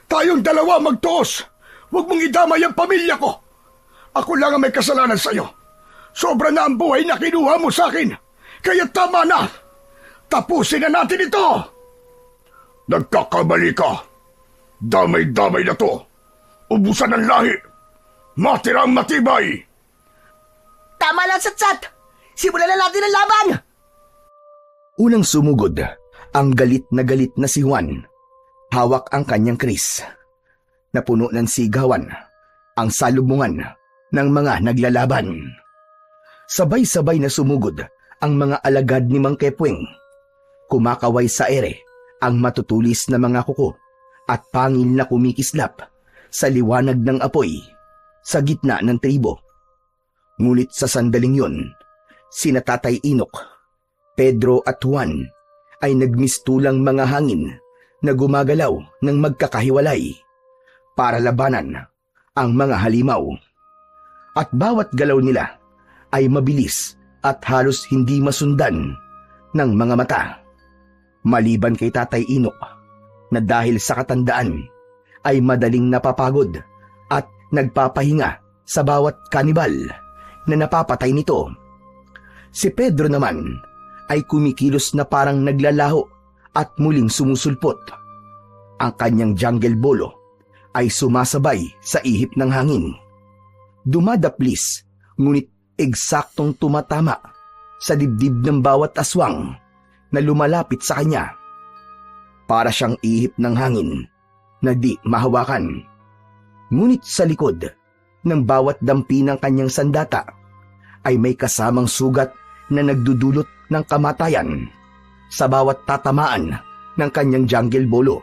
Tayong dalawa magtuos! Huwag mong idamay ang pamilya ko! Ako lang ang may kasalanan sa'yo. Sobra na ang buhay na kinuha mo sa akin. Kaya tama na! Tapusin na natin ito! Nagkakamali ka. Damay-damay na to. Ubusan ng lahi. Matirang matibay. Tama lang, Satsat! Simulan na natin ang laban! Unang sumugod, ang galit na si Juan. Hawak ang kanyang kris. Napuno ng sigawan, ang salubungan ng mga naglalaban. Sabay-sabay na sumugod ang mga alagad ni Mang Kepweng. Kumakaway sa ere ang matutulis na mga kuko at pangil na kumikislap sa liwanag ng apoy sa gitna ng tribo. Ngunit sa sandaling yun, sina Tatay Inok, Pedro at Juan ay nagmistulang mga hangin na gumagalaw ng magkakahiwalay para labanan ang mga halimaw. At bawat galaw nila ay mabilis at halos hindi masundan ng mga mata. Maliban kay Tatay Inok na dahil sa katandaan ay madaling napapagod at nagpapahinga sa bawat kanibal na napapatay nito. Si Pedro naman ay kumikilos na parang naglalaho at muling sumusulpot. Ang kanyang jungle bolo ay sumasabay sa ihip ng hangin. Dumadaplis, ngunit eksaktong tumatama sa dibdib ng bawat aswang na lumalapit sa kanya. Para siyang ihip ng hangin na di mahawakan. Ngunit sa likod ng bawat dampi ng kanyang sandata ay may kasamang sugat na nagdudulot ng kamatayan sa bawat tatamaan ng kanyang jungle bolo.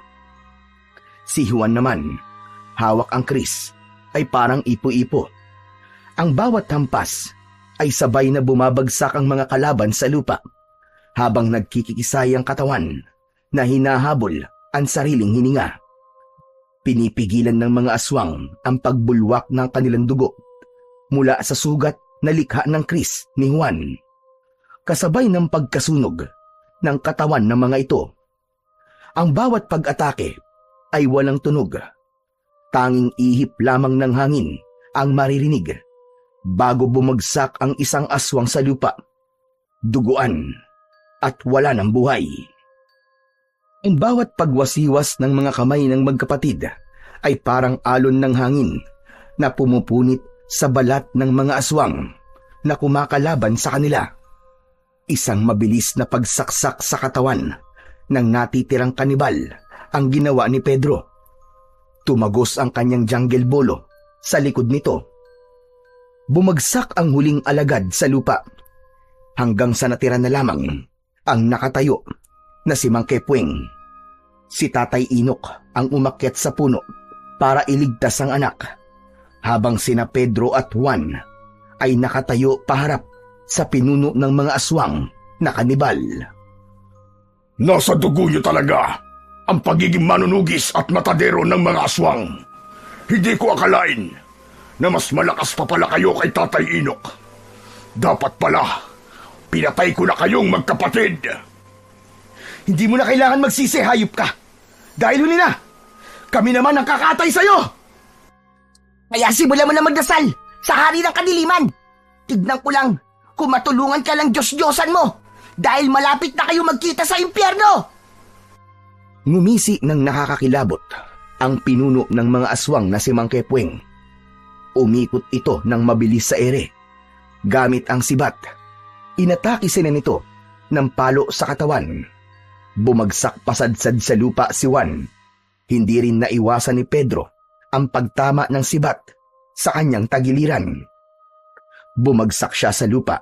Si Juan naman, hawak ang kris, ay parang ipo-ipo. Ang bawat hampas ay sabay na bumabagsak ang mga kalaban sa lupa habang nagkikisay ang katawan na hinahabol ang sariling hininga. Pinipigilan ng mga aswang ang pagbulwak ng kanilang dugo mula sa sugat na likha ng kris ni Juan. Kasabay ng pagkasunog ng katawan ng mga ito. Ang bawat pag-atake ay walang tunog. Tanging ihip lamang ng hangin ang maririnig bago bumagsak ang isang aswang sa lupa, duguan at wala ng buhay. Ang bawat pagwasiwas ng mga kamay ng magkapatid ay parang alon ng hangin na pumupunit sa balat ng mga aswang na kumakalaban sa kanila. Isang mabilis na pagsaksak sa katawan ng natitirang kanibal ang ginawa ni Pedro. Tumagos ang kanyang jungle bolo sa likod nito. Bumagsak ang huling alagad sa lupa hanggang sa natira na lamang ang nakatayo na si Mang Kepweng. Si Tatay Inok ang umakyat sa puno para iligtas ang anak, habang sina Pedro at Juan ay nakatayo paharap sa pinuno ng mga aswang na kanibal. Nasa dugo niyo talaga ang pagiging manunugis at matadero ng mga aswang. Hindi ko akalain na mas malakas pa pala kayo kay Tatay Inok. Dapat pala, pinatay ko na kayong magkapatid. Hindi mo na kailangan magsisi, hayop ka. Dahil huli na, kami naman ang kakatay sa'yo. Kaya simulan mo na magdasal sa hari ng kadiliman. Tignan ko lang kung matulungan ka lang Diyos-Diyosan mo dahil malapit na kayo magkita sa impyerno. Ngumisi ng nakakakilabot ang pinuno ng mga aswang na si Mang Kepweng. Umikot ito ng mabilis sa ere. Gamit ang sibat, inatake sila nito ng palo sa katawan. Bumagsak pasadsad sa lupa si Juan. Hindi rin naiwasan ni Pedro ang pagtama ng sibat sa kanyang tagiliran. Bumagsak siya sa lupa,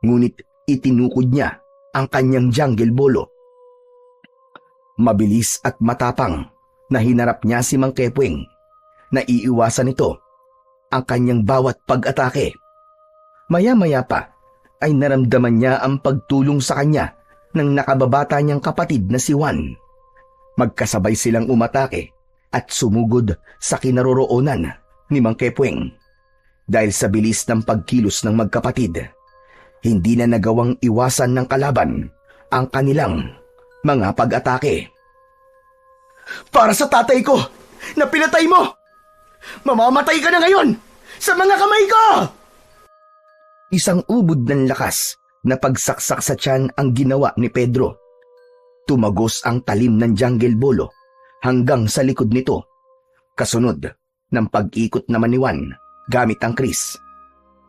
ngunit itinukod niya ang kanyang jungle bolo. Mabilis at matapang na hinarap niya si Mang Kepweng. Naiiwasan ito, ang kanyang bawat pag-atake. Maya-maya pa ay naramdaman niya ang pagtulong sa kanya ng nakababata niyang kapatid na si Juan. Magkasabay silang umatake at sumugod sa kinaroroonan ni Mang Kepweng. Dahil sa bilis ng pagkilos ng magkapatid, hindi na nagawang iwasan ng kalaban ang kanilang mga pag-atake. Para sa tatay ko na pinatay mo! Mamamatay ka na ngayon sa mga kamay ko! Isang ubod ng lakas na pagsaksak sa tiyan ang ginawa ni Pedro. Tumagos ang talim ng jungle bolo hanggang sa likod nito. Kasunod ng pag-ikot naman ni Juan gamit ang kris.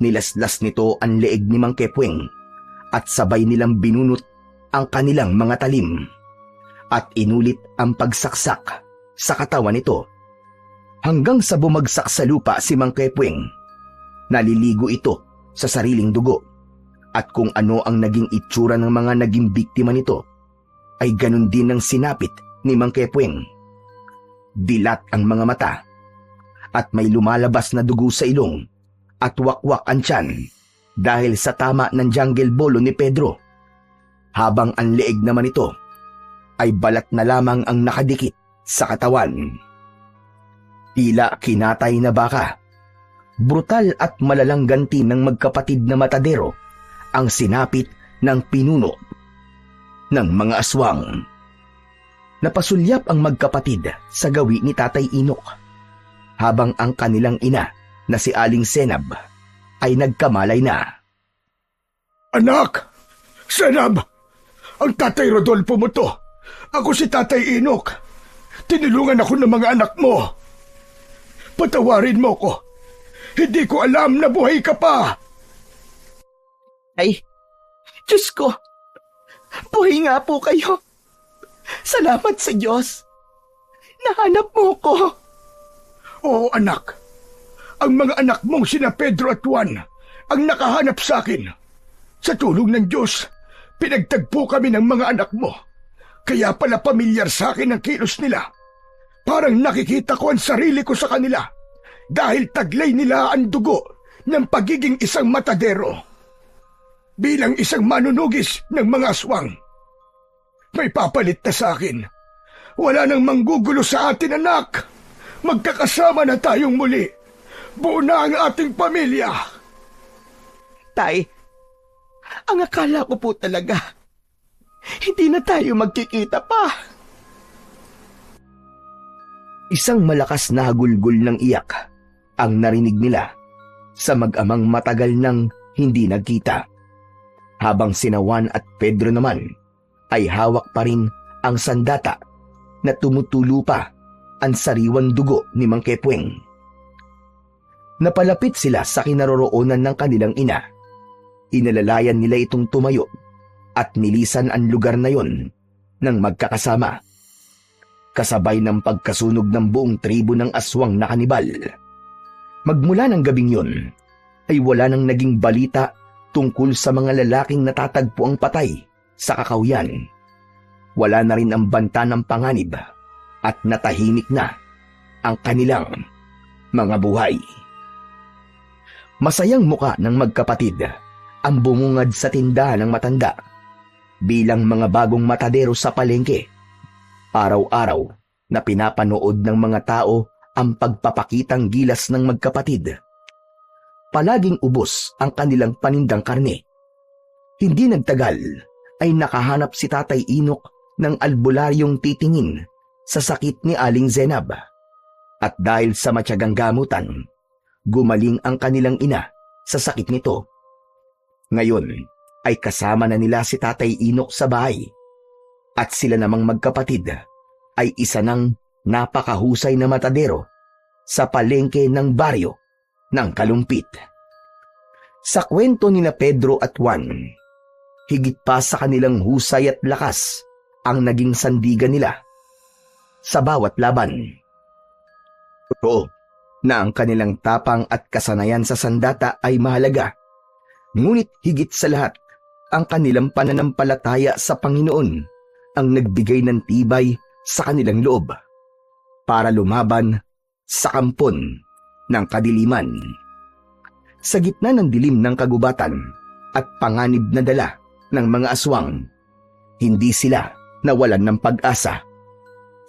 Nilaslas nito ang leeg ni Mang Kepweng at sabay nilang binunot ang kanilang mga talim at inulit ang pagsaksak sa katawan nito. Hanggang sa bumagsak sa lupa si Mang Kepweng. Naliligo ito sa sariling dugo at kung ano ang naging itsura ng mga naging biktima nito ay ganun din ang sinapit ni Mang Kepweng. Dilat ang mga mata at may lumalabas na dugo sa ilong at wakwak ang tiyan dahil sa tama ng jungle bolo ni Pedro. Habang ang leeg naman ito ay balat na lamang ang nakadikit sa katawan. Tila kinatay na baka. Brutal at malalang ganti ng magkapatid na matadero ang sinapit ng pinuno ng mga aswang. Napasulyap ang magkapatid sa gawi ni Tatay Inok, habang ang kanilang ina na si Aling Senab ay nagkamalay na. Anak! Senab! Ang Tatay Rodolfo mo to! Ako si Tatay Inok! Tinulungan ako ng mga anak mo! Patawarin mo ko! Hindi ko alam na buhay ka pa! Ay, Diyos ko! Buhay nga po kayo! Salamat sa Diyos! Nahanap mo ko! Oo, anak. Ang mga anak mong sina Pedro at Juan ang nakahanap sa akin. Sa tulong ng Diyos, pinagtagpo kami ng mga anak mo. Kaya pala pamilyar sa akin ang kilos nila. Parang nakikita ko ang sarili ko sa kanila dahil taglay nila ang dugo ng pagiging isang matadero. Bilang isang manunugis ng mga aswang. May papalit na sa akin. Wala nang manggugulo sa atin, anak. Magkakasama na tayong muli. Buo na ang ating pamilya. Tay, ang akala ko po talaga, hindi na tayo magkikita pa. Isang malakas na hagulgol ng iyak ang narinig nila sa mag-amang matagal nang hindi nagkita. Habang sina Juan at Pedro naman ay hawak pa rin ang sandata na tumutulo pa ang sariwang dugo ni Mang Kepweng. Napalapit sila sa kinaroroonan ng kanilang ina. Inalalayan nila itong tumayo at nilisan ang lugar na yon ng magkakasama. Kasabay ng pagkasunog ng buong tribo ng aswang na kanibal. Magmula ng gabing yon ay wala nang naging balita tungkol sa mga lalaking natatagpo ang patay sa kakawyan. Wala na rin ang banta ng panganib at natahimik na ang kanilang mga buhay. Masayang muka ng magkapatid ang bumungad sa tindahan ng matanda bilang mga bagong matadero sa palengke. Araw-araw na pinapanood ng mga tao ang pagpapakitang gilas ng magkapatid. Palaging ubos ang kanilang panindang karne. Hindi nagtagal ay nakahanap si Tatay Inok ng albularyong titingin sa sakit ni Aling Zenab. At dahil sa matyagang gamutan, gumaling ang kanilang ina sa sakit nito. Ngayon ay kasama na nila si Tatay Inok sa bahay. At sila namang magkapatid ay isa ng napakahusay na matadero sa palengke ng baryo ng Kalumpit. Sa kwento nina Pedro at Juan, higit pa sa kanilang husay at lakas ang naging sandigan nila sa bawat laban. Totoo na ang kanilang tapang at kasanayan sa sandata ay mahalaga, ngunit higit sa lahat ang kanilang pananampalataya sa Panginoon ang nagbigay ng tibay sa kanilang loob para lumaban sa kampon ng kadiliman. Sa gitna ng dilim ng kagubatan at panganib na dala ng mga aswang, hindi sila nawalan ng pag-asa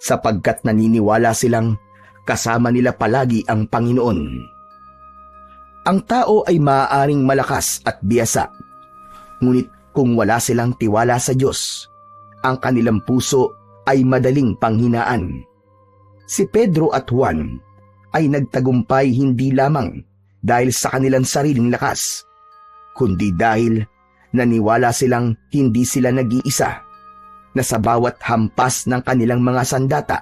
sapagkat naniniwala silang kasama nila palagi ang Panginoon. Ang tao ay maaaring malakas at biyasa, ngunit kung wala silang tiwala sa Diyos, ang kanilang puso ay madaling panghinaan. Si Pedro at Juan ay nagtagumpay hindi lamang dahil sa kanilang sariling lakas, kundi dahil naniwala silang hindi sila nag-iisa, na sa bawat hampas ng kanilang mga sandata,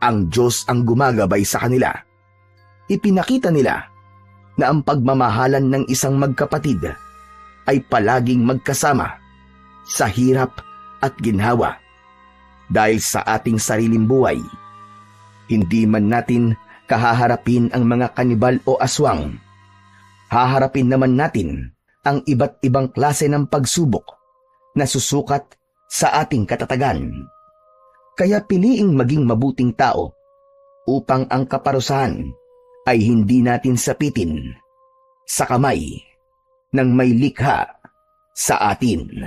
ang Diyos ang gumagabay sa kanila. Ipinakita nila na ang pagmamahalan ng isang magkapatid ay palaging magkasama sa hirap at ginhawa. Dahil sa ating sariling buhay, hindi man natin kahaharapin ang mga kanibal o aswang, haharapin naman natin ang iba't ibang klase ng pagsubok na susukat sa ating katatagan. Kaya piliing maging mabuting tao upang ang kaparusahan ay hindi natin sapitin sa kamay ng may likha sa atin.